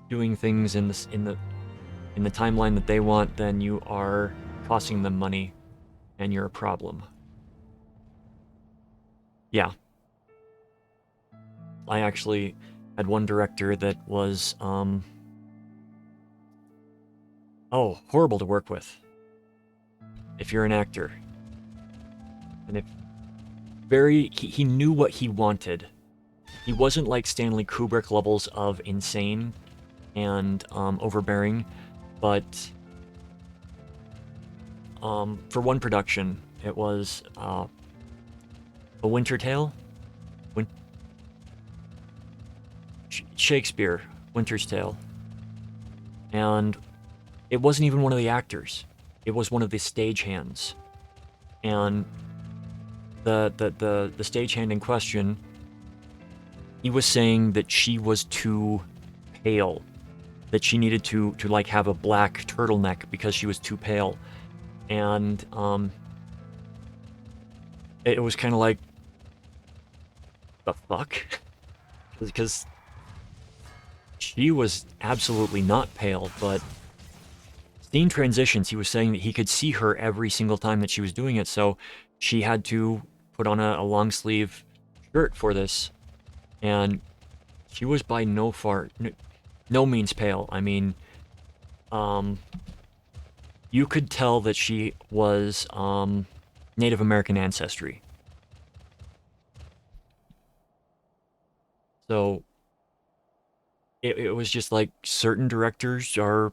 A: doing things in the timeline that they want, then you are costing them money, and you're a problem. Yeah. I actually had one director that was, horrible to work with. If you're an actor. And if he knew what he wanted. He wasn't like Stanley Kubrick levels of insane and overbearing, but for one production, it was A Winter Tale? Shakespeare, Winter's Tale. And it wasn't even one of the actors. It was one of the stagehands. And the stagehand in question, he was saying that she was too pale, that she needed to like have a black turtleneck because she was too pale. And it was kind of like, the fuck? Because she was absolutely not pale, but scene transitions, he was saying that he could see her every single time that she was doing it, so she had to put on a long sleeve shirt for this, and she was by no means pale. I mean, you could tell that she was Native American ancestry. So it was just like, certain directors are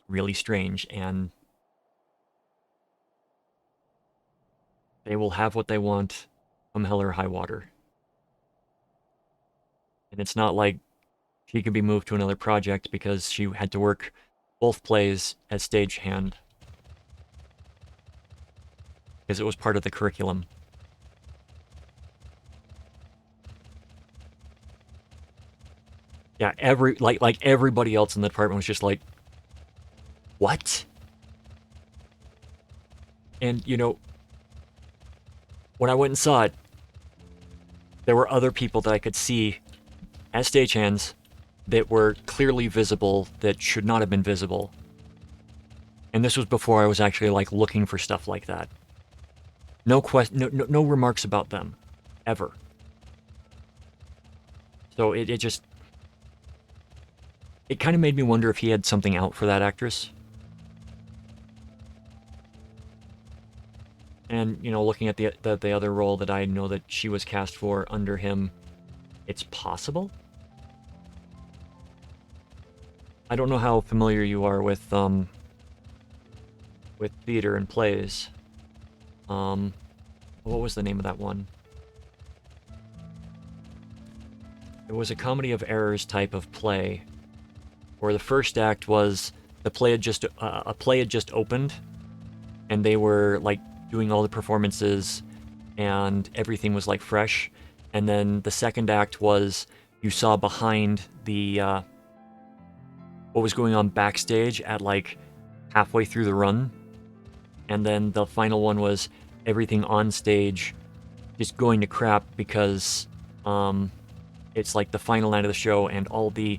A: really strange, and they will have what they want come hell or high water. And it's not like she could be moved to another project because she had to work both plays as stagehand, because it was part of the curriculum. Yeah, everybody else in the department was just like, what? And, you know, when I went and saw it, there were other people that I could see as stagehands that were clearly visible that should not have been visible. And this was before I was actually like looking for stuff like that. No remarks about them, ever. So it just, it kind of made me wonder if he had something out for that actress. And, you know, looking at the other role that I know that she was cast for under him, it's possible. I don't know how familiar you are with theater and plays. What was the name of that one? It was a comedy of errors type of play, where the first act was a play had just opened, and they were like doing all the performances, and everything was like fresh. And then the second act was, you saw behind the what was going on backstage at like halfway through the run. And then the final one was everything on stage just going to crap because it's like the final night of the show, and all the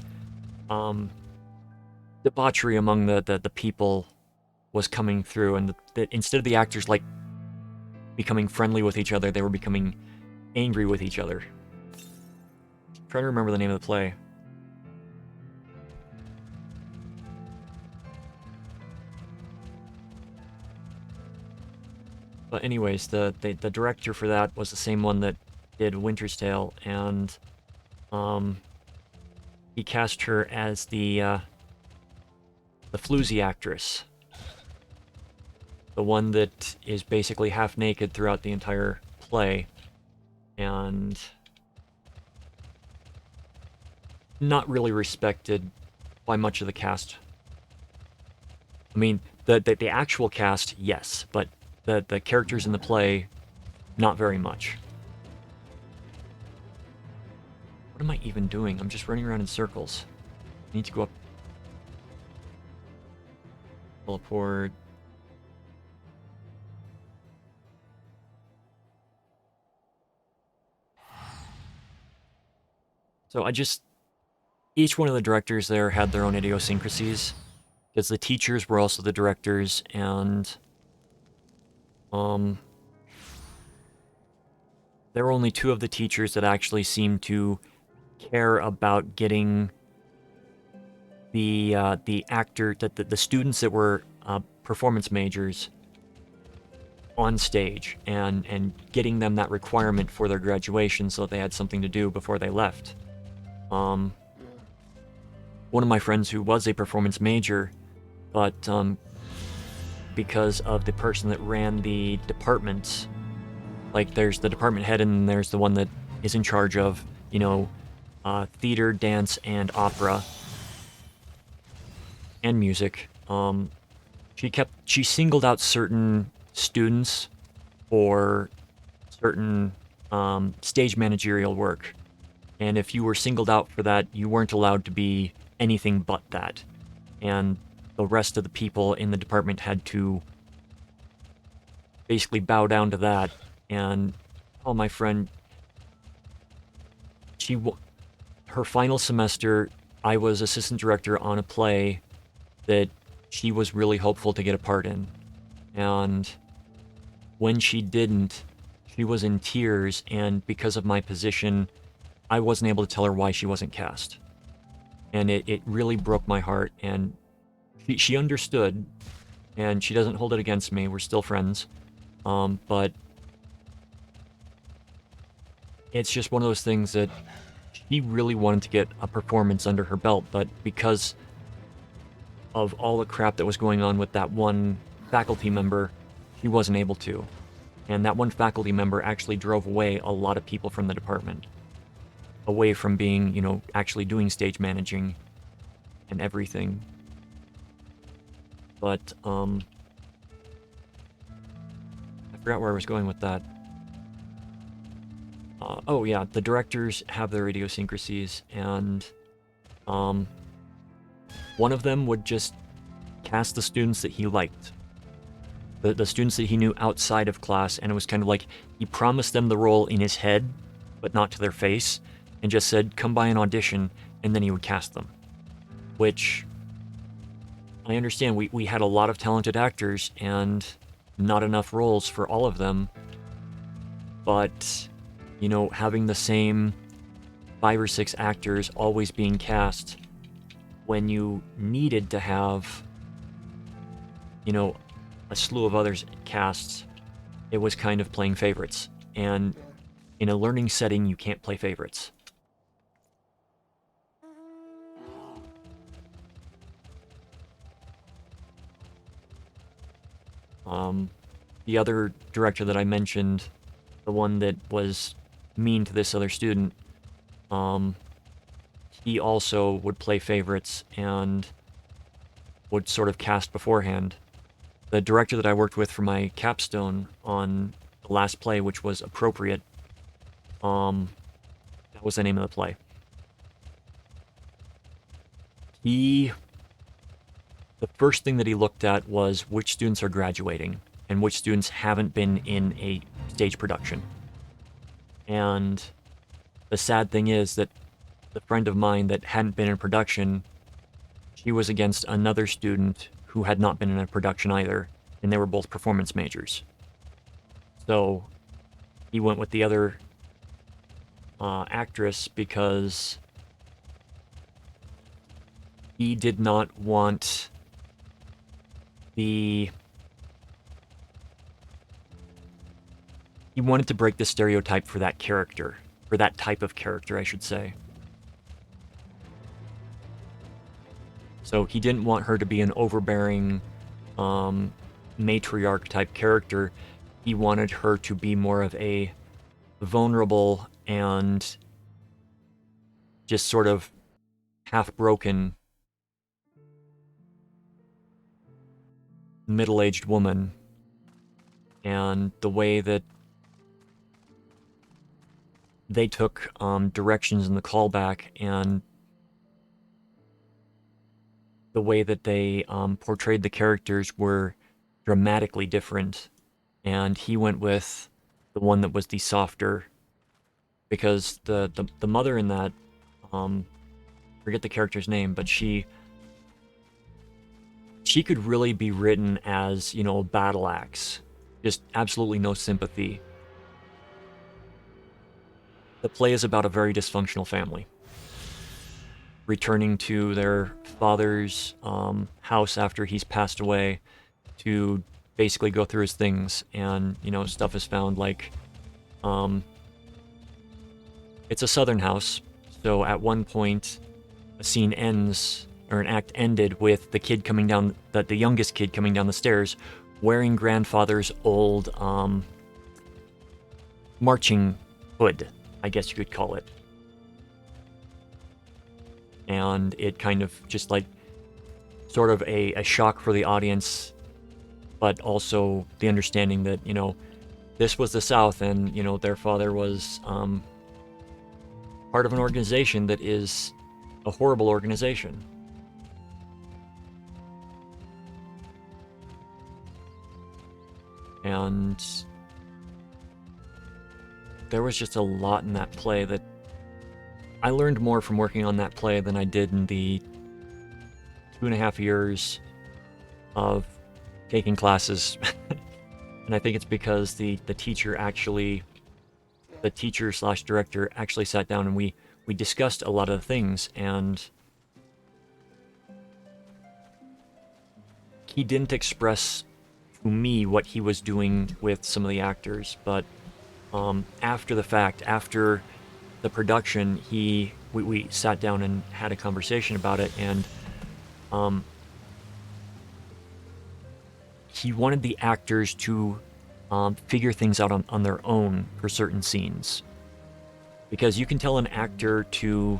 A: debauchery among the people was coming through, and instead of the actors like becoming friendly with each other, they were becoming angry with each other. I'm trying to remember the name of the play. But anyways, the director for that was the same one that did Winter's Tale, and he cast her as the floozy actress. the one that is basically half naked throughout the entire play, and not really respected by much of the cast. I mean, the actual cast, yes, but the characters in the play, not very much. What am I even doing? I'm just running around in circles. I need to go up. Teleport. So each one of the directors there had their own idiosyncrasies, because the teachers were also the directors, and there were only two of the teachers that actually seemed to care about getting the students that were performance majors on stage and getting them that requirement for their graduation so that they had something to do before they left. One of my friends who was a performance major, but because of the person that ran the department, like there's the department head and there's the one that is in charge of, theater, dance, and opera, and music. She singled out certain students for certain stage managerial work. And if you were singled out for that, you weren't allowed to be anything but that. And the rest of the people in the department had to basically bow down to that. And my friend, her final semester, I was assistant director on a play that she was really hopeful to get a part in. And when she didn't, she was in tears, and because of my position, I wasn't able to tell her why she wasn't cast. And it really broke my heart, and she understood, and she doesn't hold it against me. We're still friends. But it's just one of those things that she really wanted to get a performance under her belt, but because of all the crap that was going on with that one faculty member, she wasn't able to. And that one faculty member actually drove away a lot of people from the department. Away from being, actually doing stage managing and everything. But, I forgot where I was going with that. Oh yeah, the directors have their idiosyncrasies, and, one of them would just cast the students that he liked. The students that he knew outside of class, and it was kind of like he promised them the role in his head, but not to their face, and just said, come by an audition, and then he would cast them. Which, I understand, we had a lot of talented actors, and not enough roles for all of them, but, having the same 5 or 6 actors always being cast when you needed to have, a slew of others cast, it was kind of playing favorites. And in a learning setting, you can't play favorites. The other director that I mentioned, the one that was mean to this other student, he also would play favorites and would sort of cast beforehand. The director that I worked with for my capstone on the last play, which was Appropriate, that was the name of the play. The first thing that he looked at was which students are graduating and which students haven't been in a stage production. And the sad thing is that the friend of mine that hadn't been in production, she was against another student who had not been in a production either, and they were both performance majors. So he went with the other actress because he did not want he wanted to break the stereotype for that character, for that type of character, I should say. So he didn't want her to be an overbearing, matriarch type character. He wanted her to be more of a vulnerable and just sort of half-broken middle-aged woman. And the way that they took directions in the callback and the way that they portrayed the characters were dramatically different. And he went with the one that was the softer, because the mother in that, forget the character's name, but she could really be written as, you know, a battle axe. Just absolutely no sympathy. The play is about a very dysfunctional family returning to their father's house after he's passed away to basically go through his things, and, you know, stuff is found, like, it's a southern house, so at one point a scene ends, or an act ended, with the kid coming down, the youngest kid coming down the stairs wearing grandfather's old marching hood, I guess you could call it. And it kind of just, like, sort of a shock for the audience, but also the understanding that, you know, this was the South, and, you know, their father was part of an organization that is a horrible organization. And there was just a lot in that play that I learned more from working on that play than I did in the 2.5 years of taking classes. And I think it's because the teacher slash director actually sat down and we discussed a lot of the things, and he didn't express to me what he was doing with some of the actors, but after the fact, after the production, we sat down and had a conversation about it, and he wanted the actors to figure things out on their own for certain scenes. Because you can tell an actor to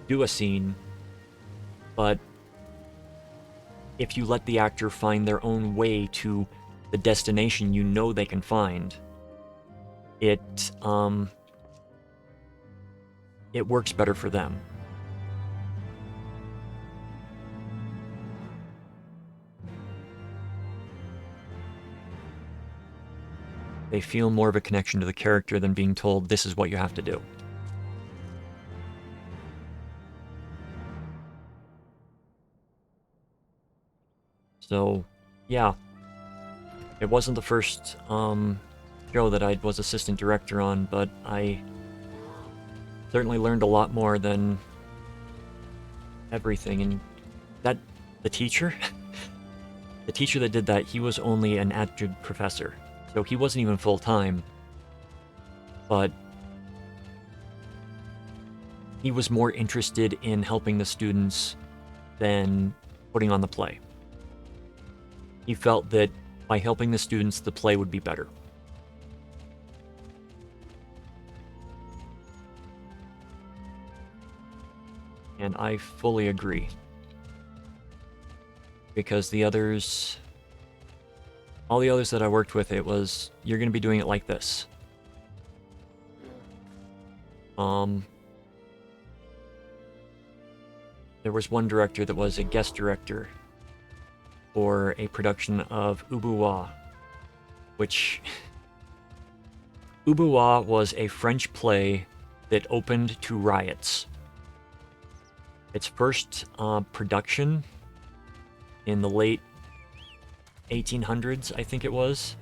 A: do a scene, but if you let the actor find their own way to the destination you know they can find, it works better for them. They feel more of a connection to the character than being told, this is what you have to do. So, yeah. It wasn't the first show that I was assistant director on, but I certainly learned a lot more than everything. And that, the teacher that did that, he was only an adjunct professor. So he wasn't even full-time, but he was more interested in helping the students than putting on the play. He felt that by helping the students, the play would be better. And I fully agree. Because the others... all the others that I worked with, it was, you're going to be doing it like this. There was one director that was a guest director for a production of Ubuwa, which... Ubuwa was a French play that opened to riots. Its first production in the late 1800s, I think it was.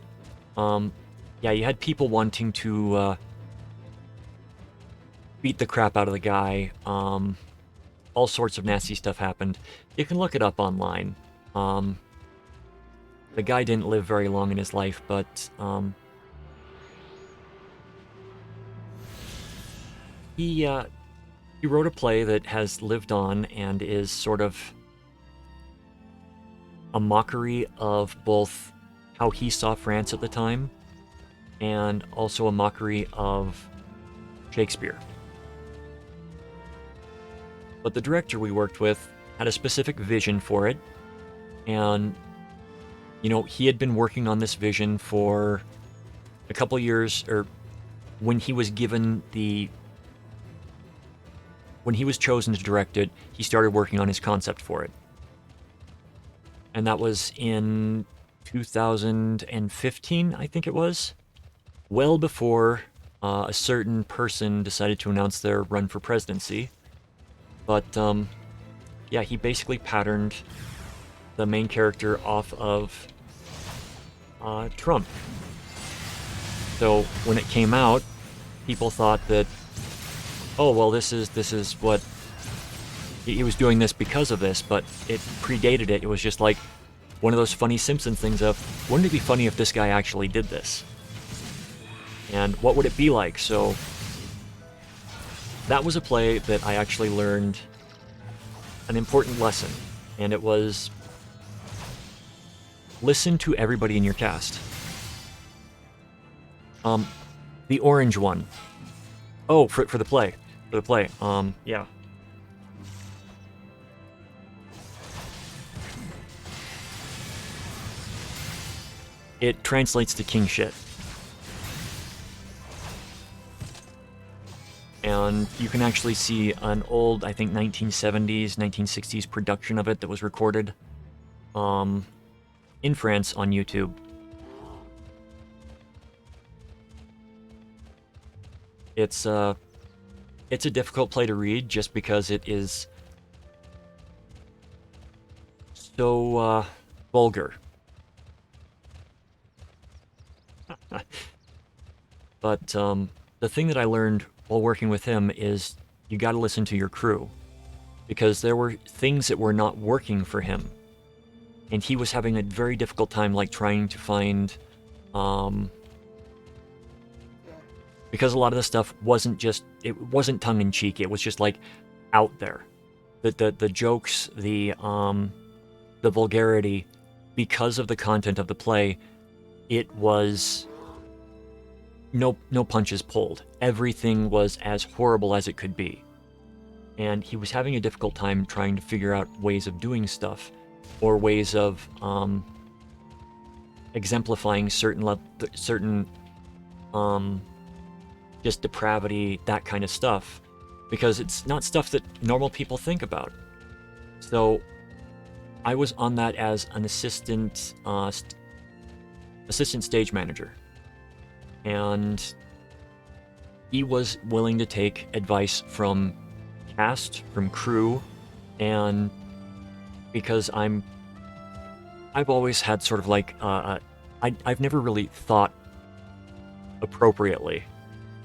A: Yeah, you had people wanting to beat the crap out of the guy. All sorts of nasty stuff happened. You can look it up online. The guy didn't live very long in his life, but he wrote a play that has lived on and is sort of a mockery of both how he saw France at the time, and also a mockery of Shakespeare. But the director we worked with had a specific vision for it, and he had been working on this vision for a couple years, or when he was chosen to direct it, he started working on his concept for it. And that was in 2015, I think it was, well before a certain person decided to announce their run for presidency. But yeah, he basically patterned the main character off of Trump. So when it came out, people thought that, oh well, this is what he was doing this because of this, but it predated it. It was just like one of those funny Simpsons things of, wouldn't it be funny if this guy actually did this? And what would it be like? So that was a play that I actually learned an important lesson, and it was listen to everybody in your cast. The orange one. Oh, for the play. For the play. Yeah. It translates to king shit. And you can actually see an old, I think 1970s, 1960s production of it that was recorded in France on YouTube. It's a difficult play to read just because it is so vulgar. But the thing that I learned while working with him is you got to listen to your crew, because there were things that were not working for him, and he was having a very difficult time, like trying to find, because a lot of the stuff wasn't tongue-in-cheek. It was just like out there, the jokes, the vulgarity, because of the content of the play. It was no punches pulled. Everything was as horrible as it could be. And he was having a difficult time trying to figure out ways of doing stuff, or ways of exemplifying certain just depravity, that kind of stuff, because it's not stuff that normal people think about. So I was on that as an assistant stage manager, and he was willing to take advice from cast, from crew, and because I've always had sort of like I've never really thought appropriately.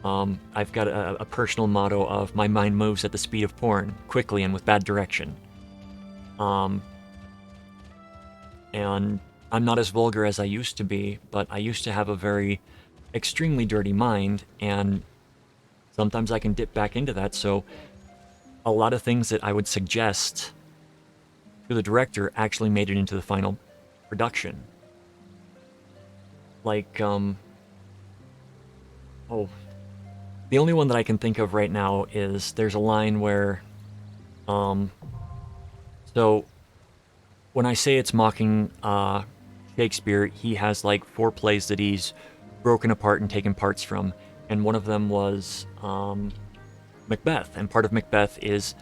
A: I've got a personal motto of my mind moves at the speed of porn, quickly and with bad direction. And I'm not as vulgar as I used to be, but I used to have a very extremely dirty mind, and sometimes I can dip back into that. So a lot of things that I would suggest to the director actually made it into the final production. Like, the only one that I can think of right now is there's a line where, so when I say it's mocking Shakespeare, he has like 4 plays that he's broken apart and taken parts from, and one of them was Macbeth, and part of Macbeth is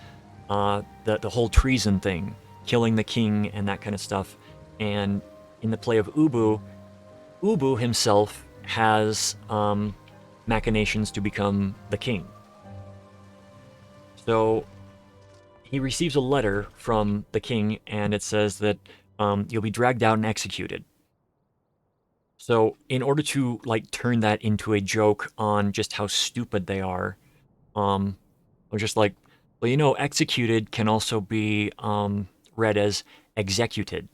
A: the whole treason thing, killing the king and that kind of stuff. And in the play of Ubu himself has machinations to become the king. So he receives a letter from the king, and it says that you'll be dragged out and executed. So in order to like turn that into a joke on just how stupid they are, I was just like, well, executed can also be read as executed.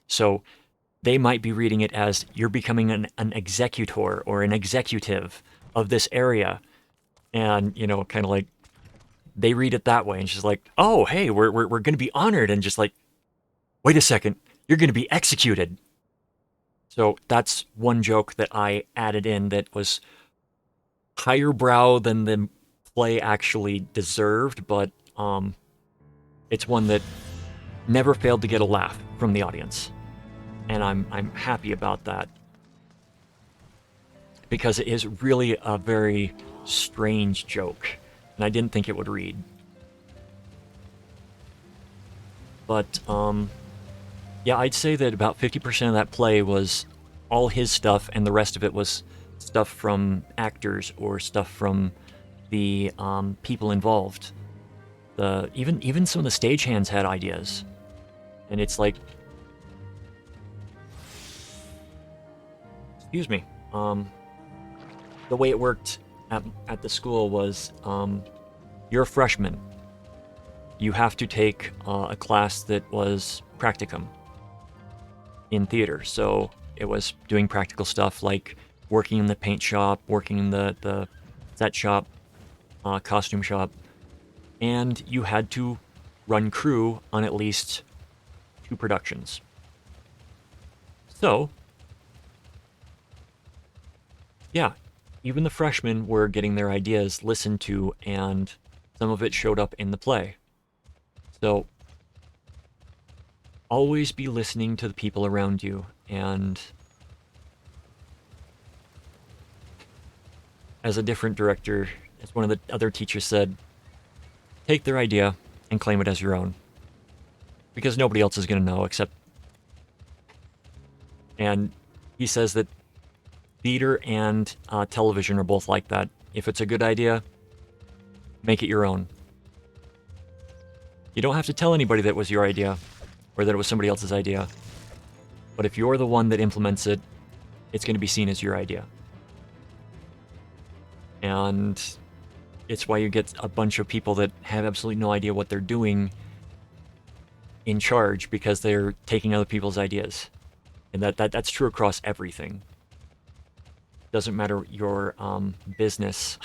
A: So they might be reading it as you're becoming an executor or an executive of this area. And, kind of like, they read it that way. And she's like, oh, hey, we're going to be honored. And just like, wait a second, you're going to be executed. So that's one joke that I added in that was higher brow than the play actually deserved, but it's one that never failed to get a laugh from the audience. And I'm happy about that. Because it is really a very strange joke. And I didn't think it would read. But yeah, I'd say that about 50% of that play was all his stuff, and the rest of it was stuff from actors or stuff from the people involved. Even some of the stagehands had ideas, and it's like, excuse me, the way it worked at the school was, you're a freshman. You have to take a class that was practicum in theater. So it was doing practical stuff like working in the paint shop, working in the set shop, costume shop, and you had to run crew on at least 2 productions. So, yeah, even the freshmen were getting their ideas listened to, and some of it showed up in the play. So, always be listening to the people around you, and as a different director, as one of the other teachers said, take their idea and claim it as your own. Because nobody else is going to know except... And he says that theater and television are both like that. If it's a good idea, make it your own. You don't have to tell anybody that it was your idea or that it was somebody else's idea. But if you're the one that implements it, it's going to be seen as your idea. And it's why you get a bunch of people that have absolutely no idea what they're doing in charge, because they're taking other people's ideas. And that's true across everything. Doesn't matter your business.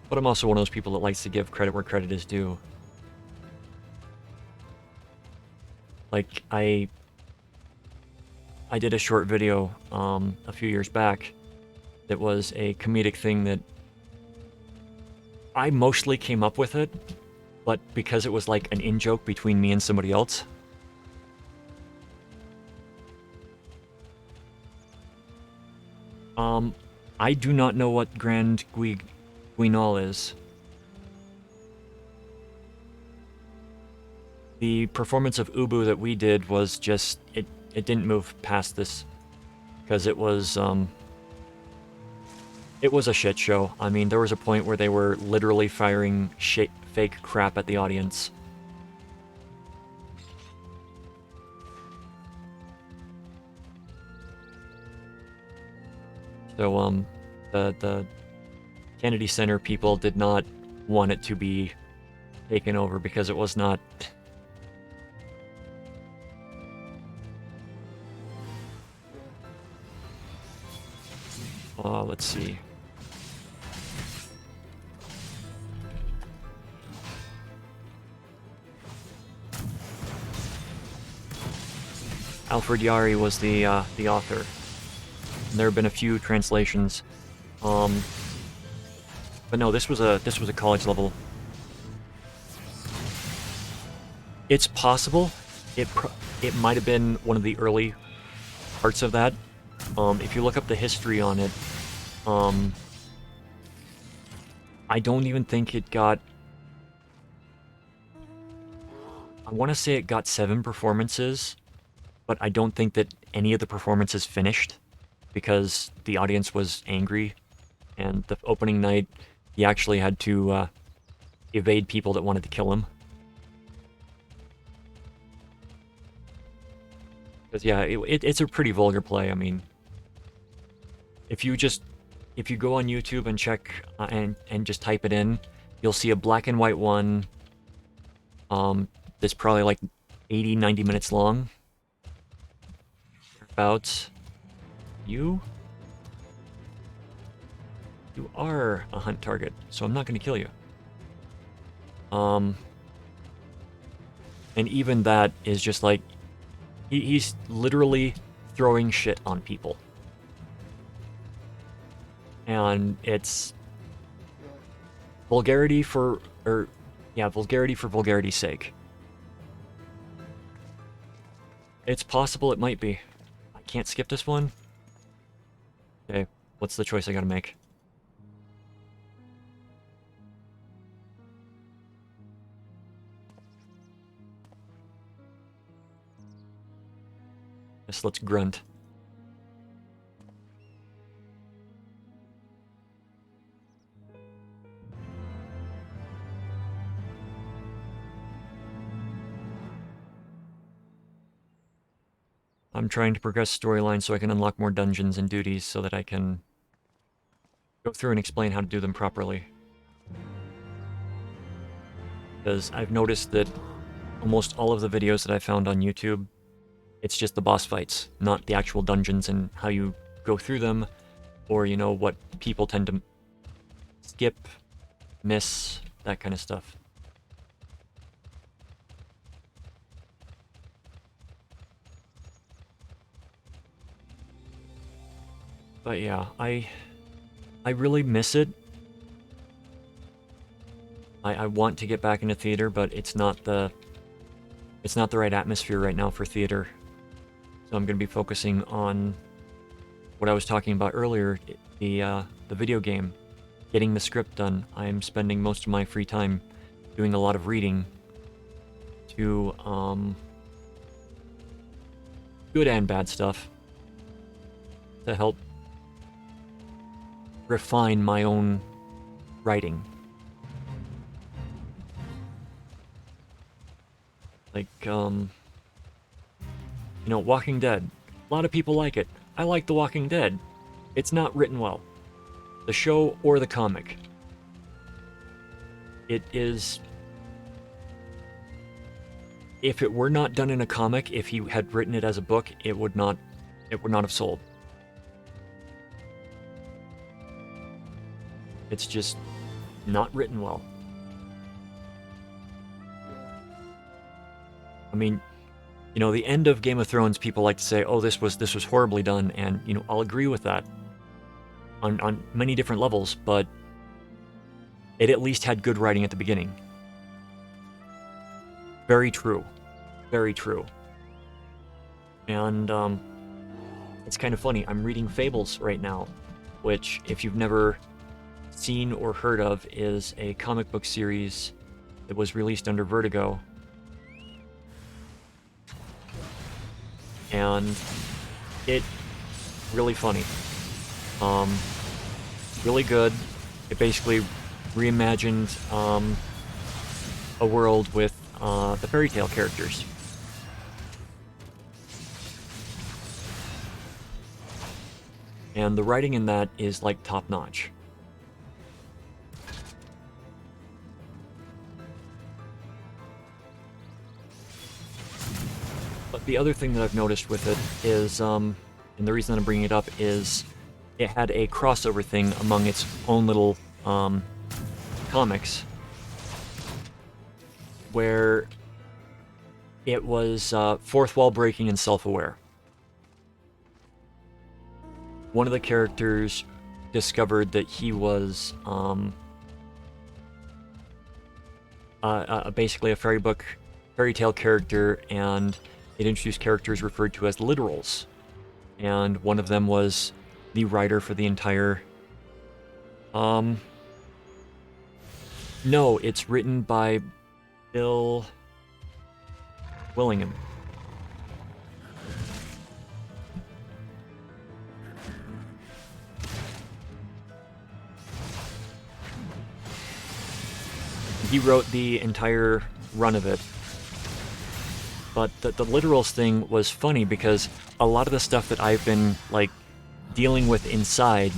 A: But I'm also one of those people that likes to give credit where credit is due. Like, I did a short video a few years back that was a comedic thing that I mostly came up with it, but because it was like an in-joke between me and somebody else. I do not know what Grand Guignol is. The performance of Ubu that we did was just, it didn't move past this, because it was a shit show. I mean, there was a point where they were literally firing fake crap at the audience. So, the Kennedy Center people did not want it to be taken over because it was not... let's see. Alfred Yari was the author. And there have been a few translations, but no, this was a college level. It's possible. It might have been one of the early parts of that. If you look up the history on it, I don't even think it got... I want to say it got 7 performances, but I don't think that any of the performances finished, because the audience was angry, and the opening night, he actually had to evade people that wanted to kill him. Because yeah, it's a pretty vulgar play. I mean, if you go on YouTube and check and just type it in, you'll see a black and white one that's probably like 80-90 minutes long. About you are a hunt target, so I'm not going to kill you. And And even that is just like, he's literally throwing shit on people. And it's vulgarity for vulgarity's sake. It's possible it might be. I can't skip this one. Okay, what's the choice I gotta make? Guess let's grunt. I'm trying to progress storyline so I can unlock more dungeons and duties so that I can go through and explain how to do them properly. Because I've noticed that almost all of the videos that I found on YouTube, it's just the boss fights, not the actual dungeons and how you go through them, or, you know, what people tend to skip, miss, that kind of stuff. But yeah, I really miss it. I want to get back into theater, but it's not the right atmosphere right now for theater. So I'm going to be focusing on what I was talking about earlier, the video game, getting the script done. I'm spending most of my free time doing a lot of reading to good and bad stuff to help refine my own writing. Like, you know, Walking Dead. A lot of people like it. I like The Walking Dead. It's not written well. The show or the comic. It is... If it were not done in a comic, if he had written it as a book, it would not have sold. It's just not written well. I mean, you know, the end of Game of Thrones, people like to say, oh, this was horribly done, and, you know, I'll agree with that on many different levels, but it at least had good writing at the beginning. Very true. Very true. And it's kind of funny. I'm reading Fables right now, which, if you've never seen or heard of, is a comic book series that was released under Vertigo. And it really funny. Really good. It basically reimagined a world with the fairy tale characters. And the writing in that is like top notch. But the other thing that I've noticed with it is, and the reason that I'm bringing it up is, it had a crossover thing among its own little comics, where it was fourth wall breaking and self-aware. One of the characters discovered that he was basically a fairy tale character, and it introduced characters referred to as literals. And one of them was the writer for the entire... No, it's written by Bill Willingham. He wrote the entire run of it. But the literals thing was funny because a lot of the stuff that I've been, like, dealing with inside,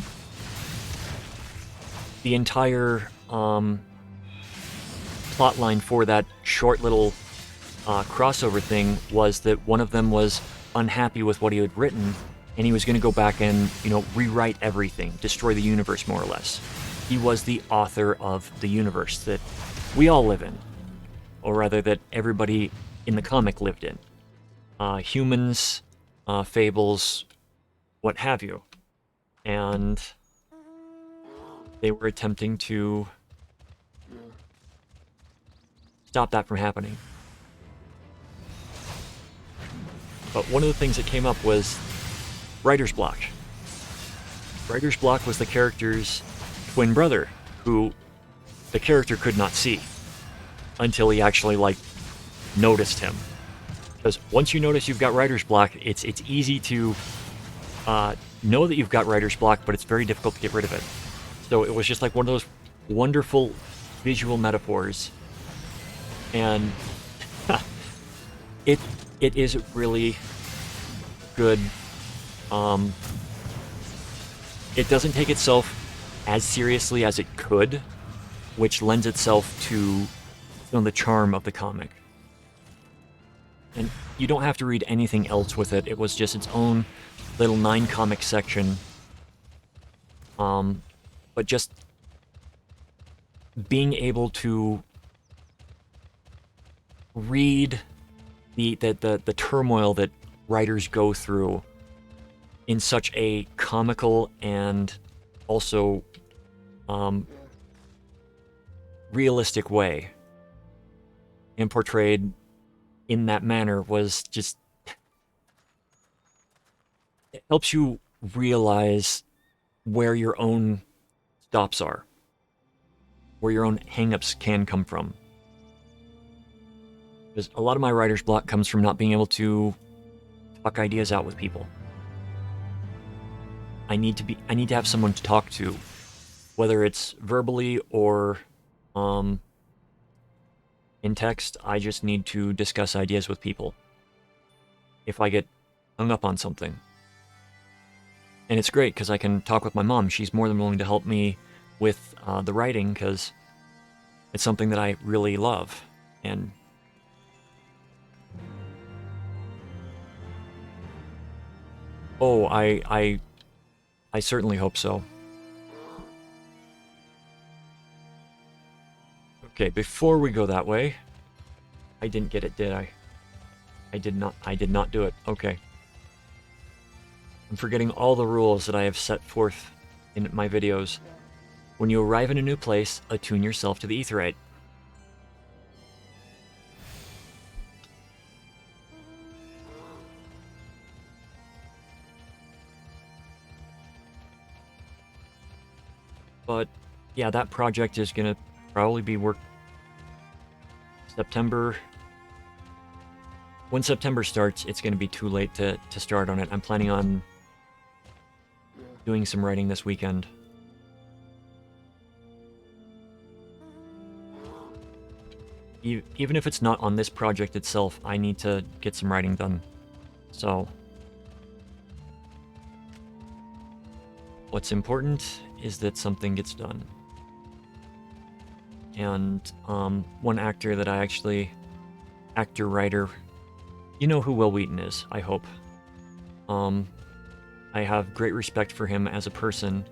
A: the entire plotline for that short little crossover thing was that one of them was unhappy with what he had written, and he was going to go back and, you know, rewrite everything, destroy the universe more or less. He was the author of the universe that we all live in, or rather that everybody in the comic lived in. Humans, fables, what have you. And they were attempting to stop that from happening. But one of the things that came up was writer's block. Writer's block was the character's twin brother, who the character could not see until he actually, like, noticed him. Because once you notice you've got writer's block, it's easy to know that you've got writer's block, but it's very difficult to get rid of it. So it was just like one of those wonderful visual metaphors. And it is really good. It doesn't take itself as seriously as it could, which lends itself to the charm of the comic. And you don't have to read anything else with it. It was just its own little 9-comic section. But just being able to read the turmoil that writers go through in such a comical and also realistic way, and portrayed in that manner, was just... It helps you realize where your own stops are, where your own hang-ups can come from. Because a lot of my writer's block comes from not being able to talk ideas out with people. I need to have someone to talk to, whether it's verbally or in text. I just need to discuss ideas with people if I get hung up on something. And it's great because I can talk with my mom. She's more than willing to help me with the writing, because it's something that I really love. And oh, I certainly hope so. Okay, before we go that way, I didn't get it, did I? I did not do it. Okay. I'm forgetting all the rules that I have set forth in my videos. When you arrive in a new place, attune yourself to the aetheryte. But yeah, that project is gonna probably be September. When September starts, it's gonna be too late to start on it. I'm planning on doing some writing this weekend. Even if it's not on this project itself, I need to get some writing done. So what's important is that something gets done. And one actor that I actually... Actor-writer... You know who Will Wheaton is, I hope. I have great respect for him as a person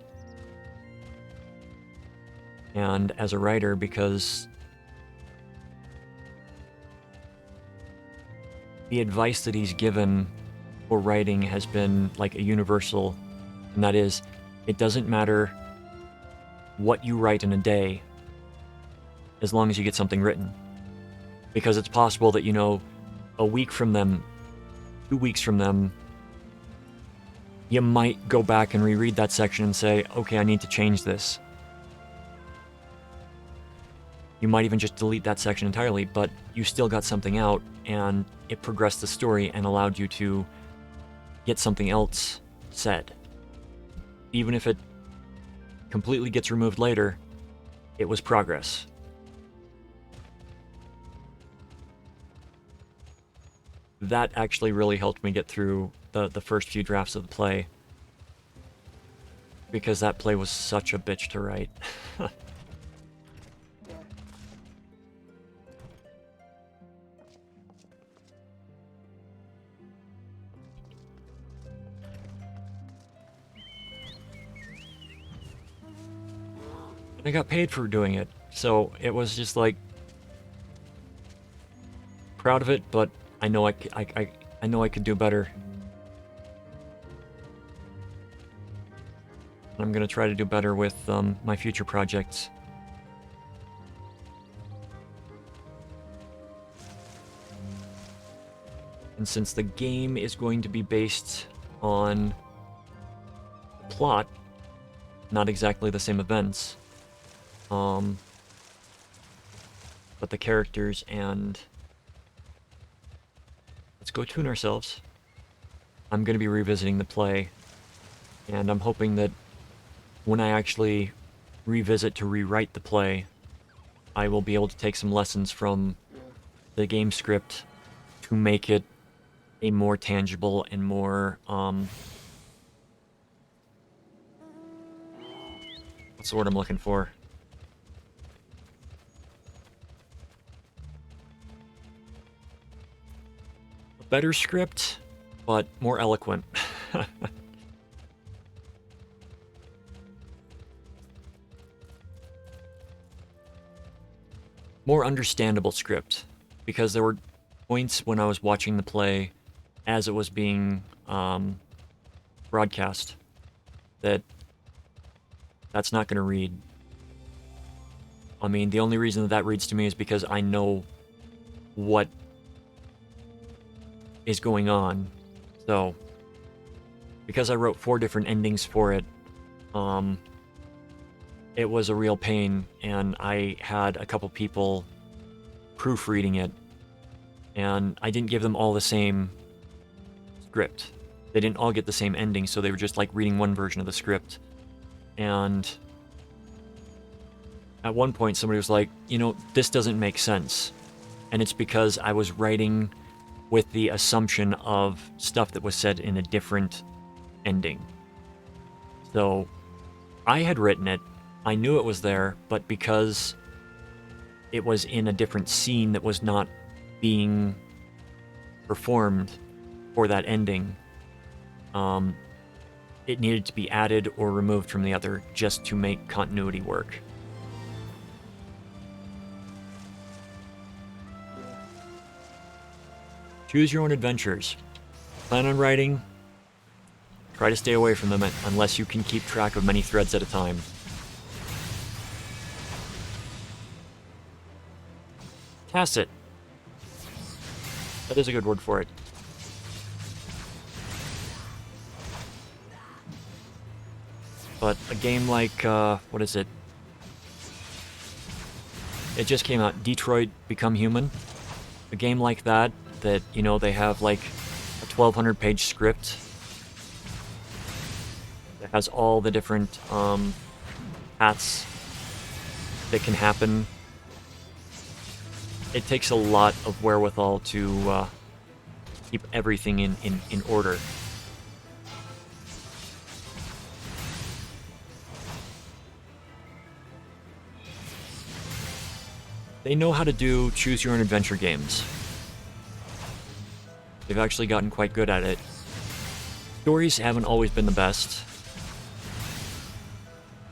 A: and as a writer, because the advice that he's given for writing has been like a universal, and that is, it doesn't matter what you write in a day as long as you get something written. Because it's possible that, you know, a week from them, 2 weeks from them, you might go back and reread that section and say, okay, I need to change this. You might even just delete that section entirely, but you still got something out, and it progressed the story and allowed you to get something else said. Even if it completely gets removed later, it was progress. That actually really helped me get through the first few drafts of the play, because that play was such a bitch to write. And I got paid for doing it, so it was just like... proud of it, but I know I know I could do better. I'm gonna try to do better with my future projects. And since the game is going to be based on the plot, not exactly the same events, but the characters, and let's go tune ourselves. I'm going to be revisiting the play, and I'm hoping that when I actually revisit to rewrite the play, I will be able to take some lessons from the game script to make it a more tangible and more, what's the word I'm looking for? A better script, but more eloquent. More understandable script, because there were points when I was watching the play as it was being broadcast that's not going to read. I mean, the only reason that reads to me is because I know what is going on. So, because I wrote 4 different endings for it, it was a real pain, and I had a couple people proofreading it, and I didn't give them all the same script. They didn't all get the same ending, so they were just like reading one version of the script. And at one point somebody was like, you know, this doesn't make sense. And it's because I was writing with the assumption of stuff that was said in a different ending. So I had written it, I knew it was there, but because it was in a different scene that was not being performed for that ending, it needed to be added or removed from the other just to make continuity work. Choose your own adventures. Plan on writing. Try to stay away from them unless you can keep track of many threads at a time. Tacit. That is a good word for it. But a game like, what is it? It just came out, Detroit Become Human. A game like that, you know, they have like a 1,200-page script that has all the different paths that can happen. It takes a lot of wherewithal to keep everything in order. They know how to do choose-your-own-adventure games. They've actually gotten quite good at it. Stories haven't always been the best.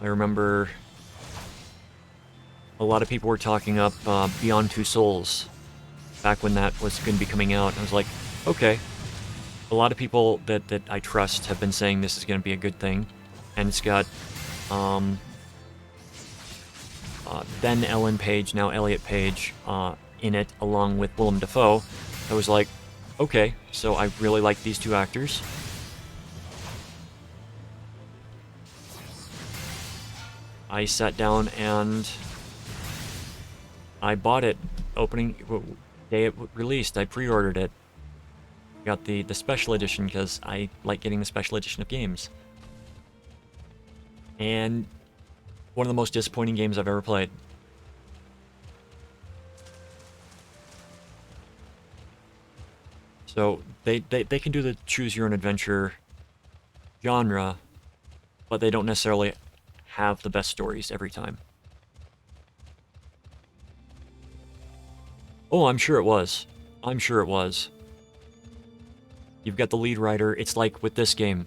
A: I remember a lot of people were talking up Beyond Two Souls back when that was going to be coming out. I was like, okay. A lot of people that I trust have been saying this is going to be a good thing. And it's got then Ellen Page, now Elliot Page, in it, along with Willem Dafoe. I was like, okay, so I really like these 2 actors. I sat down and I bought it. Opening day it released, I pre-ordered it. Got the special edition because I like getting the special edition of games. And one of the most disappointing games I've ever played. So they can do the choose-your-own-adventure genre, but they don't necessarily have the best stories every time. Oh, I'm sure it was. I'm sure it was. You've got the lead writer. It's like with this game.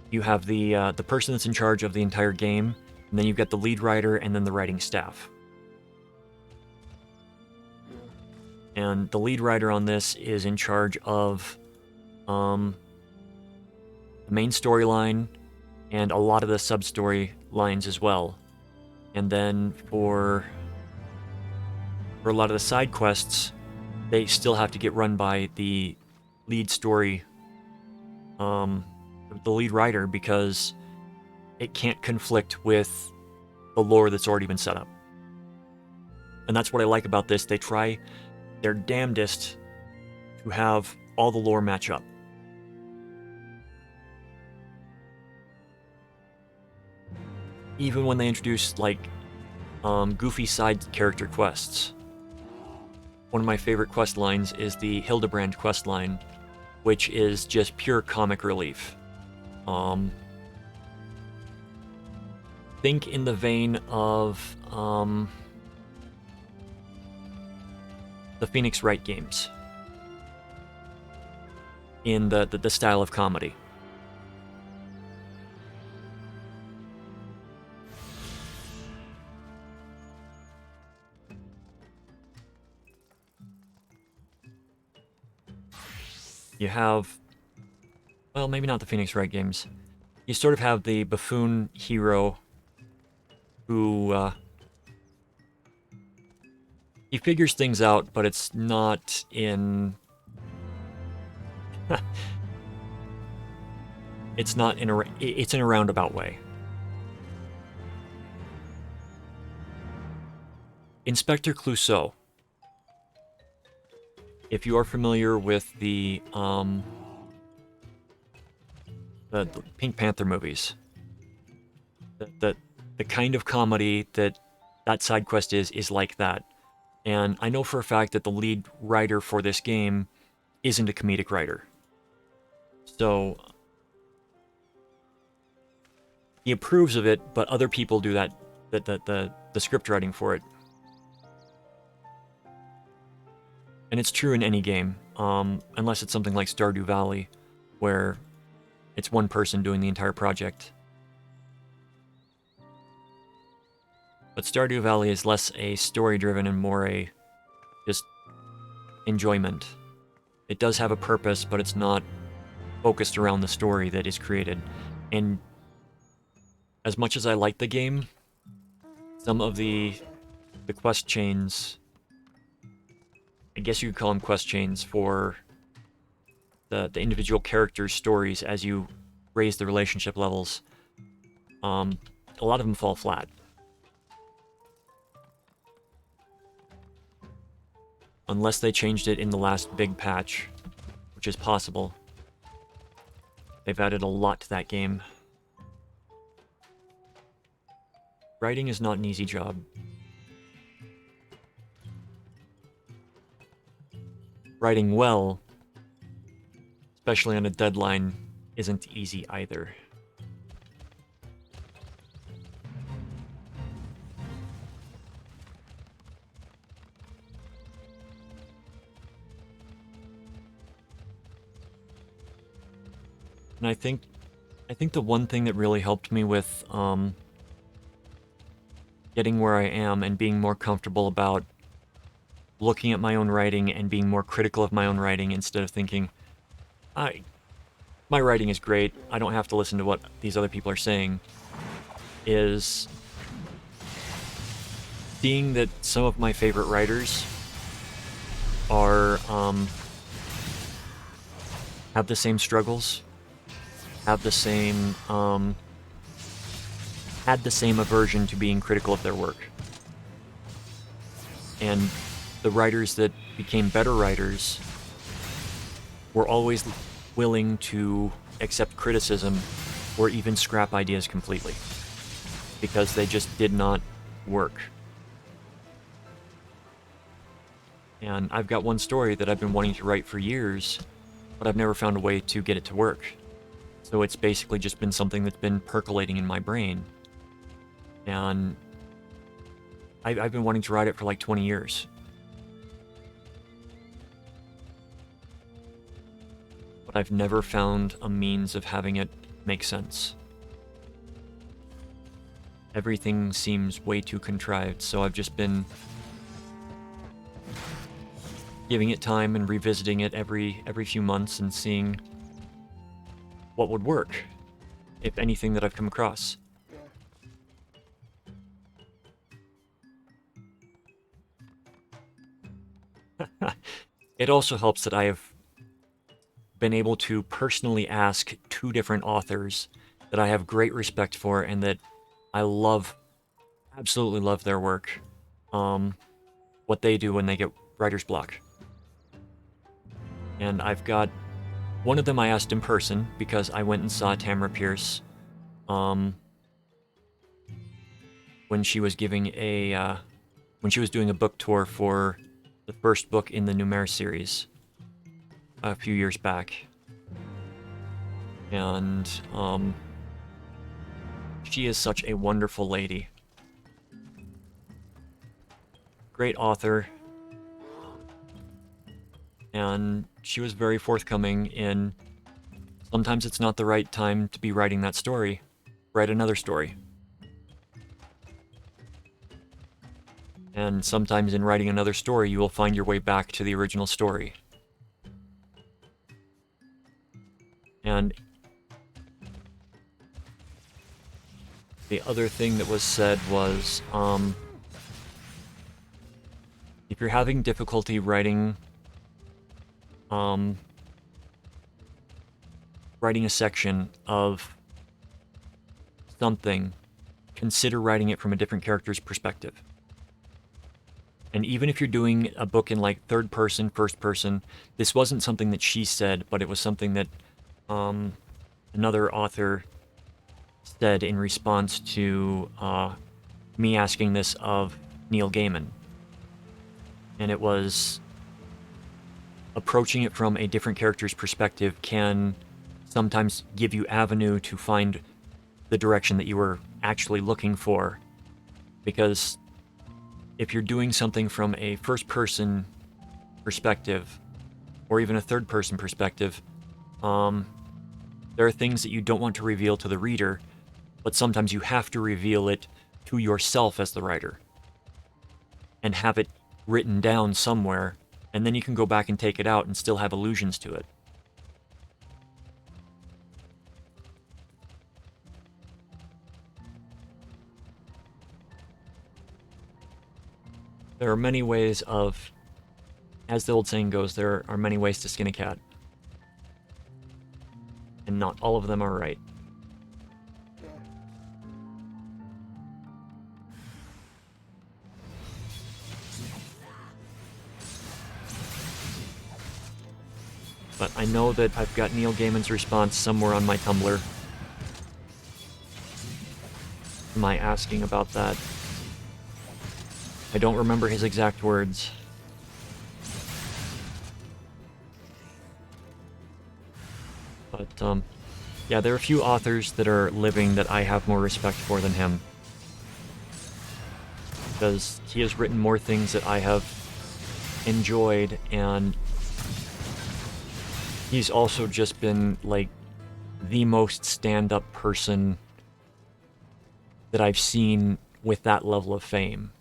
A: You have the person that's in charge of the entire game, and then you've got the lead writer and then the writing staff. And the lead writer on this is in charge of the main storyline and a lot of the sub-story lines as well. And then for a lot of the side quests, they still have to get run by the lead story, the lead writer, because it can't conflict with the lore that's already been set up. And that's what I like about this. They try their damnedest to have all the lore match up. Even when they introduce, like, goofy side character quests. One of my favorite quest lines is the Hildebrand quest line, which is just pure comic relief. Think in the vein of the Phoenix Wright games, in the style of comedy. You have, well, maybe not the Phoenix Wright games. You sort of have the buffoon hero who, he figures things out, but it's not in... it's not in a... it's in a roundabout way. Inspector Clouseau. If you are familiar with the Pink Panther movies, the kind of comedy that side quest is like that. And I know for a fact that the lead writer for this game isn't a comedic writer. So he approves of it, but other people do the script writing for it. And it's true in any game, unless it's something like Stardew Valley, where it's one person doing the entire project. But Stardew Valley is less a story-driven and more a just enjoyment. It does have a purpose, but it's not focused around the story that is created. And as much as I like the game, some of the quest chains, I guess you could call them quest chains, for the individual characters' stories as you raise the relationship levels, a lot of them fall flat. Unless they changed it in the last big patch, which is possible. They've added a lot to that game. Writing is not an easy job. Writing well, especially on a deadline, isn't easy either. And I think the one thing that really helped me with getting where I am and being more comfortable about looking at my own writing and being more critical of my own writing instead of thinking, my writing is great, I don't have to listen to what these other people are saying, is seeing that some of my favorite writers are have the same struggles, have the same had the same aversion to being critical of their work. And the writers that became better writers were always willing to accept criticism or even scrap ideas completely, because they just did not work. And I've got one story that I've been wanting to write for years, but I've never found a way to get it to work. So it's basically just been something that's been percolating in my brain. And I've been wanting to write it for like 20 years. But I've never found a means of having it make sense. Everything seems way too contrived, so I've just been giving it time and revisiting it every few months and seeing what would work, if anything that I've come across. It also helps that I have been able to personally ask 2 different authors that I have great respect for and that I love, absolutely love their work, what they do when they get writer's block. And I've got one of them I asked in person because I went and saw Tamara Pierce when she was giving when she was doing a book tour for the first book in the Numer series a few years back. And she is such a wonderful lady. Great author. And she was very forthcoming in sometimes it's not the right time to be writing that story. Write another story. And sometimes in writing another story, you will find your way back to the original story. And the other thing that was said was, if you're having difficulty writing a section of something, consider writing it from a different character's perspective. And even if you're doing a book in like third person, first person, this wasn't something that she said, but it was something that another author said in response to me asking this of Neil Gaiman. And it was, approaching it from a different character's perspective can sometimes give you avenue to find the direction that you were actually looking for. Because if you're doing something from a first-person perspective, or even a third-person perspective, there are things that you don't want to reveal to the reader, but sometimes you have to reveal it to yourself as the writer, and have it written down somewhere, and then you can go back and take it out and still have allusions to it. There are many ways of, as the old saying goes, there are many ways to skin a cat. And not all of them are right. But I know that I've got Neil Gaiman's response somewhere on my Tumblr. Am I asking about that? I don't remember his exact words. But, yeah, there are a few authors that are living that I have more respect for than him. Because he has written more things that I have enjoyed, and he's also just been, like, the most stand-up person that I've seen with that level of fame.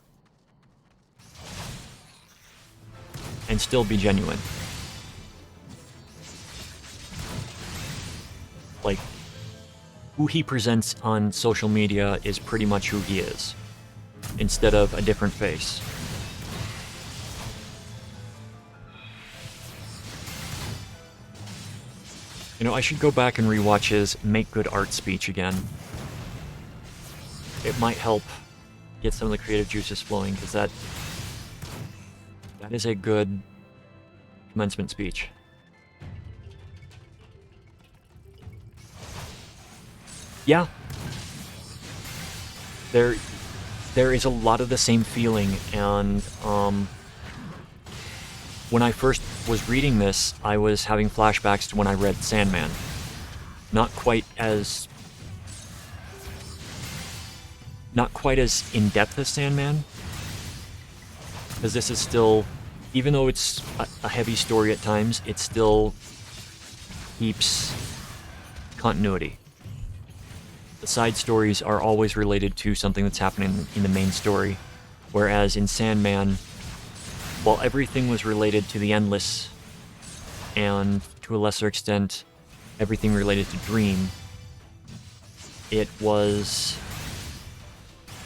A: And still be genuine. Like, who he presents on social media is pretty much who he is, instead of a different face. You know, I should go back and rewatch his Make Good Art speech again. It might help get some of the creative juices flowing, because that is a good commencement speech. Yeah. There is a lot of the same feeling, and when I first was reading this, I was having flashbacks to when I read Sandman. Not quite as in-depth as Sandman, because this is still, even though it's a heavy story at times, it still keeps continuity. The side stories are always related to something that's happening in the main story, whereas in Sandman, while everything was related to the Endless, and to a lesser extent, everything related to Dream, it was...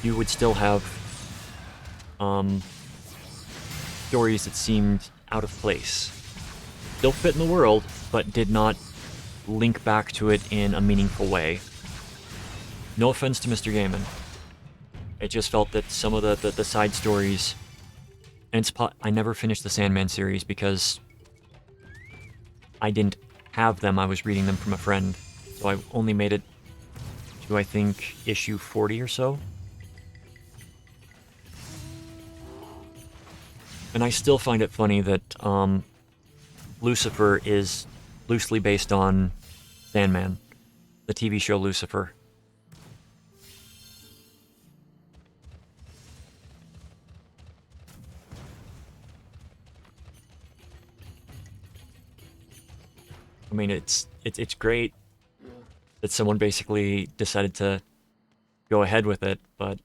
A: you would still have stories that seemed out of place. Still fit in the world, but did not link back to it in a meaningful way. No offense to Mr. Gaiman. It just felt that some of the side stories... and I never finished the Sandman series because I didn't have them. I was reading them from a friend. So I only made it to, I think, issue 40 or so. And I still find it funny that Lucifer is loosely based on Sandman, the TV show Lucifer. I mean, it's great that someone basically decided to go ahead with it, but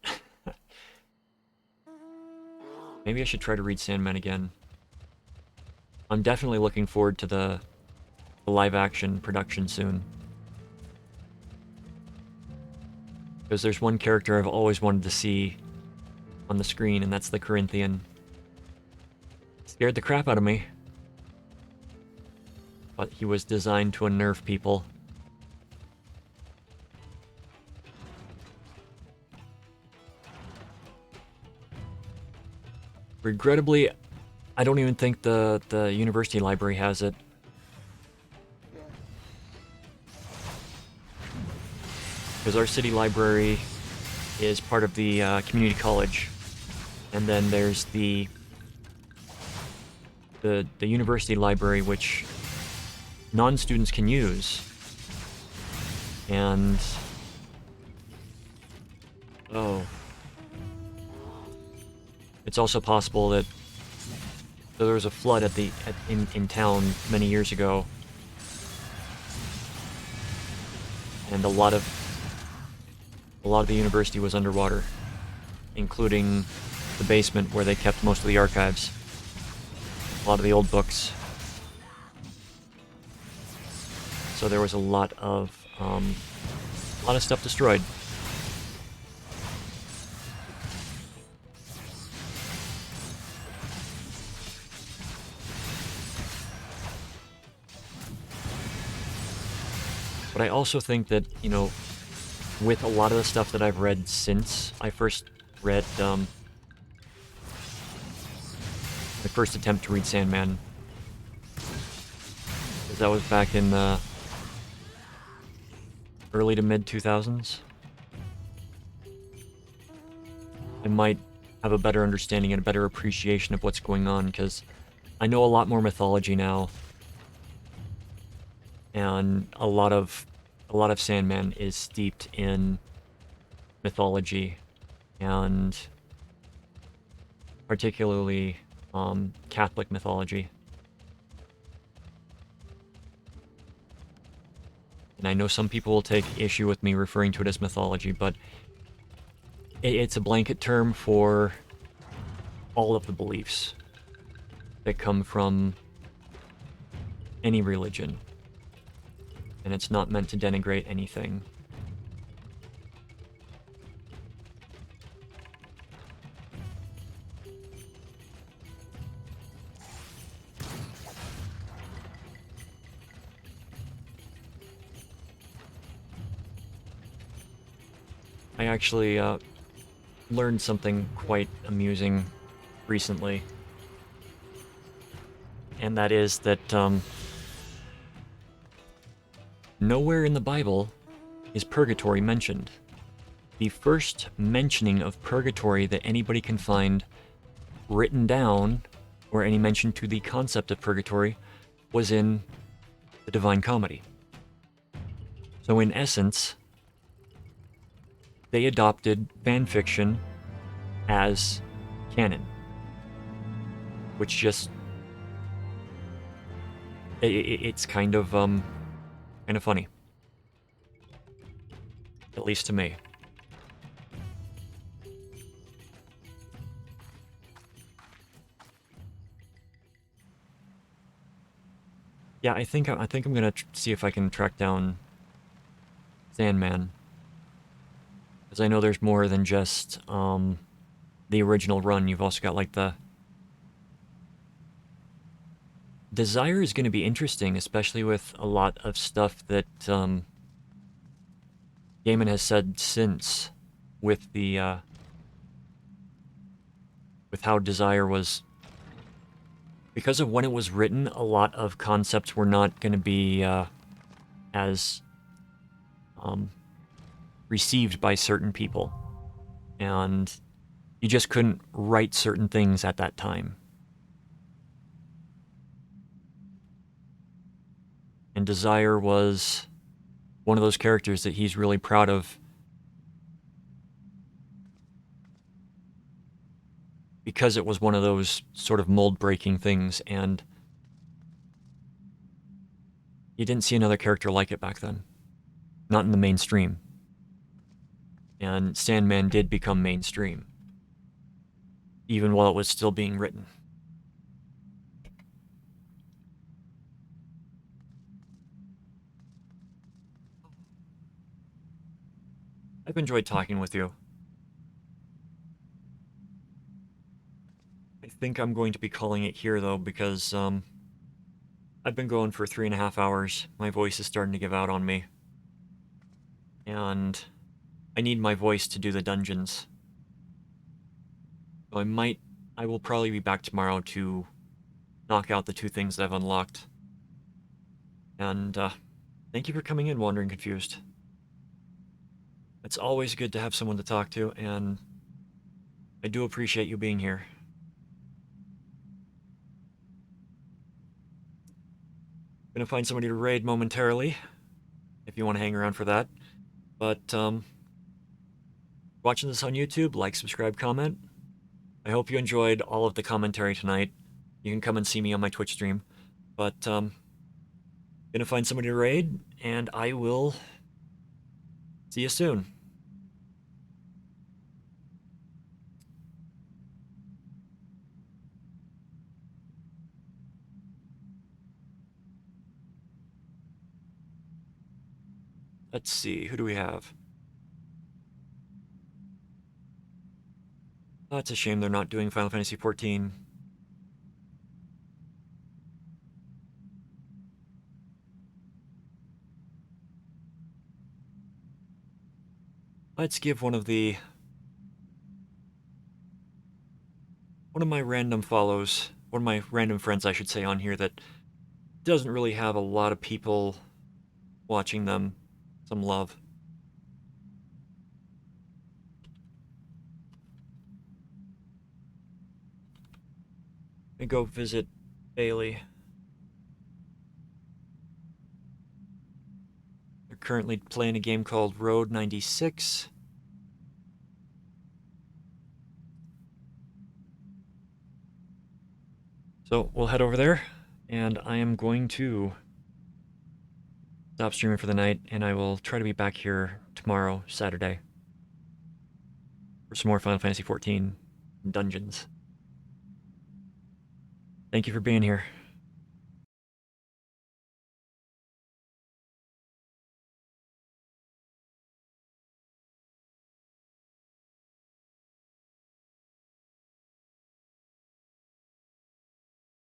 A: maybe I should try to read Sandman again. I'm definitely looking forward to the live-action production soon. Because there's one character I've always wanted to see on the screen, and that's the Corinthian. Scared the crap out of me. But he was designed to unnerve people. Regrettably, I don't even think the university library has it. Because our city library is part of the community college. And then there's the university library, which non-students can use. And... oh. It's also possible that there was a flood in town many years ago. And a lot of the university was underwater, including the basement where they kept most of the archives. A lot of the old books. So there was a lot of stuff destroyed. But I also think that, you know, with a lot of the stuff that I've read since I first read, my first attempt to read Sandman, because that was back in the early to mid 2000s, I might have a better understanding and a better appreciation of what's going on, because I know a lot more mythology now. And a lot of Sandman is steeped in mythology, and particularly Catholic mythology. And I know some people will take issue with me referring to it as mythology, but it's a blanket term for all of the beliefs that come from any religion. And it's not meant to denigrate anything. I actually learned something quite amusing recently. And that is that nowhere in the Bible is purgatory mentioned. The first mentioning of purgatory that anybody can find written down, or any mention to the concept of purgatory, was in the Divine Comedy. So in essence, they adopted fan fiction as canon, which just... it's kind of funny. At least to me. Yeah, I think I'm gonna see if I can track down Sandman, because I know there's more than just the original run. You've also got like the Desire is going to be interesting, especially with a lot of stuff that Gaiman has said since with the with how Desire was, because of when it was written, a lot of concepts were not going to be as um, received by certain people, and you just couldn't write certain things at that time. And Desire was one of those characters that he's really proud of, because it was one of those sort of mold-breaking things, and you didn't see another character like it back then. Not in the mainstream. And Sandman did become mainstream, even while it was still being written. I've enjoyed talking with you. I think I'm going to be calling it here, though, because I've been going for 3.5 hours. My voice is starting to give out on me. And I need my voice to do the dungeons. So I will probably be back tomorrow to knock out the 2 things that I've unlocked. And thank you for coming in, Wandering Confused. It's always good to have someone to talk to, and I do appreciate you being here. Gonna find somebody to raid momentarily, if you want to hang around for that. But watching this on YouTube, like, subscribe, comment. I hope you enjoyed all of the commentary tonight. You can come and see me on my Twitch stream. But gonna find somebody to raid, and I will see you soon. Let's see, who do we have? Oh, it's a shame they're not doing Final Fantasy XIV. Let's give one of my random follows, one of my random friends, I should say, on here that doesn't really have a lot of people watching them, some love. And go visit Bailey. They're currently playing a game called Road 96. So we'll head over there, and I am going to stop streaming for the night, and I will try to be back here tomorrow, Saturday, for some more Final Fantasy XIV dungeons. Thank you for being here.